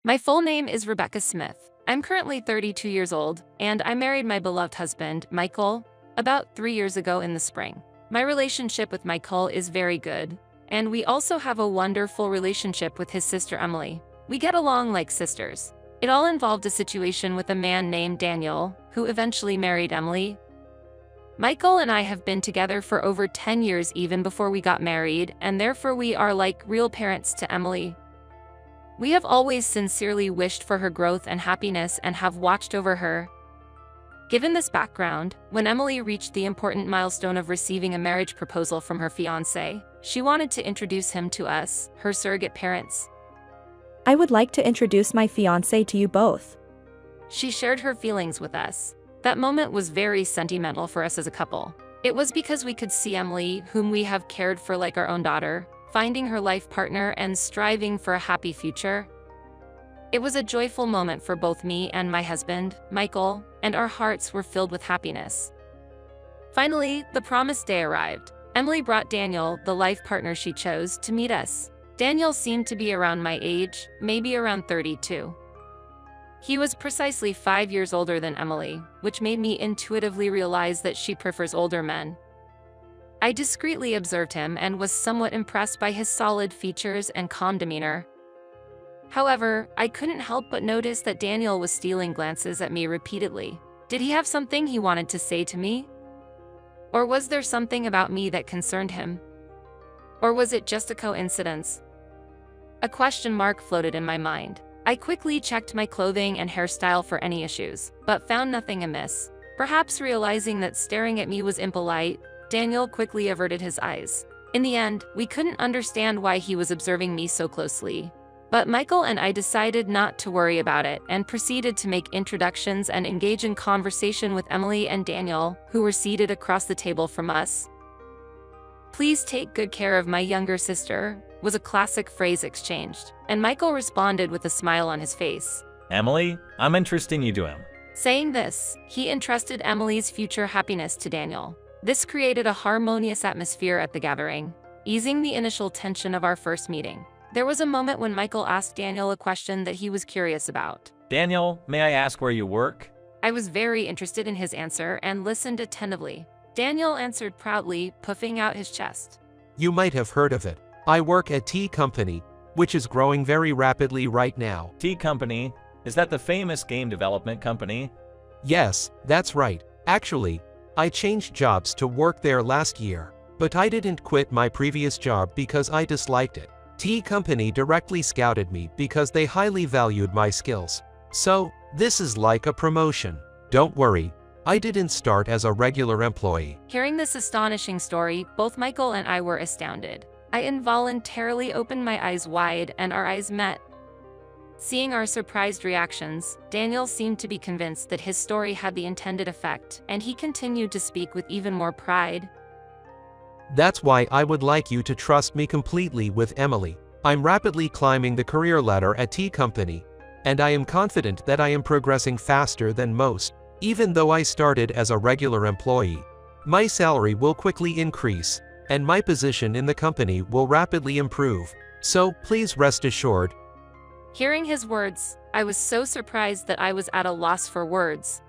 My full name is Rebecca Smith. I'm currently 32 years old, and I married my beloved husband, Michael, about 3 years ago in the spring. My relationship with Michael is very good, and we also have a wonderful relationship with his sister Emily. We get along like sisters. It all involved a situation with a man named Daniel, who eventually married Emily. Michael and I have been together for over 10 years even before we got married, and therefore we are like real parents to Emily. We have always sincerely wished for her growth and happiness and have watched over her. Given this background, when Emily reached the important milestone of receiving a marriage proposal from her fiancé, she wanted to introduce him to us, her surrogate parents. I would like to introduce my fiancé to you both. She shared her feelings with us. That moment was very sentimental for us as a couple. It was because we could see Emily, whom we have cared for like our own daughter, finding her life partner and striving for a happy future. It was a joyful moment for both me and my husband, Michael, and our hearts were filled with happiness. Finally, the promised day arrived. Emily brought Daniel, the life partner she chose, to meet us. Daniel seemed to be around my age, maybe around 32. He was precisely 5 years older than Emily, which made me intuitively realize that she prefers older men. I discreetly observed him and was somewhat impressed by his solid features and calm demeanor. However, I couldn't help but notice that Daniel was stealing glances at me repeatedly. Did he have something he wanted to say to me? Or was there something about me that concerned him? Or was it just a coincidence? A question mark floated in my mind. I quickly checked my clothing and hairstyle for any issues, but found nothing amiss. Perhaps realizing that staring at me was impolite, Daniel quickly averted his eyes. In the end, we couldn't understand why he was observing me so closely. But Michael and I decided not to worry about it and proceeded to make introductions and engage in conversation with Emily and Daniel, who were seated across the table from us. "Please take good care of my younger sister," was a classic phrase exchanged, and Michael responded with a smile on his face. "Emily, I'm interested in you to him." Saying this, he entrusted Emily's future happiness to Daniel. This created a harmonious atmosphere at the gathering, easing the initial tension of our first meeting. There was a moment when Michael asked Daniel a question that he was curious about. "Daniel, may I ask where you work?" I was very interested in his answer and listened attentively. Daniel answered proudly, puffing out his chest. "You might have heard of it. I work at Tea Company, which is growing very rapidly right now." Tea Company? Is that the famous game development company? Yes, that's right. Actually, I changed jobs to work there last year, but I didn't quit my previous job because I disliked it. Tea Company directly scouted me because they highly valued my skills. So, this is like a promotion. Don't worry, I didn't start as a regular employee. Hearing this astonishing story, both Michael and I were astounded. I involuntarily opened my eyes wide and our eyes met. Seeing our surprised reactions, Daniel seemed to be convinced that his story had the intended effect, and he continued to speak with even more pride. "That's why I would like you to trust me completely with Emily. I'm rapidly climbing the career ladder at Tea Company, and I am confident that I am progressing faster than most. Even though I started as a regular employee, my salary will quickly increase, and my position in the company will rapidly improve. So, please rest assured." Hearing his words, I was so surprised that I was at a loss for words.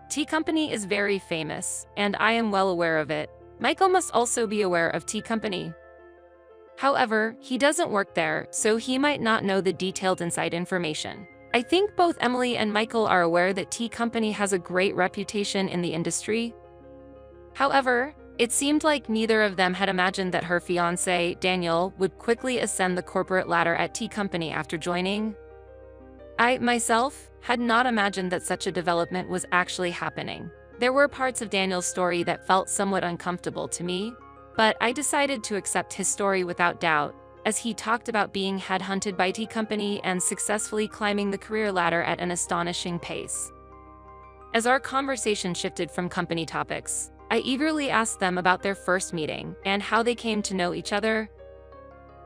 Tea Company is very famous, and I am well aware of it. Michael must also be aware of Tea Company. However, he doesn't work there, so he might not know the detailed inside information. I think both Emily and Michael are aware that Tea Company has a great reputation in the industry. However, it seemed like neither of them had imagined that her fiancé, Daniel, would quickly ascend the corporate ladder at Tea Company after joining. I, myself, had not imagined that such a development was actually happening. There were parts of Daniel's story that felt somewhat uncomfortable to me, but I decided to accept his story without doubt, as he talked about being headhunted by Tea Company and successfully climbing the career ladder at an astonishing pace. As our conversation shifted from company topics, I eagerly asked them about their first meeting and how they came to know each other.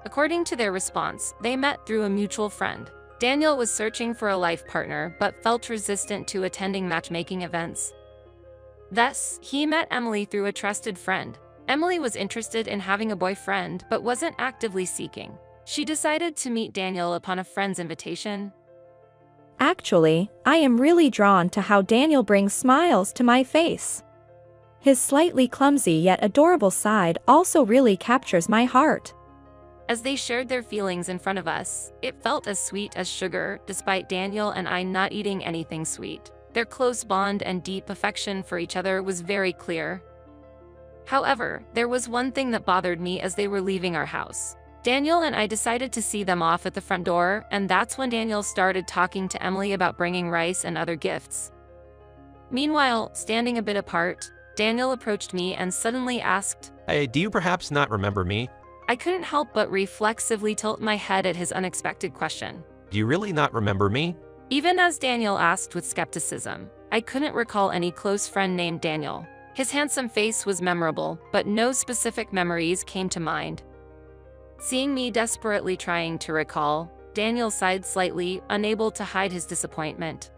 According to their response, they met through a mutual friend. Daniel was searching for a life partner but felt resistant to attending matchmaking events. Thus, he met Emily through a trusted friend. Emily was interested in having a boyfriend but wasn't actively seeking. She decided to meet Daniel upon a friend's invitation. Actually, I am really drawn to how Daniel brings smiles to my face. His slightly clumsy yet adorable side also really captures my heart. As they shared their feelings in front of us, it felt as sweet as sugar, despite Daniel and I not eating anything sweet. Their close bond and deep affection for each other was very clear. However, there was one thing that bothered me as they were leaving our house. Daniel and I decided to see them off at the front door, and that's when Daniel started talking to Emily about bringing rice and other gifts. Meanwhile, standing a bit apart, Daniel approached me and suddenly asked, Hey, do you perhaps not remember me? I couldn't help but reflexively tilt my head at his unexpected question. Do you really not remember me? Even as Daniel asked with skepticism, I couldn't recall any close friend named Daniel. His handsome face was memorable, but no specific memories came to mind. Seeing me desperately trying to recall, Daniel sighed slightly, unable to hide his disappointment.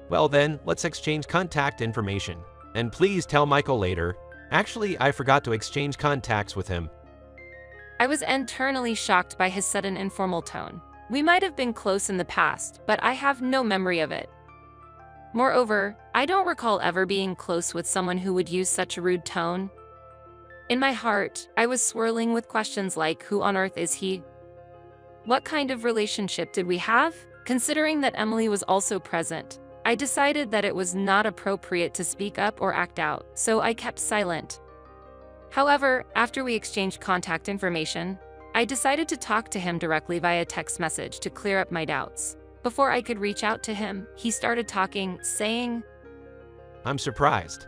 Well then, let's exchange contact information. And please tell Michael later. Actually, I forgot to exchange contacts with him. I was internally shocked by his sudden informal tone. We might have been close in the past, but I have no memory of it. Moreover, I don't recall ever being close with someone who would use such a rude tone. In my heart, I was swirling with questions like, who on earth is he? What kind of relationship did we have? Considering that Emily was also present, I decided that it was not appropriate to speak up or act out, so I kept silent. However, after we exchanged contact information, I decided to talk to him directly via text message to clear up my doubts. Before I could reach out to him, he started talking, saying, I'm surprised.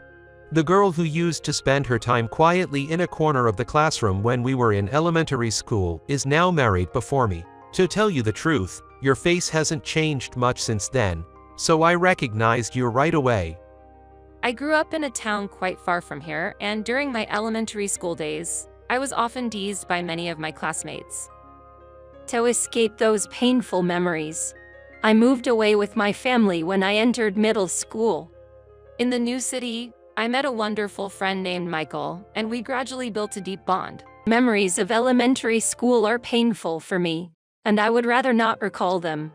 The girl who used to spend her time quietly in a corner of the classroom when we were in elementary school is now married before me. To tell you the truth, your face hasn't changed much since then, so I recognized you right away. I grew up in a town quite far from here, and during my elementary school days, I was often teased by many of my classmates. To escape those painful memories, I moved away with my family when I entered middle school. In the new city, I met a wonderful friend named Michael, and we gradually built a deep bond. Memories of elementary school are painful for me, and I would rather not recall them.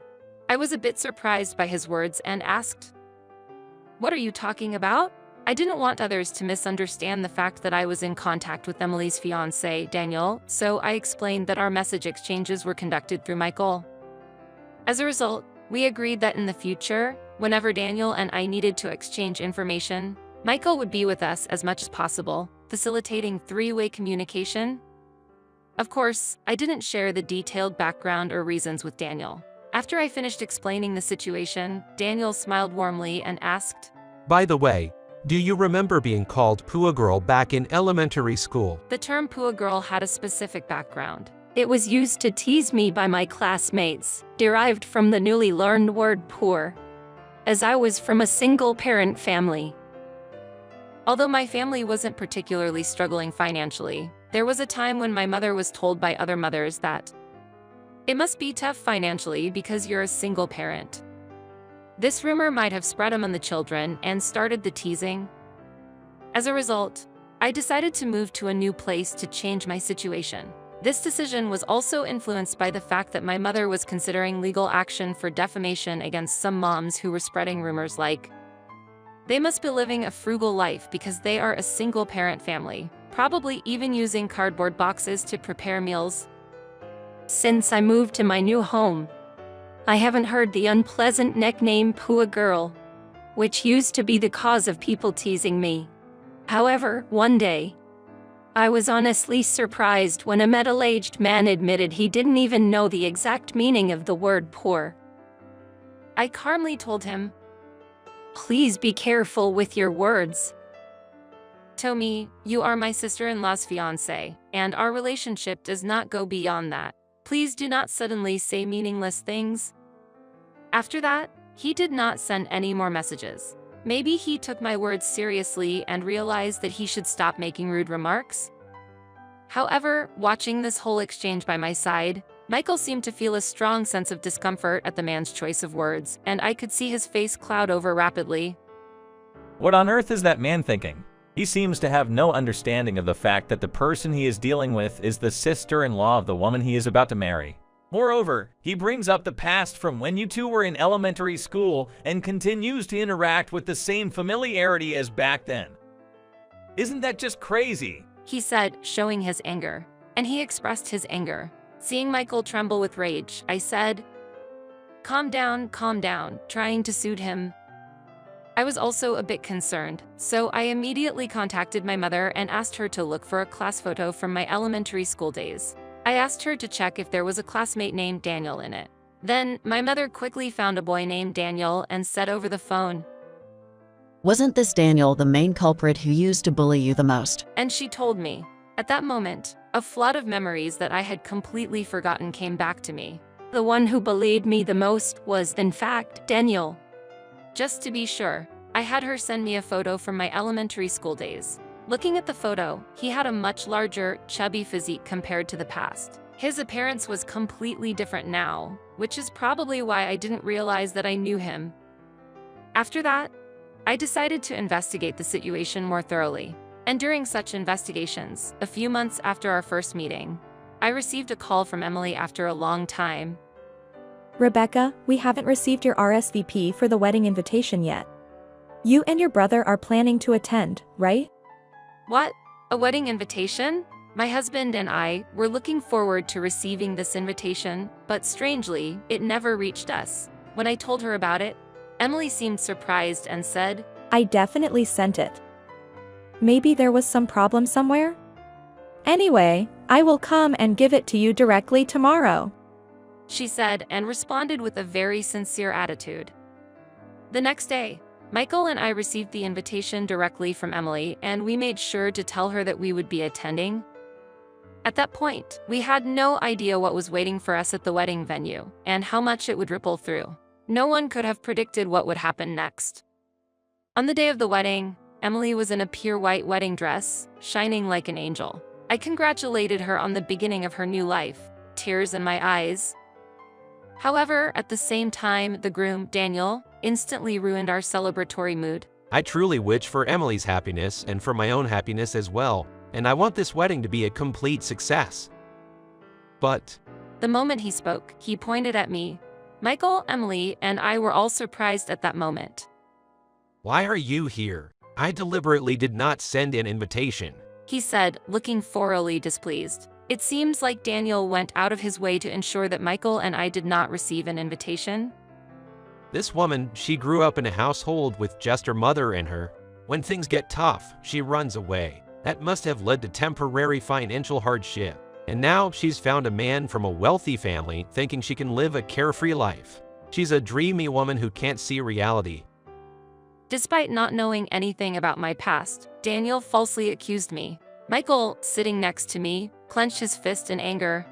I was a bit surprised by his words and asked, "What are you talking about?" I didn't want others to misunderstand the fact that I was in contact with Emily's fiancé, Daniel, so I explained that our message exchanges were conducted through Michael. As a result, we agreed that in the future, whenever Daniel and I needed to exchange information, Michael would be with us as much as possible, facilitating three-way communication. Of course, I didn't share the detailed background or reasons with Daniel. After I finished explaining the situation, Daniel smiled warmly and asked, By the way, do you remember being called Pua Girl back in elementary school? The term Pua Girl had a specific background. It was used to tease me by my classmates, derived from the newly learned word poor, as I was from a single-parent family. Although my family wasn't particularly struggling financially, there was a time when my mother was told by other mothers that it must be tough financially because you're a single parent. This rumor might have spread among the children and started the teasing. As a result, I decided to move to a new place to change my situation. This decision was also influenced by the fact that my mother was considering legal action for defamation against some moms who were spreading rumors like, they must be living a frugal life because they are a single-parent family, probably even using cardboard boxes to prepare meals. Since I moved to my new home, I haven't heard the unpleasant nickname Pua Girl, which used to be the cause of people teasing me. However, one day, I was honestly surprised when a middle-aged man admitted he didn't even know the exact meaning of the word poor. I calmly told him, "Please be careful with your words. Tomi, you are my sister-in-law's fiancé, and our relationship does not go beyond that. Please do not suddenly say meaningless things." After that, he did not send any more messages. Maybe he took my words seriously and realized that he should stop making rude remarks. However, watching this whole exchange by my side, Michael seemed to feel a strong sense of discomfort at the man's choice of words, and I could see his face cloud over rapidly. What on earth is that man thinking? He seems to have no understanding of the fact that the person he is dealing with is the sister-in-law of the woman he is about to marry. Moreover, he brings up the past from when you two were in elementary school and continues to interact with the same familiarity as back then. Isn't that just crazy? He said, showing his anger. And he expressed his anger. Seeing Michael tremble with rage, I said, calm down, trying to soothe him. I was also a bit concerned, so I immediately contacted my mother and asked her to look for a class photo from my elementary school days. I asked her to check if there was a classmate named Daniel in it. Then, my mother quickly found a boy named Daniel and said over the phone, "Wasn't this Daniel the main culprit who used to bully you the most?" And she told me. At that moment, a flood of memories that I had completely forgotten came back to me. The one who bullied me the most was, in fact, Daniel. Just to be sure, I had her send me a photo from my elementary school days. Looking at the photo, he had a much larger, chubby physique compared to the past. His appearance was completely different now, which is probably why I didn't realize that I knew him. After that, I decided to investigate the situation more thoroughly. And during such investigations, a few months after our first meeting, I received a call from Emily after a long time. Rebecca, we haven't received your RSVP for the wedding invitation yet. You and your brother are planning to attend, right? What? A wedding invitation? My husband and I were looking forward to receiving this invitation, but strangely, it never reached us. When I told her about it, Emily seemed surprised and said, I definitely sent it. Maybe there was some problem somewhere? Anyway, I will come and give it to you directly tomorrow, she said and responded with a very sincere attitude. The next day, Michael and I received the invitation directly from Emily, and we made sure to tell her that we would be attending. At that point, we had no idea what was waiting for us at the wedding venue and how much it would ripple through. No one could have predicted what would happen next. On the day of the wedding, Emily was in a pure white wedding dress, shining like an angel. I congratulated her on the beginning of her new life, tears in my eyes. However, at the same time, the groom, Daniel, instantly ruined our celebratory mood. I truly wish for Emily's happiness and for my own happiness as well, and I want this wedding to be a complete success. But the moment he spoke, he pointed at me. Michael, Emily, and I were all surprised at that moment. why are you here? I deliberately did not send an invitation, he said, looking thoroughly displeased. It seems like Daniel went out of his way to ensure that Michael and I did not receive an invitation. This woman, she grew up in a household with just her mother and her. When things get tough, she runs away. That must have led to temporary financial hardship. And now she's found a man from a wealthy family thinking she can live a carefree life. She's a dreamy woman who can't see reality. Despite not knowing anything about my past, Daniel falsely accused me. Michael, sitting next to me, clenched his fist in anger.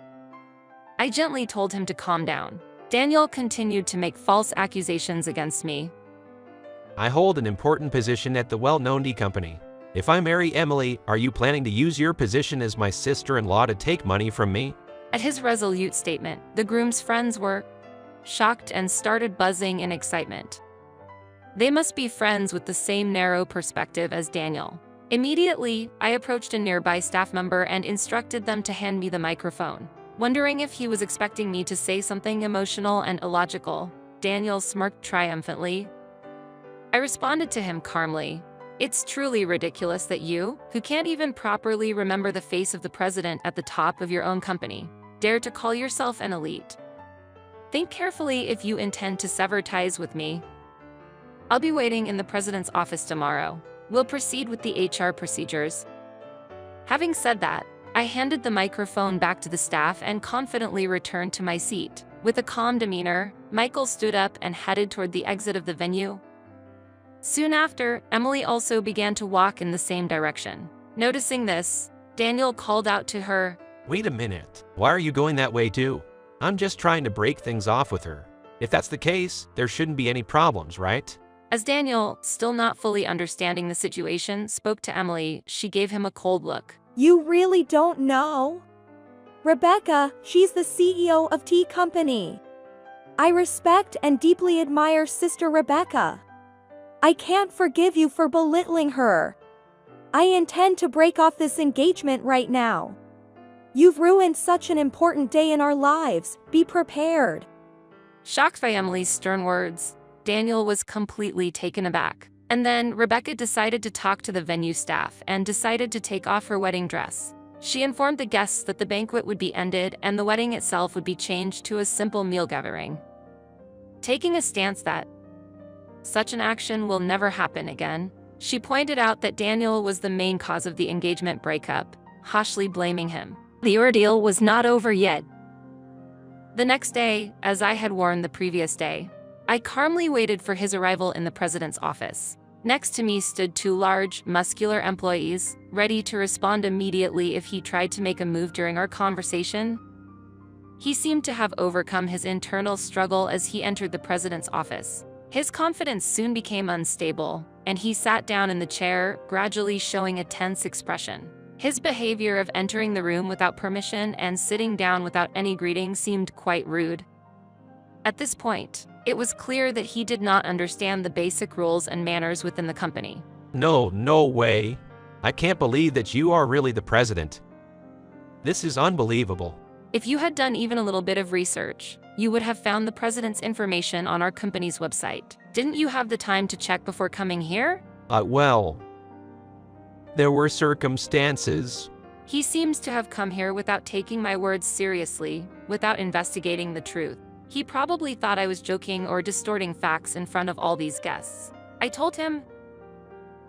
I gently told him to calm down. Daniel continued to make false accusations against me. I hold an important position at the well-known tea company. If I marry Emily, are you planning to use your position as my sister-in-law to take money from me? At his resolute statement, the groom's friends were shocked and started buzzing in excitement. They must be friends with the same narrow perspective as Daniel. Immediately, I approached a nearby staff member and instructed them to hand me the microphone. Wondering if he was expecting me to say something emotional and illogical, Daniel smirked triumphantly. I responded to him calmly. It's truly ridiculous that you, who can't even properly remember the face of the president at the top of your own company, dare to call yourself an elite. Think carefully if you intend to sever ties with me. I'll be waiting in the president's office tomorrow. We'll proceed with the HR procedures. Having said that, I handed the microphone back to the staff and confidently returned to my seat. With a calm demeanor, Michael stood up and headed toward the exit of the venue. Soon after, Emily also began to walk in the same direction. Noticing this, Daniel called out to her, Wait a minute, why are you going that way too? I'm just trying to break things off with her. If that's the case, there shouldn't be any problems, right? As Daniel, still not fully understanding the situation, spoke to Emily, she gave him a cold look. You really don't know? Rebecca, she's the CEO of tea company. I respect and deeply admire Sister Rebecca. I can't forgive you for belittling her. I intend to break off this engagement right now. You've ruined such an important day in our lives. Be prepared. Shocked by Emily's stern words, Daniel was completely taken aback. And then Rebecca decided to talk to the venue staff and decided to take off her wedding dress. She informed the guests that the banquet would be ended and the wedding itself would be changed to a simple meal gathering. Taking a stance that such an action will never happen again, she pointed out that Daniel was the main cause of the engagement breakup, harshly blaming him. The ordeal was not over yet. The next day, as I had warned the previous day, I calmly waited for his arrival in the president's office. Next to me stood two large, muscular employees, ready to respond immediately if he tried to make a move during our conversation. He seemed to have overcome his internal struggle as he entered the president's office. His confidence soon became unstable, and he sat down in the chair, gradually showing a tense expression. His behavior of entering the room without permission and sitting down without any greeting seemed quite rude. At this point, it was clear that he did not understand the basic rules and manners within the company. No way. I can't believe that you are really the president. This is unbelievable. If you had done even a little bit of research, you would have found the president's information on our company's website. Didn't you have the time to check before coming here? Well, there were circumstances. He seems to have come here without taking my words seriously, without investigating the truth. He probably thought I was joking or distorting facts in front of all these guests. I told him,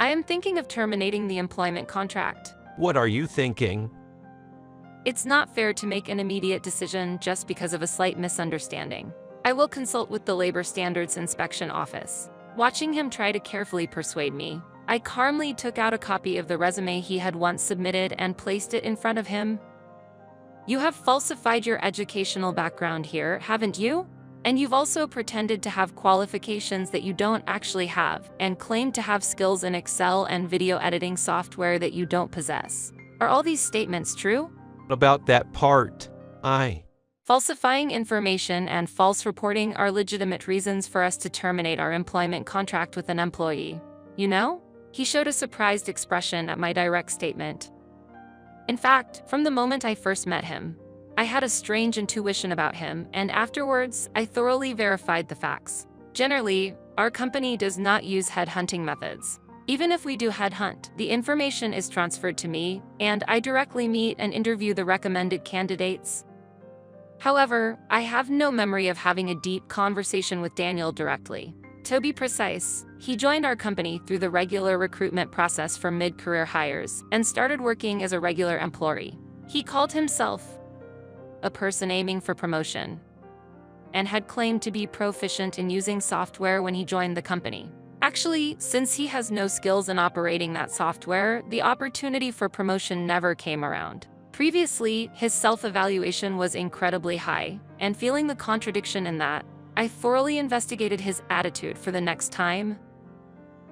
I am thinking of terminating the employment contract. What are you thinking? It's not fair to make an immediate decision just because of a slight misunderstanding. I will consult with the Labor Standards Inspection Office. Watching him try to carefully persuade me, I calmly took out a copy of the resume he had once submitted and placed it in front of him. You have falsified your educational background here, haven't you? And you've also pretended to have qualifications that you don't actually have, and claimed to have skills in Excel and video editing software that you don't possess. Are all these statements true? About that part, Falsifying information and false reporting are legitimate reasons for us to terminate our employment contract with an employee. You know? He showed a surprised expression at my direct statement. In fact, from the moment I first met him, I had a strange intuition about him, and afterwards, I thoroughly verified the facts. Generally, our company does not use headhunting methods. Even if we do headhunt, the information is transferred to me, and I directly meet and interview the recommended candidates. However, I have no memory of having a deep conversation with Daniel directly. To be precise, he joined our company through the regular recruitment process for mid-career hires and started working as a regular employee. He called himself a person aiming for promotion and had claimed to be proficient in using software when he joined the company. Actually, since he has no skills in operating that software, the opportunity for promotion never came around. Previously, his self-evaluation was incredibly high, and feeling the contradiction in that, I thoroughly investigated his attitude for the next time.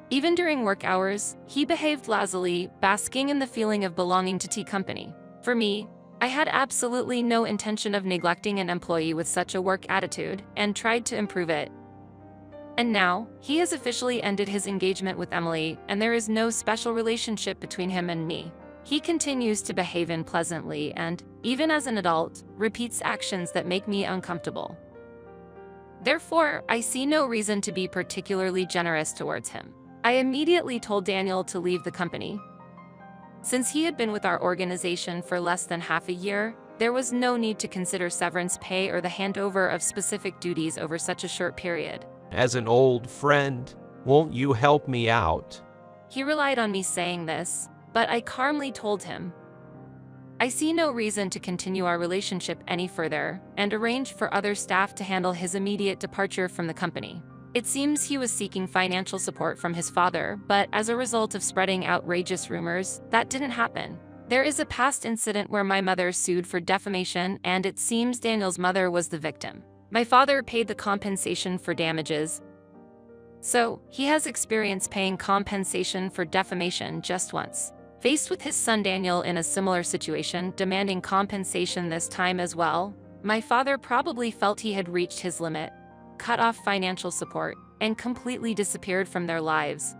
Even during work hours, he behaved lazily, basking in the feeling of belonging to T Company. For me, I had absolutely no intention of neglecting an employee with such a work attitude, and tried to improve it. And now, he has officially ended his engagement with Emily, and there is no special relationship between him and me. He continues to behave unpleasantly and, even as an adult, repeats actions that make me uncomfortable. Therefore, I see no reason to be particularly generous towards him. I immediately told Daniel to leave the company. Since he had been with our organization for less than half a year, there was no need to consider severance pay or the handover of specific duties over such a short period. As an old friend, won't you help me out? He relied on me saying this, but I calmly told him, I see no reason to continue our relationship any further, and arranged for other staff to handle his immediate departure from the company. It seems he was seeking financial support from his father, but as a result of spreading outrageous rumors, that didn't happen. There is a past incident where my mother sued for defamation, and it seems Daniel's mother was the victim. My father paid the compensation for damages, so he has experience paying compensation for defamation just once. Faced with his son Daniel in a similar situation, demanding compensation this time as well, my father probably felt he had reached his limit, cut off financial support, and completely disappeared from their lives.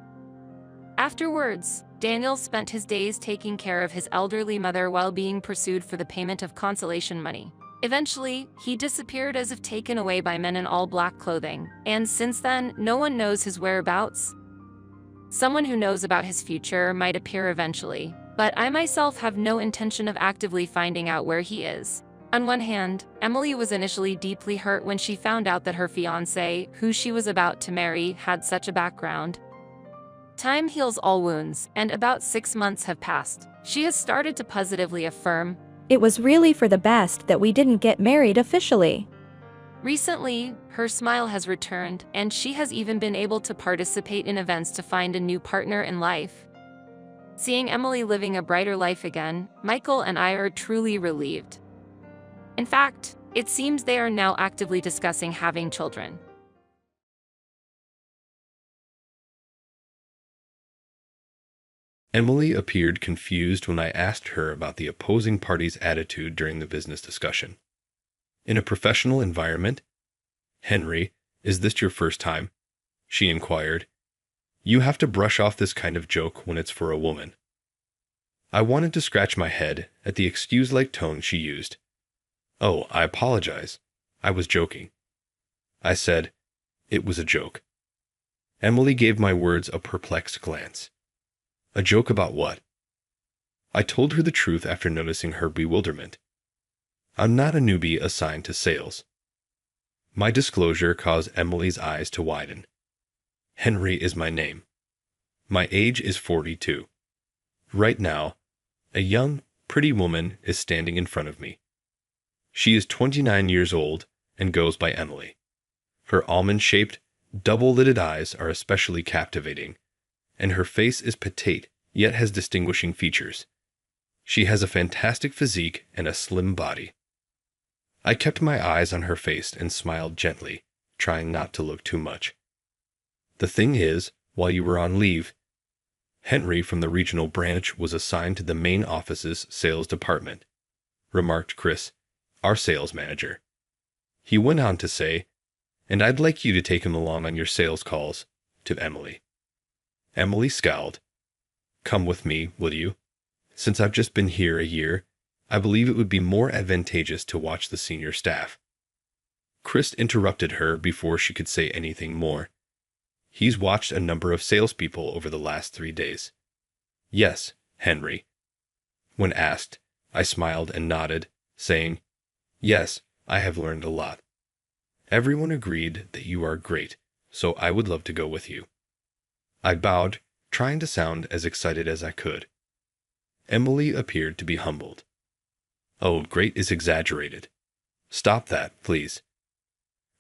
Afterwards, Daniel spent his days taking care of his elderly mother while being pursued for the payment of consolation money. Eventually, he disappeared as if taken away by men in all-black clothing, and since then, no one knows his whereabouts. Someone who knows about his future might appear eventually, but I myself have no intention of actively finding out where he is. On one hand, Emily was initially deeply hurt when she found out that her fiancé, who she was about to marry, had such a background. Time heals all wounds, and about 6 months have passed. She has started to positively affirm, It was really for the best that we didn't get married officially. recently, her smile has returned, and she has even been able to participate in events to find a new partner in life. Seeing Emily living a brighter life again, Michael and I are truly relieved. In fact, it seems they are now actively discussing having children. Emily appeared confused when I asked her about the opposing party's attitude during the business discussion. In a professional environment? Henry, is this your first time? She inquired. You have to brush off this kind of joke when it's for a woman. I wanted to scratch my head at the excuse-like tone she used. Oh, I apologize. I was joking. I said, it was a joke. Emily gave my words a perplexed glance. A joke about what? I told her the truth after noticing her bewilderment. I'm not a newbie assigned to sales. My disclosure caused Emily's eyes to widen. Henry is my name. My age is 42. Right now, a young, pretty woman is standing in front of me. She is 29 years old and goes by Emily. Her almond-shaped, double-lidded eyes are especially captivating, and her face is petite yet has distinguishing features. She has a fantastic physique and a slim body. I kept my eyes on her face and smiled gently, trying not to look too much. The thing is, while you were on leave, Henry from the regional branch was assigned to the main office's sales department, remarked Chris, our sales manager. He went on to say, and I'd like you to take him along on your sales calls, to Emily. Emily scowled. Come with me, will you? Since I've just been here a year, I believe it would be more advantageous to watch the senior staff. Chris interrupted her before she could say anything more. He's watched a number of salespeople over the last 3 days. Yes, Henry. When asked, I smiled and nodded, saying, yes, I have learned a lot. Everyone agreed that you are great, so I would love to go with you. I bowed, trying to sound as excited as I could. Emily appeared to be humbled. Oh, great is exaggerated. Stop that, please.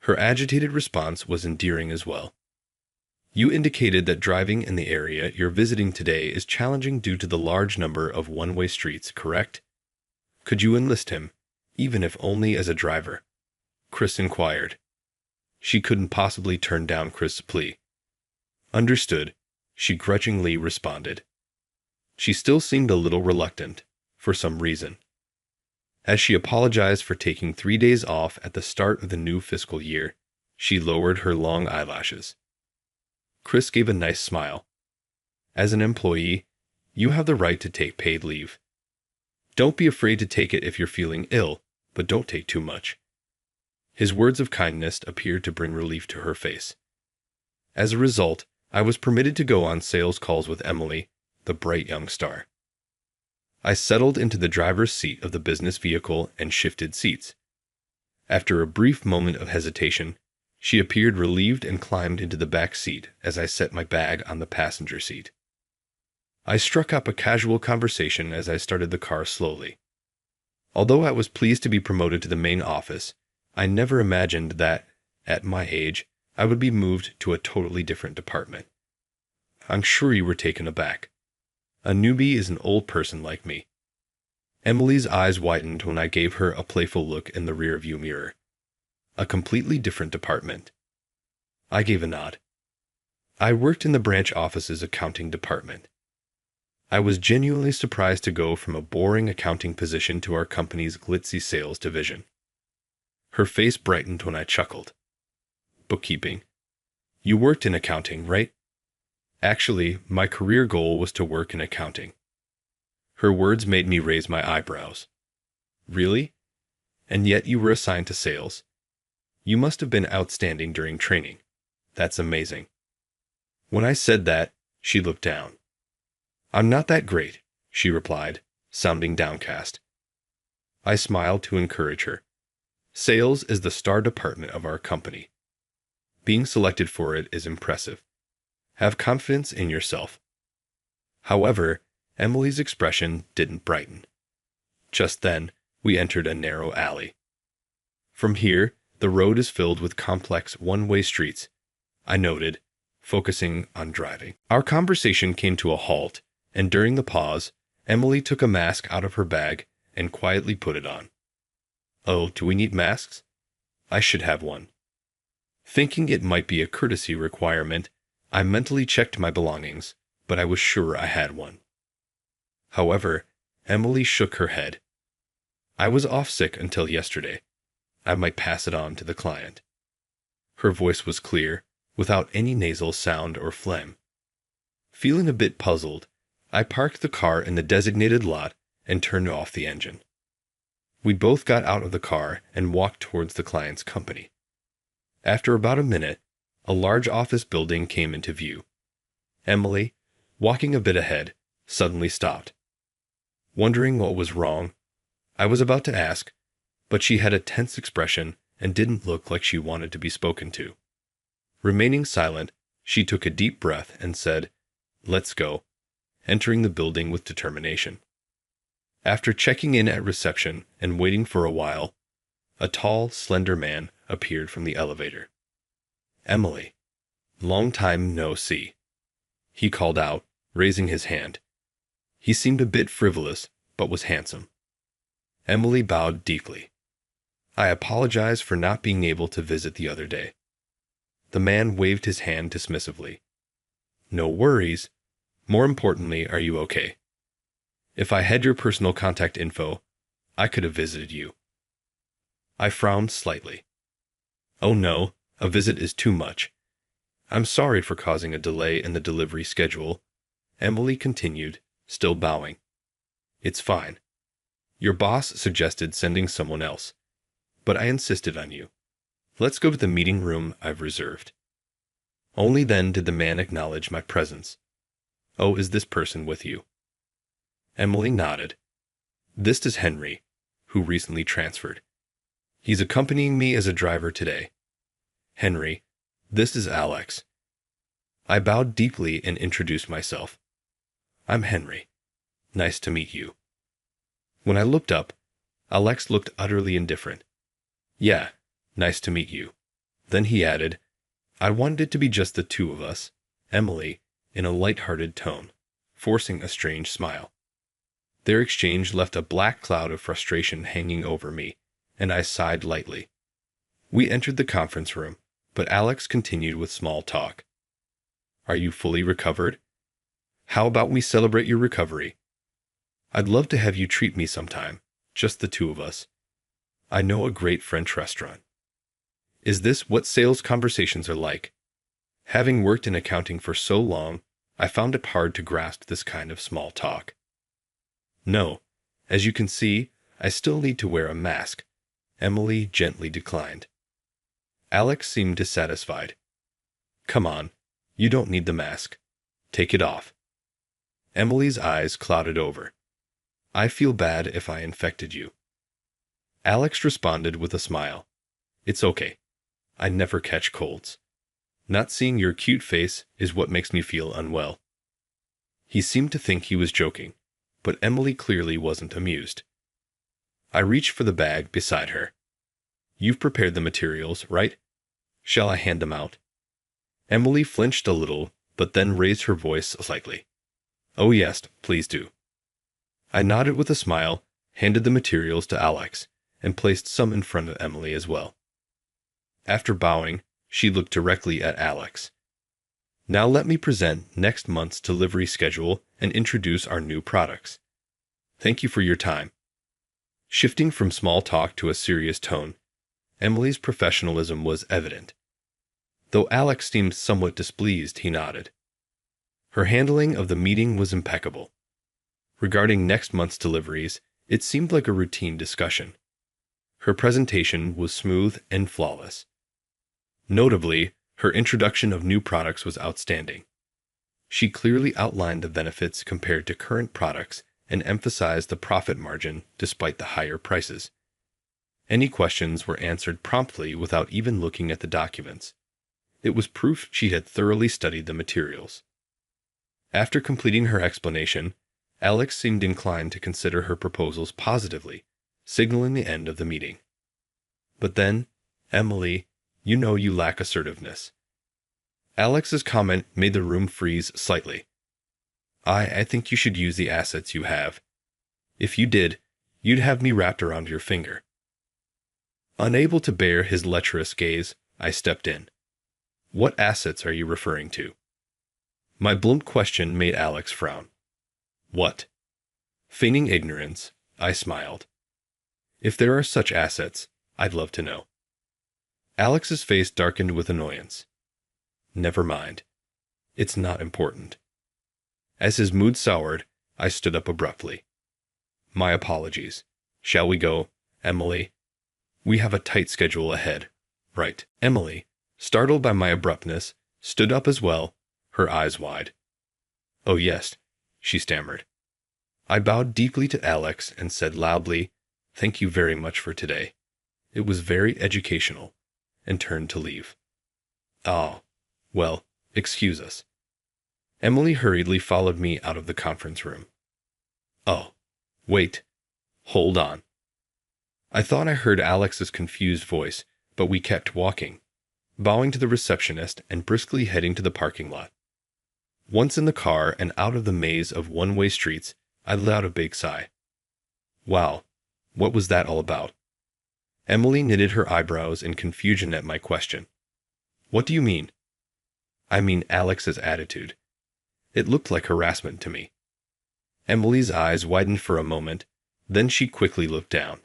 Her agitated response was endearing as well. You indicated that driving in the area you're visiting today is challenging due to the large number of one-way streets, correct? Could you enlist him, even if only as a driver? Chris inquired. She couldn't possibly turn down Chris' plea. Understood, she grudgingly responded. She still seemed a little reluctant, for some reason. As she apologized for taking 3 days off at the start of the new fiscal year, she lowered her long eyelashes. Chris gave a nice smile. As an employee, you have the right to take paid leave. Don't be afraid to take it if you're feeling ill, but don't take too much. His words of kindness appeared to bring relief to her face. As a result, I was permitted to go on sales calls with Emily, the bright young star. I settled into the driver's seat of the business vehicle and shifted seats. After a brief moment of hesitation, she appeared relieved and climbed into the back seat as I set my bag on the passenger seat. I struck up a casual conversation as I started the car slowly. Although I was pleased to be promoted to the main office, I never imagined that, at my age, I would be moved to a totally different department. I'm sure you were taken aback. A newbie is an old person like me. Emily's eyes widened when I gave her a playful look in the rearview mirror. A completely different department. I gave a nod. I worked in the branch office's accounting department. I was genuinely surprised to go from a boring accounting position to our company's glitzy sales division. Her face brightened when I chuckled. Bookkeeping. You worked in accounting, right? Actually, my career goal was to work in accounting. Her words made me raise my eyebrows. Really? And yet you were assigned to sales. You must have been outstanding during training. That's amazing. When I said that, she looked down. I'm not that great, she replied, sounding downcast. I smiled to encourage her. Sales is the star department of our company. Being selected for it is impressive. Have confidence in yourself. However, Emily's expression didn't brighten. Just then, we entered a narrow alley. From here, the road is filled with complex one-way streets, I noted, focusing on driving. Our conversation came to a halt, and during the pause, Emily took a mask out of her bag and quietly put it on. Oh, do we need masks? I should have one. Thinking it might be a courtesy requirement, I mentally checked my belongings, but I was sure I had one. However, Emily shook her head. I was off sick until yesterday. I might pass it on to the client. Her voice was clear, without any nasal sound or phlegm. Feeling a bit puzzled, I parked the car in the designated lot and turned off the engine. We both got out of the car and walked towards the client's company. After about a minute, a large office building came into view. Emily, walking a bit ahead, suddenly stopped. Wondering what was wrong, I was about to ask, but she had a tense expression and didn't look like she wanted to be spoken to. Remaining silent, she took a deep breath and said, "Let's go," entering the building with determination. After checking in at reception and waiting for a while, a tall, slender man appeared from the elevator. "Emily, long time no see," he called out, raising his hand. He seemed a bit frivolous, but was handsome. Emily bowed deeply. I apologize for not being able to visit the other day. The man waved his hand dismissively. No worries. More importantly, are you okay? If I had your personal contact info, I could have visited you. I frowned slightly. Oh no, a visit is too much. I'm sorry for causing a delay in the delivery schedule, Emily continued, still bowing. It's fine. Your boss suggested sending someone else, but I insisted on you. Let's go to the meeting room I've reserved. Only then did the man acknowledge my presence. Oh, is this person with you? Emily nodded. This is Henry, who recently transferred. He's accompanying me as a driver today. Henry, this is Alex. I bowed deeply and introduced myself. I'm Henry. Nice to meet you. When I looked up, Alex looked utterly indifferent. Yeah, nice to meet you. Then he added, I wanted it to be just the two of us, Emily, in a light-hearted tone, forcing a strange smile. Their exchange left a black cloud of frustration hanging over me, and I sighed lightly. We entered the conference room, but Alex continued with small talk. Are you fully recovered? How about we celebrate your recovery? I'd love to have you treat me sometime, just the two of us. I know a great French restaurant. Is this what sales conversations are like? Having worked in accounting for so long, I found it hard to grasp this kind of small talk. No, as you can see, I still need to wear a mask, Emily gently declined. Alex seemed dissatisfied. Come on, you don't need the mask. Take it off. Emily's eyes clouded over. I feel bad if I infected you. Alex responded with a smile. It's okay. I never catch colds. Not seeing your cute face is what makes me feel unwell. He seemed to think he was joking, but Emily clearly wasn't amused. I reached for the bag beside her. You've prepared the materials, right? Shall I hand them out? Emily flinched a little, but then raised her voice slightly. Oh yes, please do. I nodded with a smile, handed the materials to Alex, and placed some in front of Emily as well. After bowing, she looked directly at Alex. Now let me present next month's delivery schedule and introduce our new products. Thank you for your time. Shifting from small talk to a serious tone, Emily's professionalism was evident. Though Alex seemed somewhat displeased, he nodded. Her handling of the meeting was impeccable. Regarding next month's deliveries, it seemed like a routine discussion. Her presentation was smooth and flawless. Notably, her introduction of new products was outstanding. She clearly outlined the benefits compared to current products and emphasized the profit margin despite the higher prices. Any questions were answered promptly without even looking at the documents. It was proof she had thoroughly studied the materials. After completing her explanation, Alex seemed inclined to consider her proposals positively, signaling the end of the meeting. But then, Emily, you know you lack assertiveness. Alex's comment made the room freeze slightly. I think you should use the assets you have. If you did, you'd have me wrapped around your finger. Unable to bear his lecherous gaze, I stepped in. What assets are you referring to? My blunt question made Alex frown. What? Feigning ignorance, I smiled. If there are such assets, I'd love to know. Alex's face darkened with annoyance. Never mind. It's not important. As his mood soured, I stood up abruptly. My apologies. Shall we go, Emily? We have a tight schedule ahead. Right. Emily, startled by my abruptness, stood up as well, her eyes wide. Oh yes, she stammered. I bowed deeply to Alex and said loudly, "Thank you very much for today. It was very educational," and turned to leave. Ah, well, excuse us. Emily hurriedly followed me out of the conference room. Oh, wait. Hold on. I thought I heard Alex's confused voice, but we kept walking, bowing to the receptionist and briskly heading to the parking lot. Once in the car and out of the maze of one-way streets, I let out a big sigh. Wow, what was that all about? Emily knitted her eyebrows in confusion at my question. What do you mean? I mean Alex's attitude. It looked like harassment to me. Emily's eyes widened for a moment, then she quickly looked down.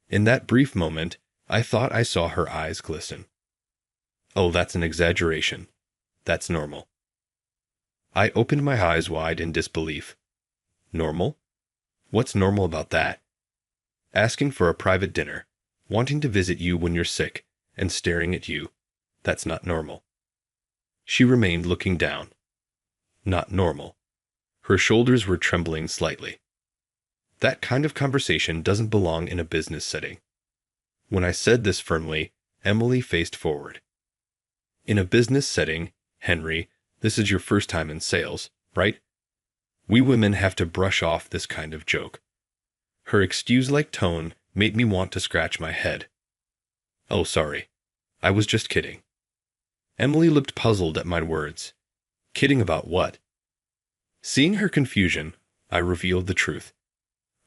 In that brief moment, I thought I saw her eyes glisten. Oh, that's an exaggeration. That's normal. I opened my eyes wide in disbelief. Normal? What's normal about that? Asking for a private dinner, wanting to visit you when you're sick, and staring at you. That's not normal. She remained looking down. Not normal. Her shoulders were trembling slightly. That kind of conversation doesn't belong in a business setting. When I said this firmly, Emily faced forward. In a business setting, Henry, this is your first time in sales, right? We women have to brush off this kind of joke. Her excuse-like tone made me want to scratch my head. Oh, sorry. I was just kidding. Emily looked puzzled at my words. Kidding about what? Seeing her confusion, I revealed the truth.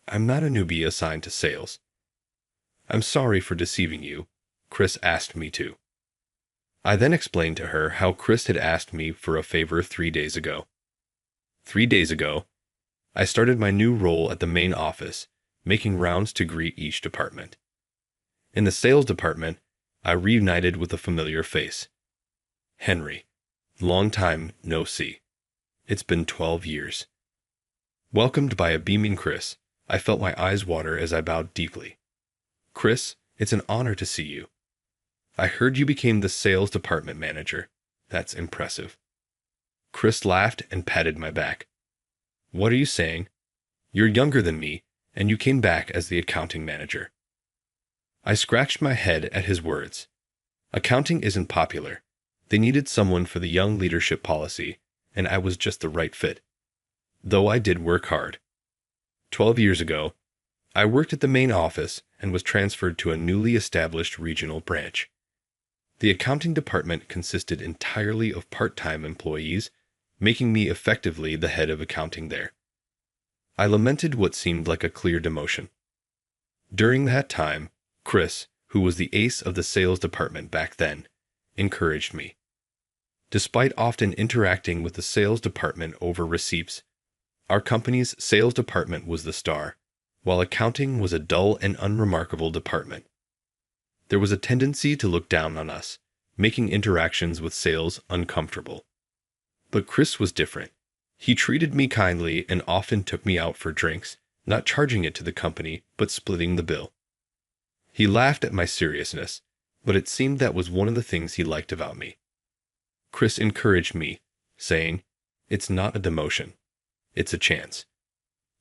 I'm not a newbie assigned to sales. I'm sorry for deceiving you. Chris asked me to. I then explained to her how Chris had asked me for a favor 3 days ago. 3 days ago, I started my new role at the main office, making rounds to greet each department. In the sales department, I reunited with a familiar face. Henry. Long time no see. It's been 12 years. Welcomed by a beaming Chris, I felt my eyes water as I bowed deeply. Chris, it's an honor to see you. I heard you became the sales department manager. That's impressive. Chris laughed and patted my back. What are you saying? You're younger than me, and you came back as the accounting manager. I scratched my head at his words. Accounting isn't popular. They needed someone for the young leadership policy, and I was just the right fit. Though I did work hard. 12 years ago, I worked at the main office and was transferred to a newly established regional branch. The accounting department consisted entirely of part-time employees, making me effectively the head of accounting there. I lamented what seemed like a clear demotion. During that time, Chris, who was the ace of the sales department back then, encouraged me. Despite often interacting with the sales department over receipts, our company's sales department was the star, while accounting was a dull and unremarkable department. There was a tendency to look down on us, making interactions with sales uncomfortable. But Chris was different. He treated me kindly and often took me out for drinks, not charging it to the company, but splitting the bill. He laughed at my seriousness, but it seemed that was one of the things he liked about me. Chris encouraged me, saying, "It's not a demotion. It's a chance.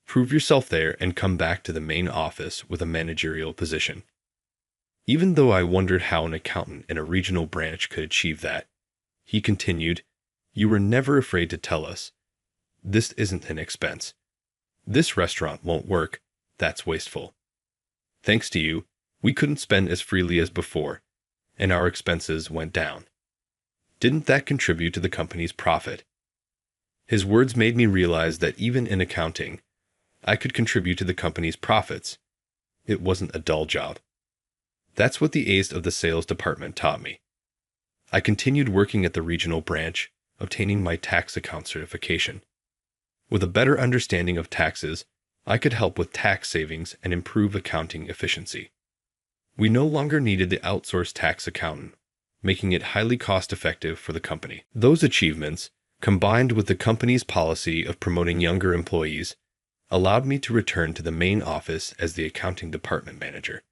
Prove yourself there and come back to the main office with a managerial position." Even though I wondered how an accountant in a regional branch could achieve that, he continued, "You were never afraid to tell us, this isn't an expense. This restaurant won't work. That's wasteful. Thanks to you, we couldn't spend as freely as before, and our expenses went down. Didn't that contribute to the company's profit?" His words made me realize that even in accounting, I could contribute to the company's profits. It wasn't a dull job. That's what the ace of the sales department taught me. I continued working at the regional branch, obtaining my tax account certification. With a better understanding of taxes, I could help with tax savings and improve accounting efficiency. We no longer needed the outsourced tax accountant, making it highly cost-effective for the company. Those achievements, combined with the company's policy of promoting younger employees, allowed me to return to the main office as the accounting department manager.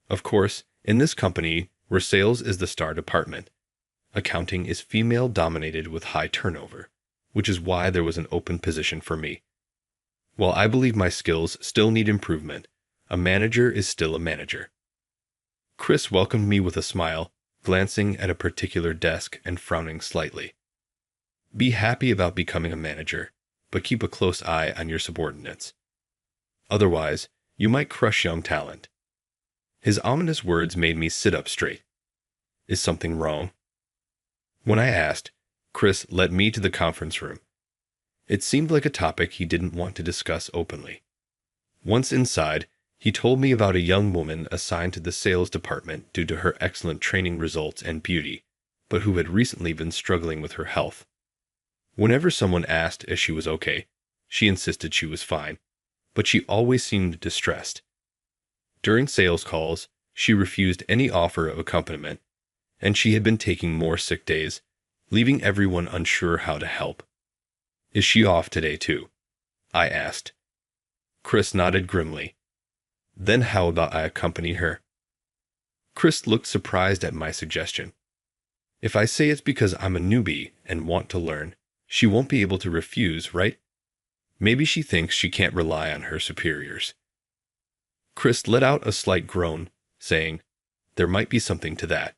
Of course, in this company, where sales is the star department, accounting is female-dominated with high turnover, which is why there was an open position for me. While I believe my skills still need improvement, a manager is still a manager. Chris welcomed me with a smile, glancing at a particular desk and frowning slightly. "Be happy about becoming a manager, but keep a close eye on your subordinates. Otherwise, you might crush young talent." His ominous words made me sit up straight. Is something wrong? When I asked, Chris led me to the conference room. It seemed like a topic he didn't want to discuss openly. Once inside, he told me about a young woman assigned to the sales department due to her excellent training results and beauty, but who had recently been struggling with her health. Whenever someone asked if she was okay, she insisted she was fine, but she always seemed distressed. During sales calls, she refused any offer of accompaniment, and she had been taking more sick days, leaving everyone unsure how to help. "Is she off today too?" I asked. Chris nodded grimly. "Then how about I accompany her?" Chris looked surprised at my suggestion. "If I say it's because I'm a newbie and want to learn, she won't be able to refuse, right? Maybe she thinks she can't rely on her superiors." Chris let out a slight groan, saying, "There might be something to that,"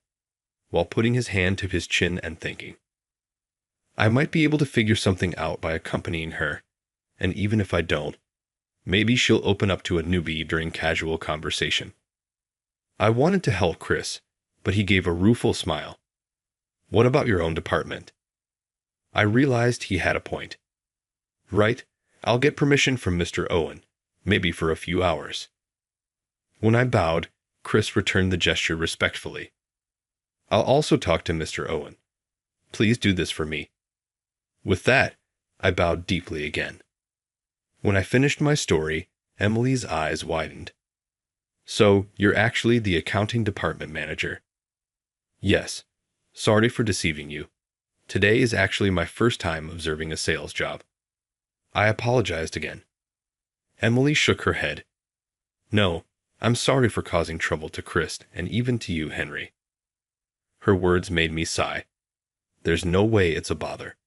while putting his hand to his chin and thinking. "I might be able to figure something out by accompanying her, and even if I don't, maybe she'll open up to a newbie during casual conversation." I wanted to help Chris, but he gave a rueful smile. "What about your own department?" I realized he had a point. "Right, I'll get permission from Mr. Owen, maybe for a few hours." When I bowed, Chris returned the gesture respectfully. "I'll also talk to Mr. Owen. Please do this for me." With that, I bowed deeply again. When I finished my story, Emily's eyes widened. "So, you're actually the accounting department manager?" "Yes. Sorry for deceiving you. Today is actually my first time observing a sales job." I apologized again. Emily shook her head. "No, I'm sorry for causing trouble to Chris and even to you, Henry." Her words made me sigh. There's no way it's a bother.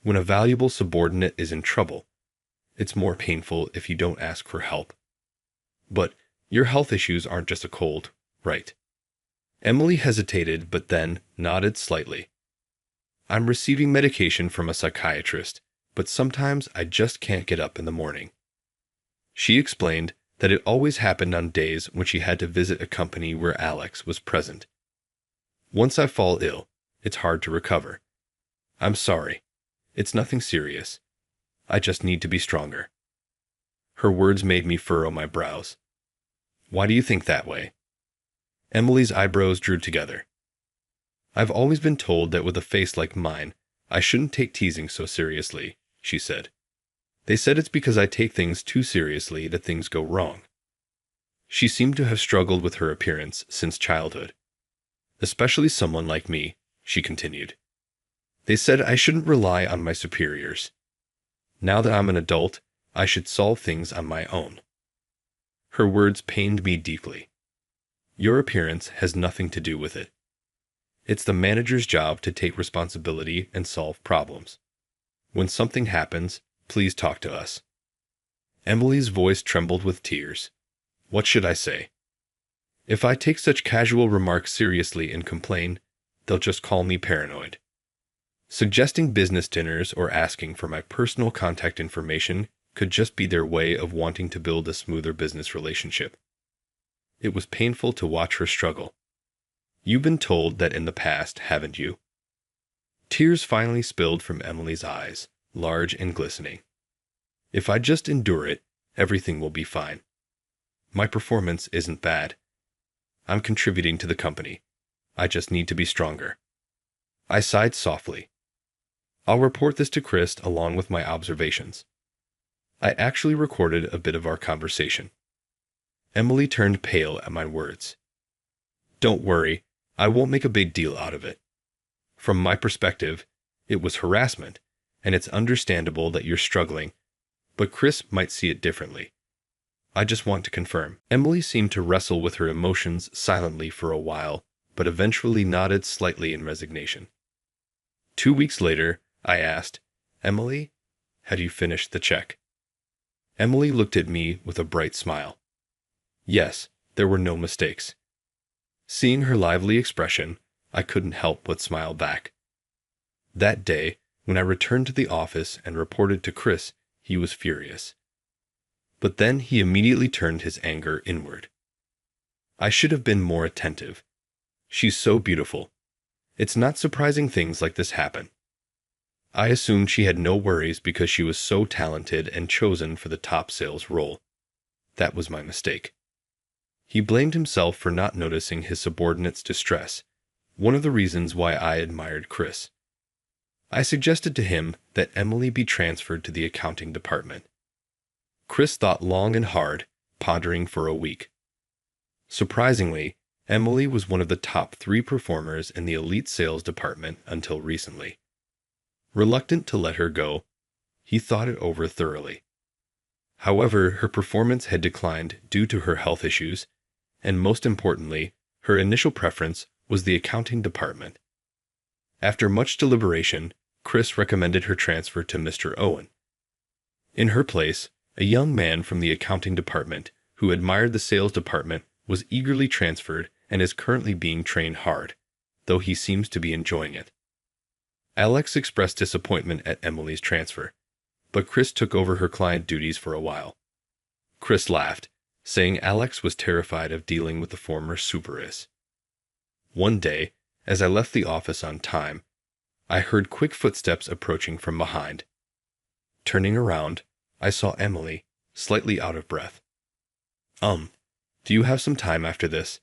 When a valuable subordinate is in trouble, it's more painful if you don't ask for help. But your health issues aren't just a cold, right? Emily hesitated but then nodded slightly. "I'm receiving medication from a psychiatrist, but sometimes I just can't get up in the morning." She explained that it always happened on days when she had to visit a company where Alex was present. "Once I fall ill, it's hard to recover. I'm sorry. It's nothing serious. I just need to be stronger." Her words made me furrow my brows. "Why do you think that way?" Emily's eyebrows drew together. "I've always been told that with a face like mine, I shouldn't take teasing so seriously," she said. "They said it's because I take things too seriously that things go wrong." She seemed to have struggled with her appearance since childhood. "Especially someone like me," she continued. They said I shouldn't rely on my superiors. Now that I'm an adult, I should solve things on my own. Her words pained me deeply. Your appearance has nothing to do with it. It's the manager's job to take responsibility and solve problems. When something happens, please talk to us. Emily's voice trembled with tears. What should I say? If I take such casual remarks seriously and complain, they'll just call me paranoid. Suggesting business dinners or asking for my personal contact information could just be their way of wanting to build a smoother business relationship. It was painful to watch her struggle. You've been told that in the past, haven't you? Tears finally spilled from Emily's eyes, large and glistening. If I just endure it, everything will be fine. My performance isn't bad. I'm contributing to the company. I just need to be stronger. I sighed softly. I'll report this to Chris along with my observations. I actually recorded a bit of our conversation. Emily turned pale at my words. Don't worry, I won't make a big deal out of it. From my perspective, it was harassment, and it's understandable that you're struggling, but Chris might see it differently. I just want to confirm. Emily seemed to wrestle with her emotions silently for a while, but eventually nodded slightly in resignation. 2 weeks later, I asked, Emily, had you finished the check? Emily looked at me with a bright smile. Yes, there were no mistakes. Seeing her lively expression, I couldn't help but smile back. That day, when I returned to the office and reported to Chris, he was furious. But then he immediately turned his anger inward. I should have been more attentive. She's so beautiful. It's not surprising things like this happen. I assumed she had no worries because she was so talented and chosen for the top sales role. That was my mistake. He blamed himself for not noticing his subordinate's distress, one of the reasons why I admired Chris. I suggested to him that Emily be transferred to the accounting department. Chris thought long and hard, pondering for a week. Surprisingly, Emily was one of the top 3 performers in the elite sales department until recently. Reluctant to let her go, he thought it over thoroughly. However, her performance had declined due to her health issues, and most importantly, her initial preference was the accounting department. After much deliberation, Chris recommended her transfer to Mr. Owen. In her place, a young man from the accounting department who admired the sales department was eagerly transferred and is currently being trained hard, though he seems to be enjoying it. Alex expressed disappointment at Emily's transfer, but Chris took over her client duties for a while. Chris laughed, saying Alex was terrified of dealing with the former superis. One day, as I left the office on time, I heard quick footsteps approaching from behind. Turning around, I saw Emily, slightly out of breath. Do you have some time after this?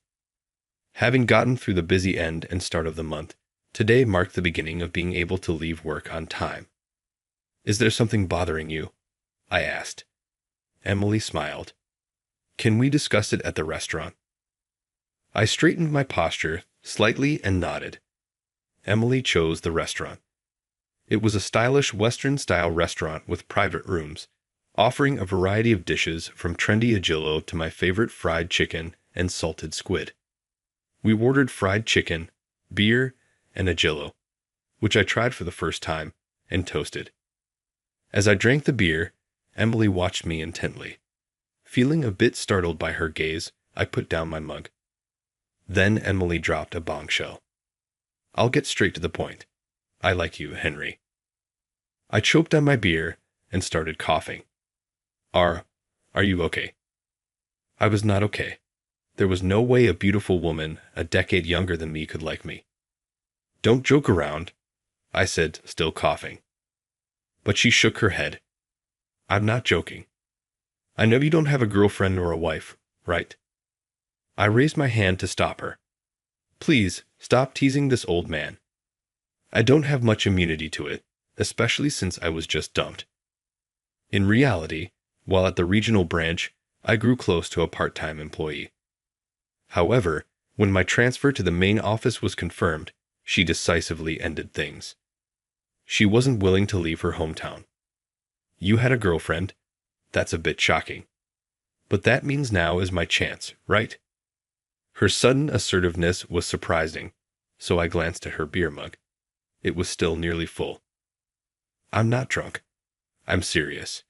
Having gotten through the busy end and start of the month, today marked the beginning of being able to leave work on time. Is there something bothering you? I asked. Emily smiled. Can we discuss it at the restaurant? I straightened my posture slightly and nodded. Emily chose the restaurant. It was a stylish Western-style restaurant with private rooms, offering a variety of dishes from trendy agillo to my favorite fried chicken and salted squid. We ordered fried chicken, beer, and agillo, which I tried for the first time, and toasted. As I drank the beer, Emily watched me intently. Feeling a bit startled by her gaze, I put down my mug. Then Emily dropped a bombshell. I'll get straight to the point. I like you, Henry. I choked on my beer and started coughing. Are you okay? I was not okay. There was no way a beautiful woman a decade younger than me could like me. Don't joke around, I said, still coughing. But she shook her head. I'm not joking. I know you don't have a girlfriend or a wife, right? I raised my hand to stop her. Please, stop teasing this old man. I don't have much immunity to it, especially since I was just dumped. In reality, while at the regional branch, I grew close to a part-time employee. However, when my transfer to the main office was confirmed, she decisively ended things. She wasn't willing to leave her hometown. You had a girlfriend? That's a bit shocking. But that means now is my chance, right? Her sudden assertiveness was surprising, so I glanced at her beer mug. It was still nearly full. I'm not drunk. I'm serious.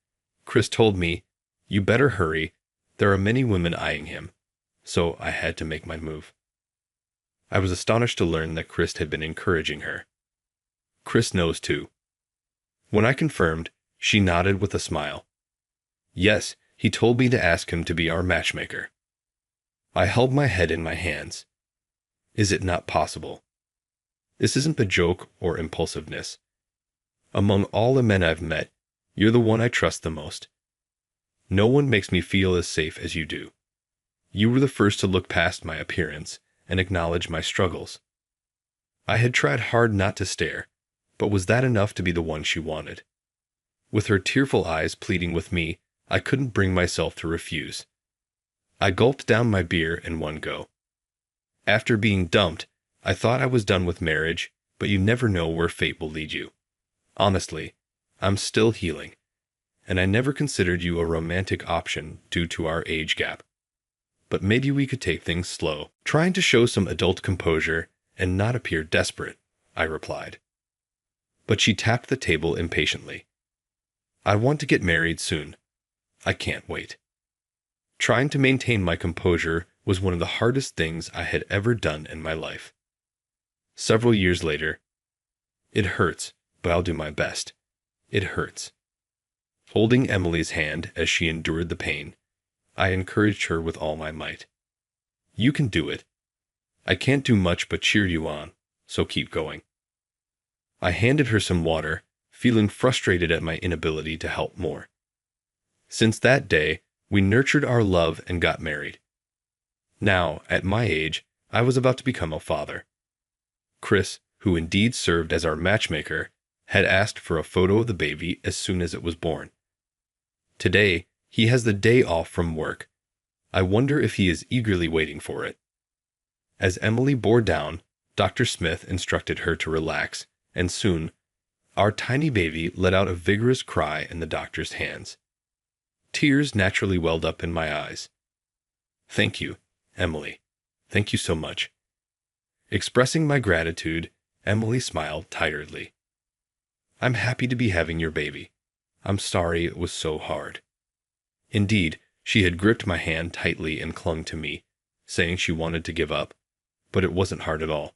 Chris told me, you better hurry. There are many women eyeing him. So I had to make my move. I was astonished to learn that Chris had been encouraging her. Chris knows too. When I confirmed, she nodded with a smile. Yes, he told me to ask him to be our matchmaker. I held my head in my hands. Is it not possible? This isn't a joke or impulsiveness. Among all the men I've met, you're the one I trust the most. No one makes me feel as safe as you do. You were the first to look past my appearance and acknowledge my struggles. I had tried hard not to stare, but was that enough to be the one she wanted? With her tearful eyes pleading with me, I couldn't bring myself to refuse. I gulped down my beer in one go. After being dumped, I thought I was done with marriage, but you never know where fate will lead you. Honestly, I'm still healing, and I never considered you a romantic option due to our age gap. But maybe we could take things slow, trying to show some adult composure and not appear desperate, I replied. But she tapped the table impatiently. I want to get married soon. I can't wait. Trying to maintain my composure was one of the hardest things I had ever done in my life. Several years later, it hurts, but I'll do my best. It hurts. Holding Emily's hand as she endured the pain, I encouraged her with all my might. You can do it. I can't do much but cheer you on, so keep going. I handed her some water, feeling frustrated at my inability to help more. Since that day, we nurtured our love and got married. Now, at my age, I was about to become a father. Chris, who indeed served as our matchmaker, had asked for a photo of the baby as soon as it was born. Today, he has the day off from work. I wonder if he is eagerly waiting for it. As Emily bore down, Dr. Smith instructed her to relax, and soon, our tiny baby let out a vigorous cry in the doctor's hands. Tears naturally welled up in my eyes. Thank you, Emily. Thank you so much. Expressing my gratitude, Emily smiled tiredly. I'm happy to be having your baby. I'm sorry it was so hard. Indeed, she had gripped my hand tightly and clung to me, saying she wanted to give up, but it wasn't hard at all.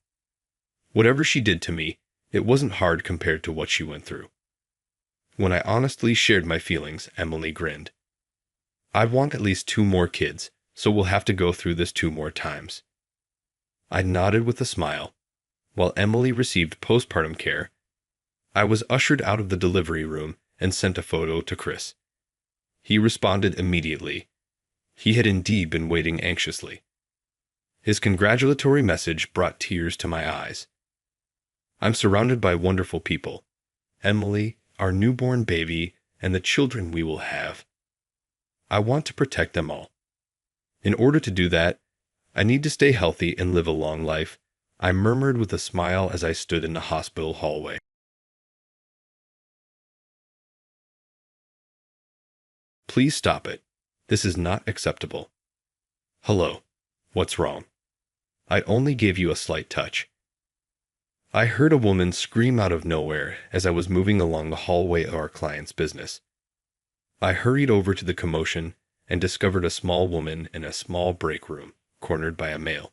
Whatever she did to me, it wasn't hard compared to what she went through. When I honestly shared my feelings, Emily grinned. I want at least 2 more kids, so we'll have to go through this 2 more times. I nodded with a smile. While Emily received postpartum care, I was ushered out of the delivery room and sent a photo to Chris. He responded immediately. He had indeed been waiting anxiously. His congratulatory message brought tears to my eyes. I'm surrounded by wonderful people. Emily, our newborn baby, and the children we will have. I want to protect them all. In order to do that, I need to stay healthy and live a long life, I murmured with a smile as I stood in the hospital hallway. Please stop it. This is not acceptable. Hello. What's wrong? I only gave you a slight touch. I heard a woman scream out of nowhere as I was moving along the hallway of our client's business. I hurried over to the commotion and discovered a small woman in a small break room, cornered by a male.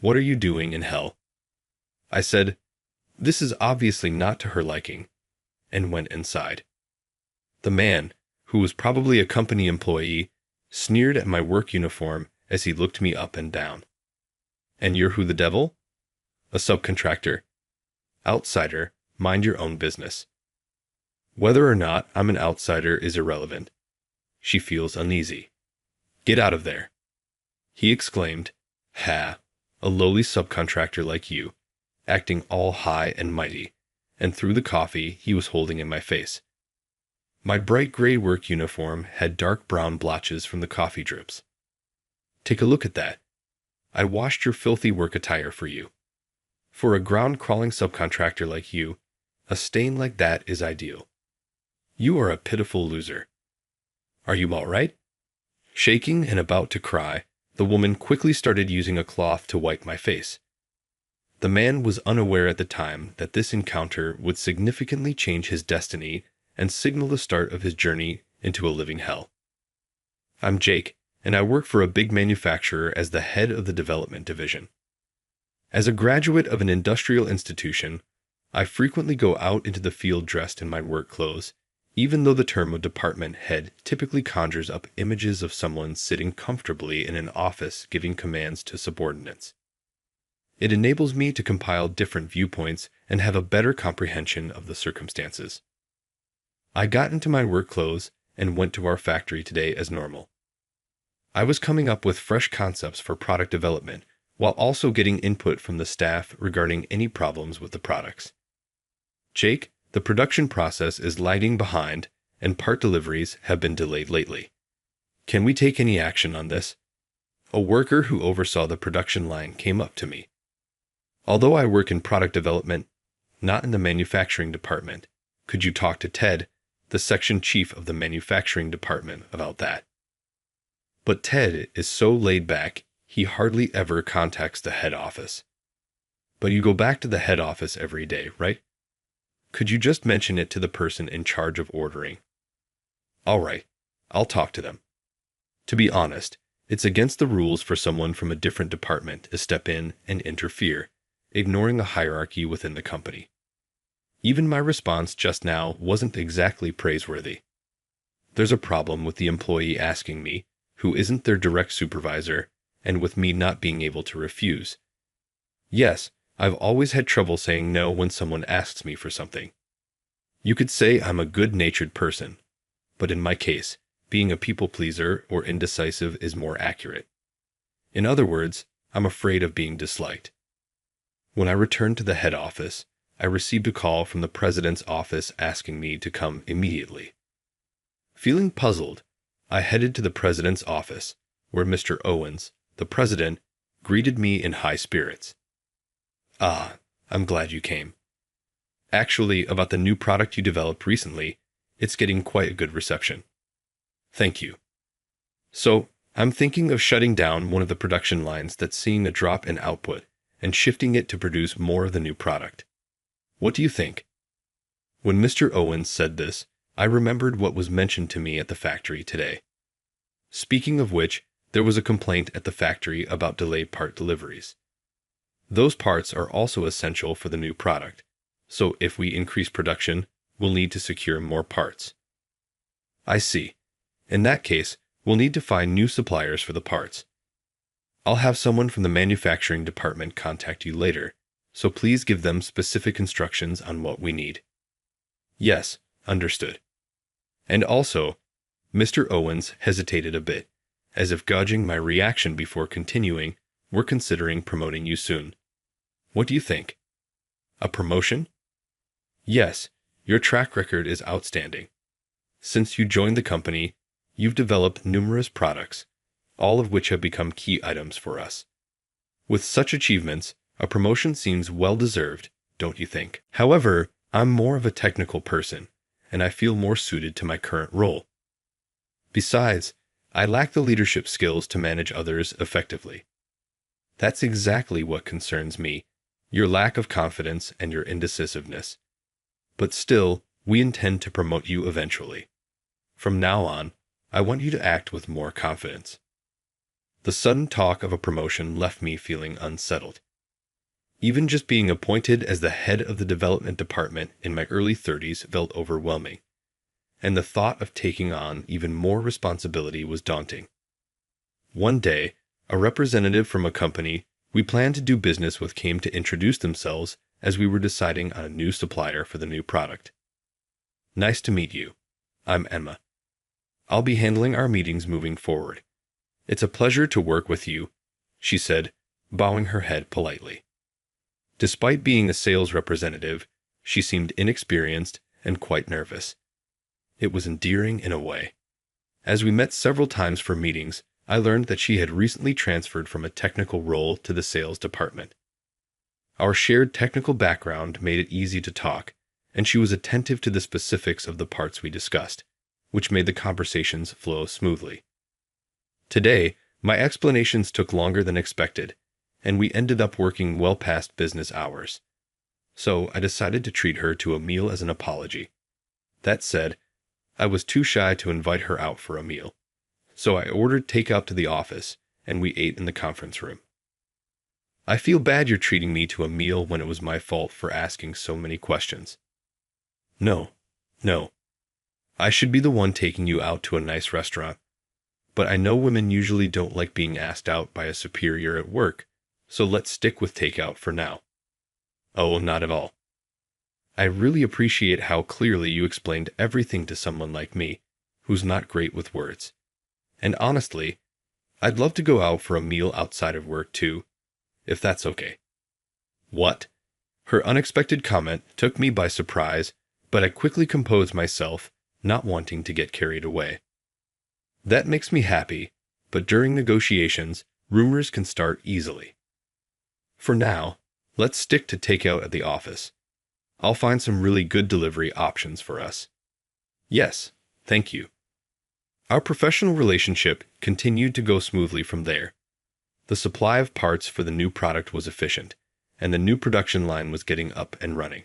What are you doing in hell? I said, this is obviously not to her liking, and went inside. The man, who was probably a company employee, sneered at my work uniform as he looked me up and down. And you're who the devil? A subcontractor. Outsider, mind your own business. Whether or not I'm an outsider is irrelevant. She feels uneasy. Get out of there. He exclaimed, Ha, a lowly subcontractor like you, acting all high and mighty, and threw the coffee he was holding in my face. My bright gray work uniform had dark brown blotches from the coffee drips. Take a look at that. I washed your filthy work attire for you. For a ground-crawling subcontractor like you, A stain like that is ideal. You are a pitiful loser. Are you all right? Shaking and about to cry, the woman quickly started using a cloth to wipe my face. The man was unaware at the time that this encounter would significantly change his destiny and signal the start of his journey into a living hell. I'm Jake, and I work for a big manufacturer as the head of the development division. As a graduate of an industrial institution, I frequently go out into the field dressed in my work clothes, even though the term of department head typically conjures up images of someone sitting comfortably in an office giving commands to subordinates. It enables me to compile different viewpoints and have a better comprehension of the circumstances. I got into my work clothes and went to our factory today as normal. I was coming up with fresh concepts for product development while also getting input from the staff regarding any problems with the products. Jake, the production process is lagging behind and part deliveries have been delayed lately. Can we take any action on this? A worker who oversaw the production line came up to me. Although I work in product development, not in the manufacturing department, could you talk to Ted, the section chief of the manufacturing department, about that? But Ted is so laid back, he hardly ever contacts the head office. But you go back to the head office every day, right? Could you just mention it to the person in charge of ordering? All right, I'll talk to them. To be honest, it's against the rules for someone from a different department to step in and interfere, ignoring the hierarchy within the company. Even my response just now wasn't exactly praiseworthy. There's a problem with the employee asking me, who isn't their direct supervisor, and with me not being able to refuse. Yes, I've always had trouble saying no when someone asks me for something. You could say I'm a good-natured person, but in my case, being a people-pleaser or indecisive is more accurate. In other words, I'm afraid of being disliked. When I returned to the head office, I received a call from the president's office asking me to come immediately. Feeling puzzled, I headed to the president's office, where Mr. Owens, the president, greeted me in high spirits. Ah, I'm glad you came. Actually, about the new product you developed recently, it's getting quite a good reception. Thank you. So, I'm thinking of shutting down one of the production lines that's seeing a drop in output and shifting it to produce more of the new product. What do you think? When Mr. Owens said this, I remembered what was mentioned to me at the factory today. Speaking of which, there was a complaint at the factory about delayed part deliveries. Those parts are also essential for the new product, so if we increase production, we'll need to secure more parts. I see. In that case, we'll need to find new suppliers for the parts. I'll have someone from the manufacturing department contact you later, so please give them specific instructions on what we need. Yes, understood. And also, Mr. Owens hesitated a bit, as if gauging my reaction before continuing, we're considering promoting you soon. What do you think? A promotion? Yes, your track record is outstanding. Since you joined the company, you've developed numerous products, all of which have become key items for us. With such achievements, a promotion seems well-deserved, don't you think? However, I'm more of a technical person, and I feel more suited to my current role. Besides, I lack the leadership skills to manage others effectively. That's exactly what concerns me, your lack of confidence and your indecisiveness. But still, we intend to promote you eventually. From now on, I want you to act with more confidence. The sudden talk of a promotion left me feeling unsettled. Even just being appointed as the head of the development department in my early 30s felt overwhelming, and the thought of taking on even more responsibility was daunting. One day, a representative from a company we planned to do business with came to introduce themselves as we were deciding on a new supplier for the new product. Nice to meet you. I'm Emma. I'll be handling our meetings moving forward. It's a pleasure to work with you, she said, bowing her head politely. Despite being a sales representative, she seemed inexperienced and quite nervous. It was endearing in a way. As we met several times for meetings, I learned that she had recently transferred from a technical role to the sales department. Our shared technical background made it easy to talk, and she was attentive to the specifics of the parts we discussed, which made the conversations flow smoothly. Today, my explanations took longer than expected, and we ended up working well past business hours. So I decided to treat her to a meal as an apology. That said, I was too shy to invite her out for a meal, so I ordered takeout to the office, and we ate in the conference room. I feel bad you're treating me to a meal when it was my fault for asking so many questions. No. I should be the one taking you out to a nice restaurant. But I know women usually don't like being asked out by a superior at work, so let's stick with takeout for now. Oh, not at all. I really appreciate how clearly you explained everything to someone like me, who's not great with words. And honestly, I'd love to go out for a meal outside of work too, if that's okay. What? Her unexpected comment took me by surprise, but I quickly composed myself, not wanting to get carried away. That makes me happy, but during negotiations, rumors can start easily. For now, let's stick to takeout at the office. I'll find some really good delivery options for us. Yes, thank you. Our professional relationship continued to go smoothly from there. The supply of parts for the new product was efficient, and the new production line was getting up and running.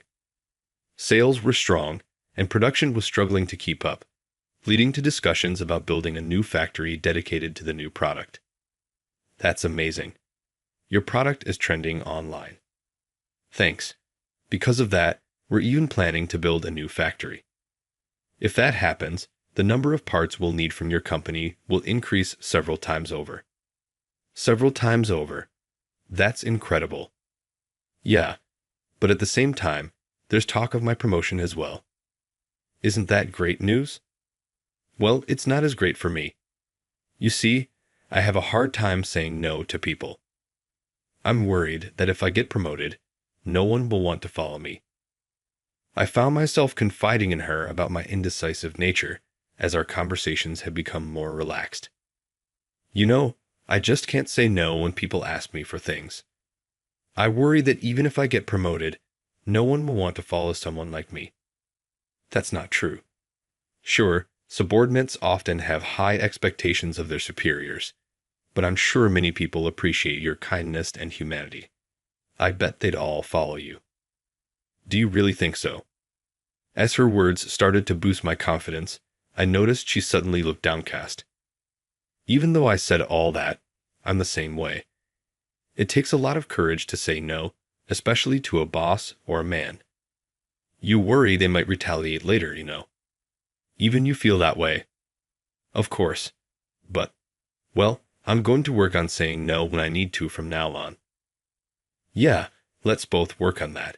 Sales were strong, and production was struggling to keep up, leading to discussions about building a new factory dedicated to the new product. That's amazing. Your product is trending online. Thanks. Because of that, we're even planning to build a new factory. If that happens, the number of parts we'll need from your company will increase several times over. Several times over. That's incredible. Yeah, but at the same time, there's talk of my promotion as well. Isn't that great news? Well, it's not as great for me. You see, I have a hard time saying no to people. I'm worried that if I get promoted, no one will want to follow me. I found myself confiding in her about my indecisive nature as our conversations had become more relaxed. You know, I just can't say no when people ask me for things. I worry that even if I get promoted, no one will want to follow someone like me. That's not true. Sure, subordinates often have high expectations of their superiors, but I'm sure many people appreciate your kindness and humanity. I bet they'd all follow you. Do you really think so? As her words started to boost my confidence, I noticed she suddenly looked downcast. Even though I said all that, I'm the same way. It takes a lot of courage to say no, especially to a boss or a man. You worry they might retaliate later, you know. Even you feel that way. Of course. But, well, I'm going to work on saying no when I need to from now on. Yeah, let's both work on that.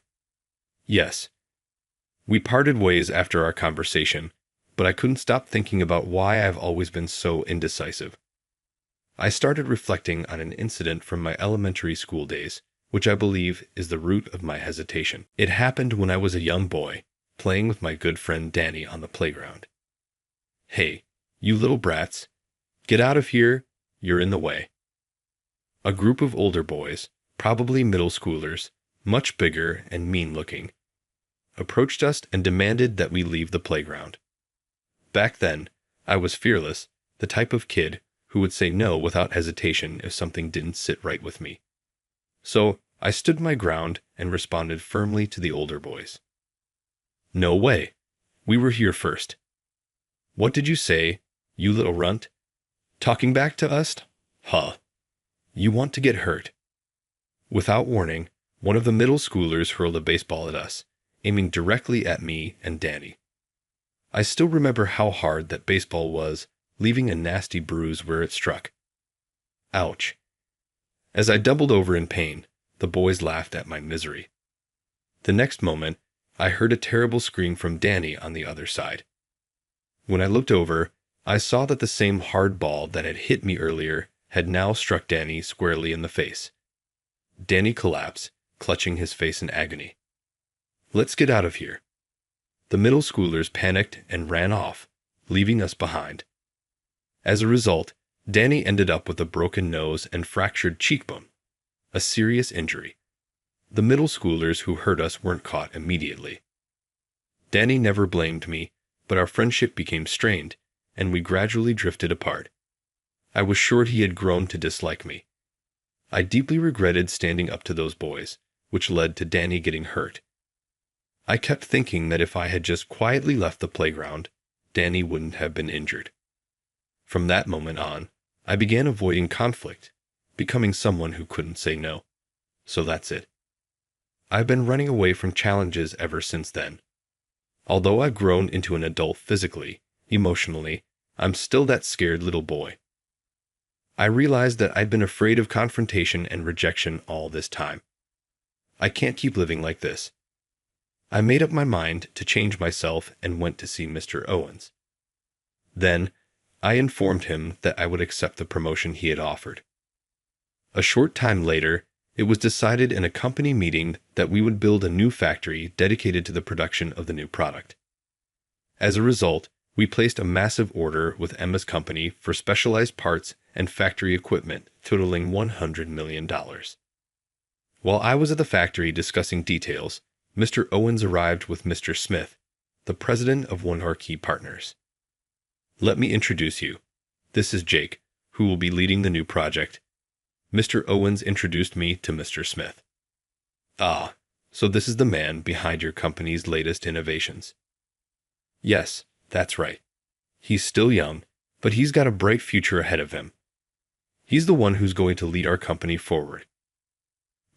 Yes. We parted ways after our conversation, but I couldn't stop thinking about why I've always been so indecisive. I started reflecting on an incident from my elementary school days, which I believe is the root of my hesitation. It happened when I was a young boy, playing with my good friend Danny on the playground. Hey, you little brats, get out of here, you're in the way. A group of older boys, probably middle schoolers, much bigger and mean-looking, approached us and demanded that we leave the playground. Back then, I was fearless, the type of kid who would say no without hesitation if something didn't sit right with me. So I stood my ground and responded firmly to the older boys. No way. We were here first. What did you say, you little runt? Talking back to us? Huh. You want to get hurt. Without warning, one of the middle schoolers hurled a baseball at us, aiming directly at me and Danny. I still remember how hard that baseball was, leaving a nasty bruise where it struck. Ouch. As I doubled over in pain, the boys laughed at my misery. The next moment, I heard a terrible scream from Danny on the other side. When I looked over, I saw that the same hard ball that had hit me earlier had now struck Danny squarely in the face. Danny collapsed, clutching his face in agony. Let's get out of here. The middle schoolers panicked and ran off, leaving us behind. As a result, Danny ended up with a broken nose and fractured cheekbone, a serious injury. The middle schoolers who hurt us weren't caught immediately. Danny never blamed me, but our friendship became strained, and we gradually drifted apart. I was sure he had grown to dislike me. I deeply regretted standing up to those boys, which led to Danny getting hurt. I kept thinking that if I had just quietly left the playground, Danny wouldn't have been injured. From that moment on, I began avoiding conflict, becoming someone who couldn't say no. So that's it. I've been running away from challenges ever since then. Although I've grown into an adult physically, emotionally, I'm still that scared little boy. I realized that I'd been afraid of confrontation and rejection all this time. I can't keep living like this. I made up my mind to change myself and went to see Mr. Owens. Then, I informed him that I would accept the promotion he had offered. A short time later, it was decided in a company meeting that we would build a new factory dedicated to the production of the new product. As a result, we placed a massive order with Emma's company for specialized parts and factory equipment totaling $100 million. While I was at the factory discussing details, Mr. Owens arrived with Mr. Smith, the president of one of our key partners. Let me introduce you. This is Jake, who will be leading the new project. Mr. Owens introduced me to Mr. Smith. Ah, so this is the man behind your company's latest innovations. Yes, that's right. He's still young, but he's got a bright future ahead of him. He's the one who's going to lead our company forward.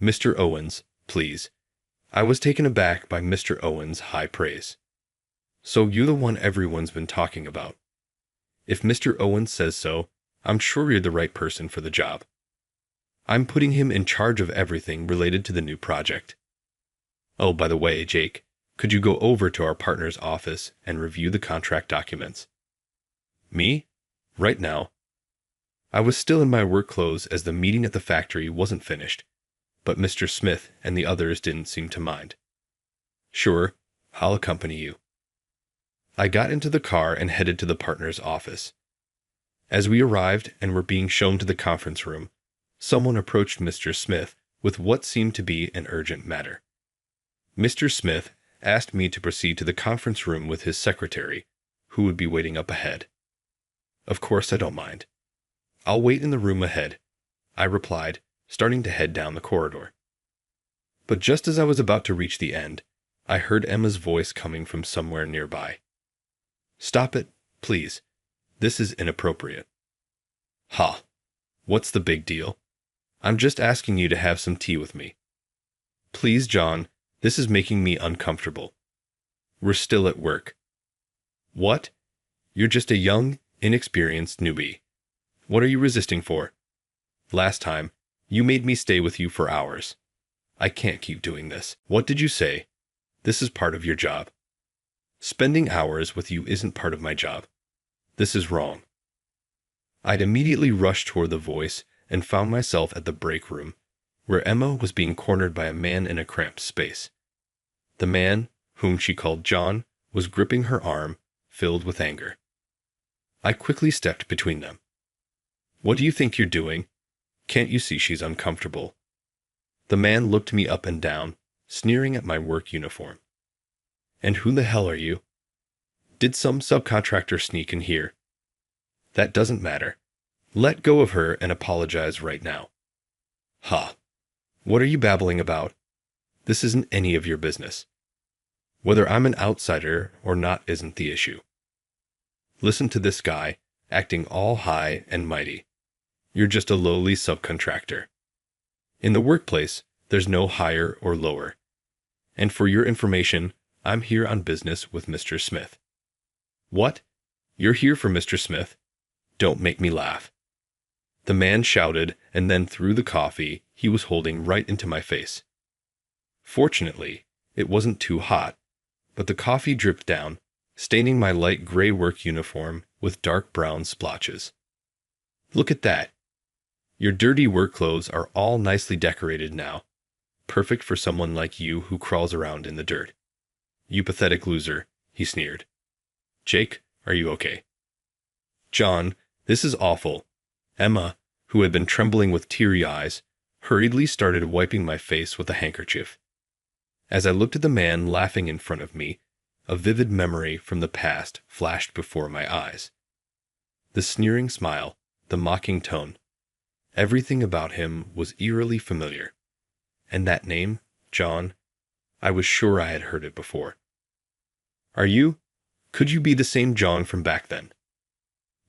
Mr. Owens, please. I was taken aback by Mr. Owens' high praise. So you're the one everyone's been talking about. If Mr. Owens says so, I'm sure you're the right person for the job. I'm putting him in charge of everything related to the new project. Oh, by the way, Jake, could you go over to our partner's office and review the contract documents? Me? Right now? I was still in my work clothes as the meeting at the factory wasn't finished, but Mr. Smith and the others didn't seem to mind. Sure, I'll accompany you. I got into the car and headed to the partner's office. As we arrived and were being shown to the conference room, someone approached Mr. Smith with what seemed to be an urgent matter. Mr. Smith asked me to proceed to the conference room with his secretary, who would be waiting up ahead. Of course I don't mind. I'll wait in the room ahead, I replied, starting to head down the corridor. But just as I was about to reach the end, I heard Emma's voice coming from somewhere nearby. Stop it, please. This is inappropriate. Ha! What's the big deal? I'm just asking you to have some tea with me. Please, John, this is making me uncomfortable. We're still at work. What? You're just a young, inexperienced newbie. What are you resisting for? Last time, you made me stay with you for hours. I can't keep doing this. What did you say? This is part of your job. Spending hours with you isn't part of my job. This is wrong. I'd immediately rushed toward the voice and found myself at the break room, where Emma was being cornered by a man in a cramped space. The man, whom she called John, was gripping her arm, filled with anger. I quickly stepped between them. What do you think you're doing? Can't you see she's uncomfortable? The man looked me up and down, sneering at my work uniform. And who the hell are you? Did some subcontractor sneak in here? That doesn't matter. Let go of her and apologize right now. Ha! What are you babbling about? This isn't any of your business. Whether I'm an outsider or not isn't the issue. Listen to this guy, acting all high and mighty. You're just a lowly subcontractor. In the workplace, there's no higher or lower. And for your information, I'm here on business with Mr. Smith. What? You're here for Mr. Smith? Don't make me laugh. The man shouted and then threw the coffee he was holding right into my face. Fortunately, it wasn't too hot, but the coffee dripped down, staining my light gray work uniform with dark brown splotches. Look at that. Your dirty work clothes are all nicely decorated now, perfect for someone like you who crawls around in the dirt. You pathetic loser, he sneered. Jake, are you okay? John, this is awful. Emma, who had been trembling with teary eyes, hurriedly started wiping my face with a handkerchief. As I looked at the man laughing in front of me, A vivid memory from the past flashed before my eyes. The sneering smile, the mocking tone, everything about him was eerily familiar. And that name, John, I was sure I had heard it before. Could you be the same John from back then?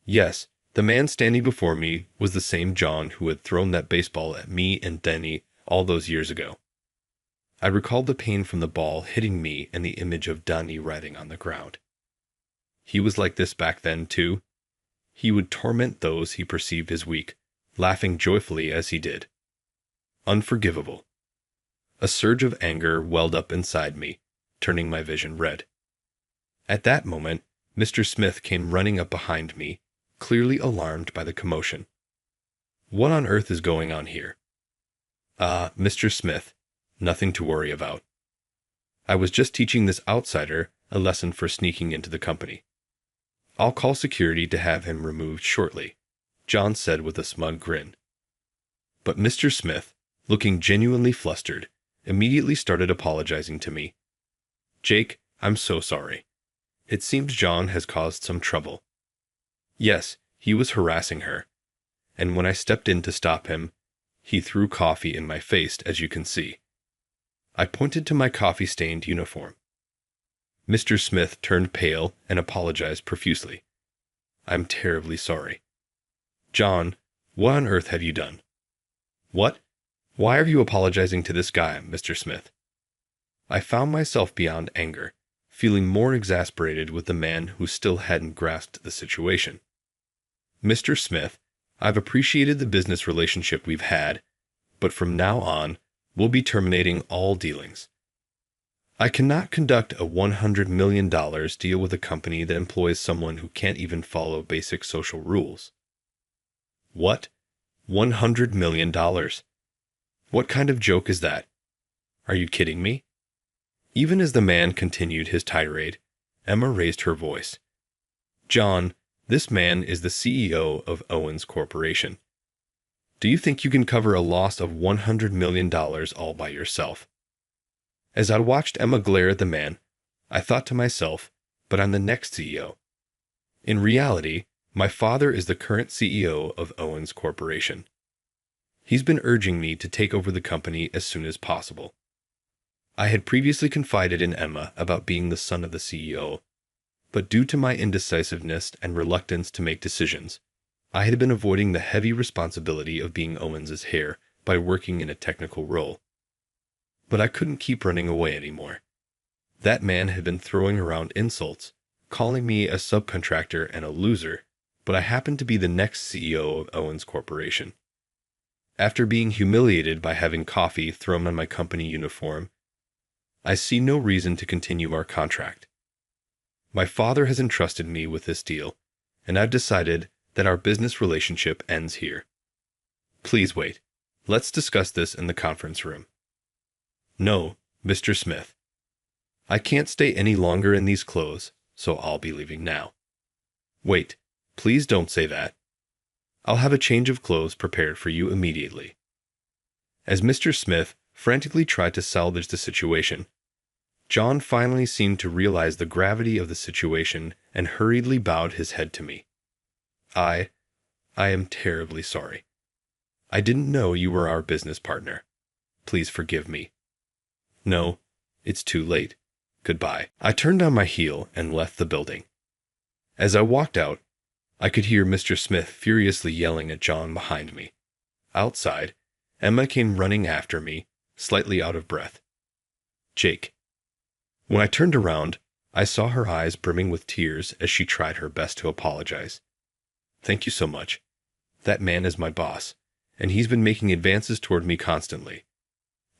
Yes, the man standing before me was the same John who had thrown that baseball at me and Denny all those years ago. I recalled the pain from the ball hitting me and the image of Danny writhing on the ground. He was like this back then, too. He would torment those he perceived as weak, laughing joyfully as he did. Unforgivable. A surge of anger welled up inside me, turning my vision red. At that moment, Mr. Smith came running up behind me, clearly alarmed by the commotion. What on earth is going on here? Mr. Smith, nothing to worry about. I was just teaching this outsider a lesson for sneaking into the company. I'll call security to have him removed shortly, John said with a smug grin. But Mr. Smith, looking genuinely flustered, immediately started apologizing to me. Jake, I'm so sorry. It seems John has caused some trouble. Yes, he was harassing her. And when I stepped in to stop him, he threw coffee in my face, as you can see. I pointed to my coffee-stained uniform. Mr. Smith turned pale and apologized profusely. I'm terribly sorry. John, what on earth have you done? What? Why are you apologizing to this guy, Mr. Smith? I found myself beyond anger, feeling more exasperated with the man who still hadn't grasped the situation. Mr. Smith, I've appreciated the business relationship we've had, but from now on, we'll be terminating all dealings. I cannot conduct a $100 million deal with a company that employs someone who can't even follow basic social rules. What? $100 million? What kind of joke is that? Are you kidding me? Even as the man continued his tirade, Emma raised her voice. John, this man is the CEO of Owens Corporation. Do you think you can cover a loss of $100 million all by yourself? As I watched Emma glare at the man, I thought to myself, but I'm the next CEO. In reality, my father is the current CEO of Owens Corporation. He's been urging me to take over the company as soon as possible. I had previously confided in Emma about being the son of the CEO, but due to my indecisiveness and reluctance to make decisions, I had been avoiding the heavy responsibility of being Owens's heir by working in a technical role. But I couldn't keep running away anymore. That man had been throwing around insults, calling me a subcontractor and a loser, but I happened to be the next CEO of Owens Corporation. After being humiliated by having coffee thrown on my company uniform, I see no reason to continue our contract. My father has entrusted me with this deal, and I've decided that our business relationship ends here. Please wait. Let's discuss this in the conference room. No, Mr. Smith. I can't stay any longer in these clothes, so I'll be leaving now. Wait, please don't say that. I'll have a change of clothes prepared for you immediately. As Mr. Smith frantically tried to salvage the situation, John finally seemed to realize the gravity of the situation and hurriedly bowed his head to me. I am terribly sorry. I didn't know you were our business partner. Please forgive me. No, it's too late. Goodbye. I turned on my heel and left the building. As I walked out, I could hear Mr. Smith furiously yelling at John behind me. Outside, Emma came running after me, slightly out of breath. Jake. When I turned around, I saw her eyes brimming with tears as she tried her best to apologize. Thank you so much. That man is my boss, and he's been making advances toward me constantly.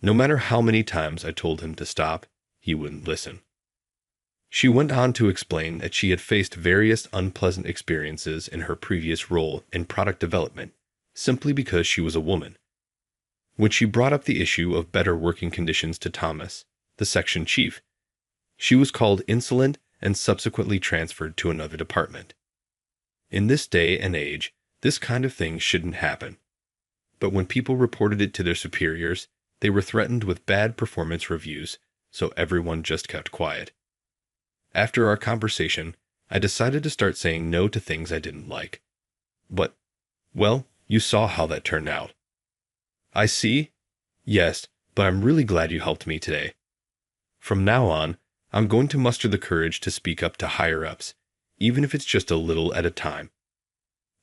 No matter how many times I told him to stop, he wouldn't listen. She went on to explain that she had faced various unpleasant experiences in her previous role in product development, simply because she was a woman. When she brought up the issue of better working conditions to Thomas, the section chief, she was called insolent and subsequently transferred to another department. In this day and age, this kind of thing shouldn't happen. But when people reported it to their superiors, they were threatened with bad performance reviews, so everyone just kept quiet. After our conversation, I decided to start saying no to things I didn't like. But, well, you saw how that turned out. I see? Yes, but I'm really glad you helped me today. From now on, I'm going to muster the courage to speak up to higher-ups, even if it's just a little at a time.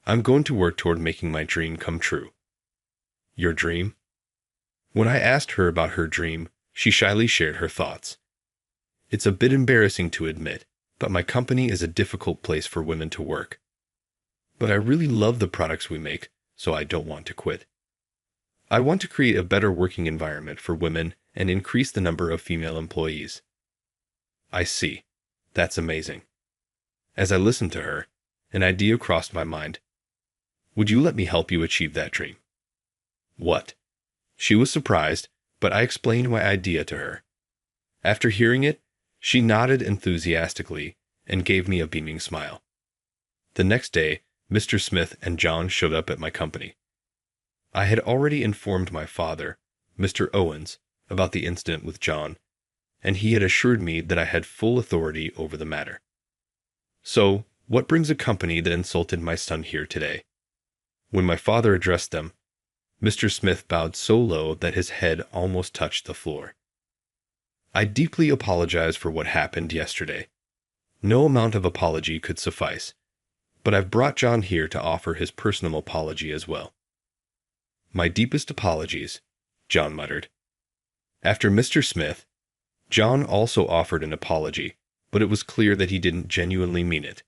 I'm going to work toward making my dream come true. Your dream? When I asked her about her dream, she shyly shared her thoughts. It's a bit embarrassing to admit, but my company is a difficult place for women to work. But I really love the products we make, so I don't want to quit. I want to create a better working environment for women and increase the number of female employees. I see. That's amazing. As I listened to her, an idea crossed my mind. Would you let me help you achieve that dream? What? She was surprised, but I explained my idea to her. After hearing it, she nodded enthusiastically and gave me a beaming smile. The next day, Mr. Smith and John showed up at my company. I had already informed my father, Mr. Owens, about the incident with John, and he had assured me that I had full authority over the matter. So, what brings a company that insulted my son here today? When my father addressed them, Mr. Smith bowed so low that his head almost touched the floor. I deeply apologize for what happened yesterday. No amount of apology could suffice, but I've brought John here to offer his personal apology as well. My deepest apologies, John muttered. After Mr. Smith, John also offered an apology, but it was clear that he didn't genuinely mean it.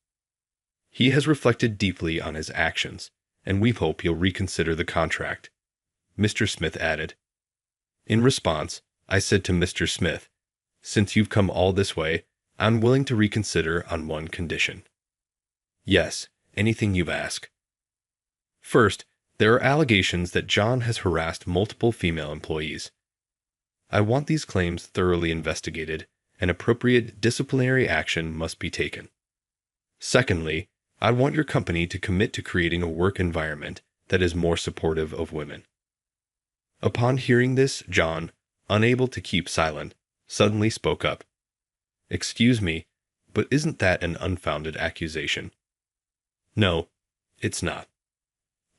He has reflected deeply on his actions, and we hope he'll reconsider the contract, Mr. Smith added. In response, I said to Mr. Smith, since you've come all this way, I'm willing to reconsider on one condition. Yes, anything you ask. First, there are allegations that John has harassed multiple female employees. I want these claims thoroughly investigated, and appropriate disciplinary action must be taken. Secondly, I want your company to commit to creating a work environment that is more supportive of women. Upon hearing this, John, unable to keep silent, suddenly spoke up. Excuse me, but isn't that an unfounded accusation? No, it's not.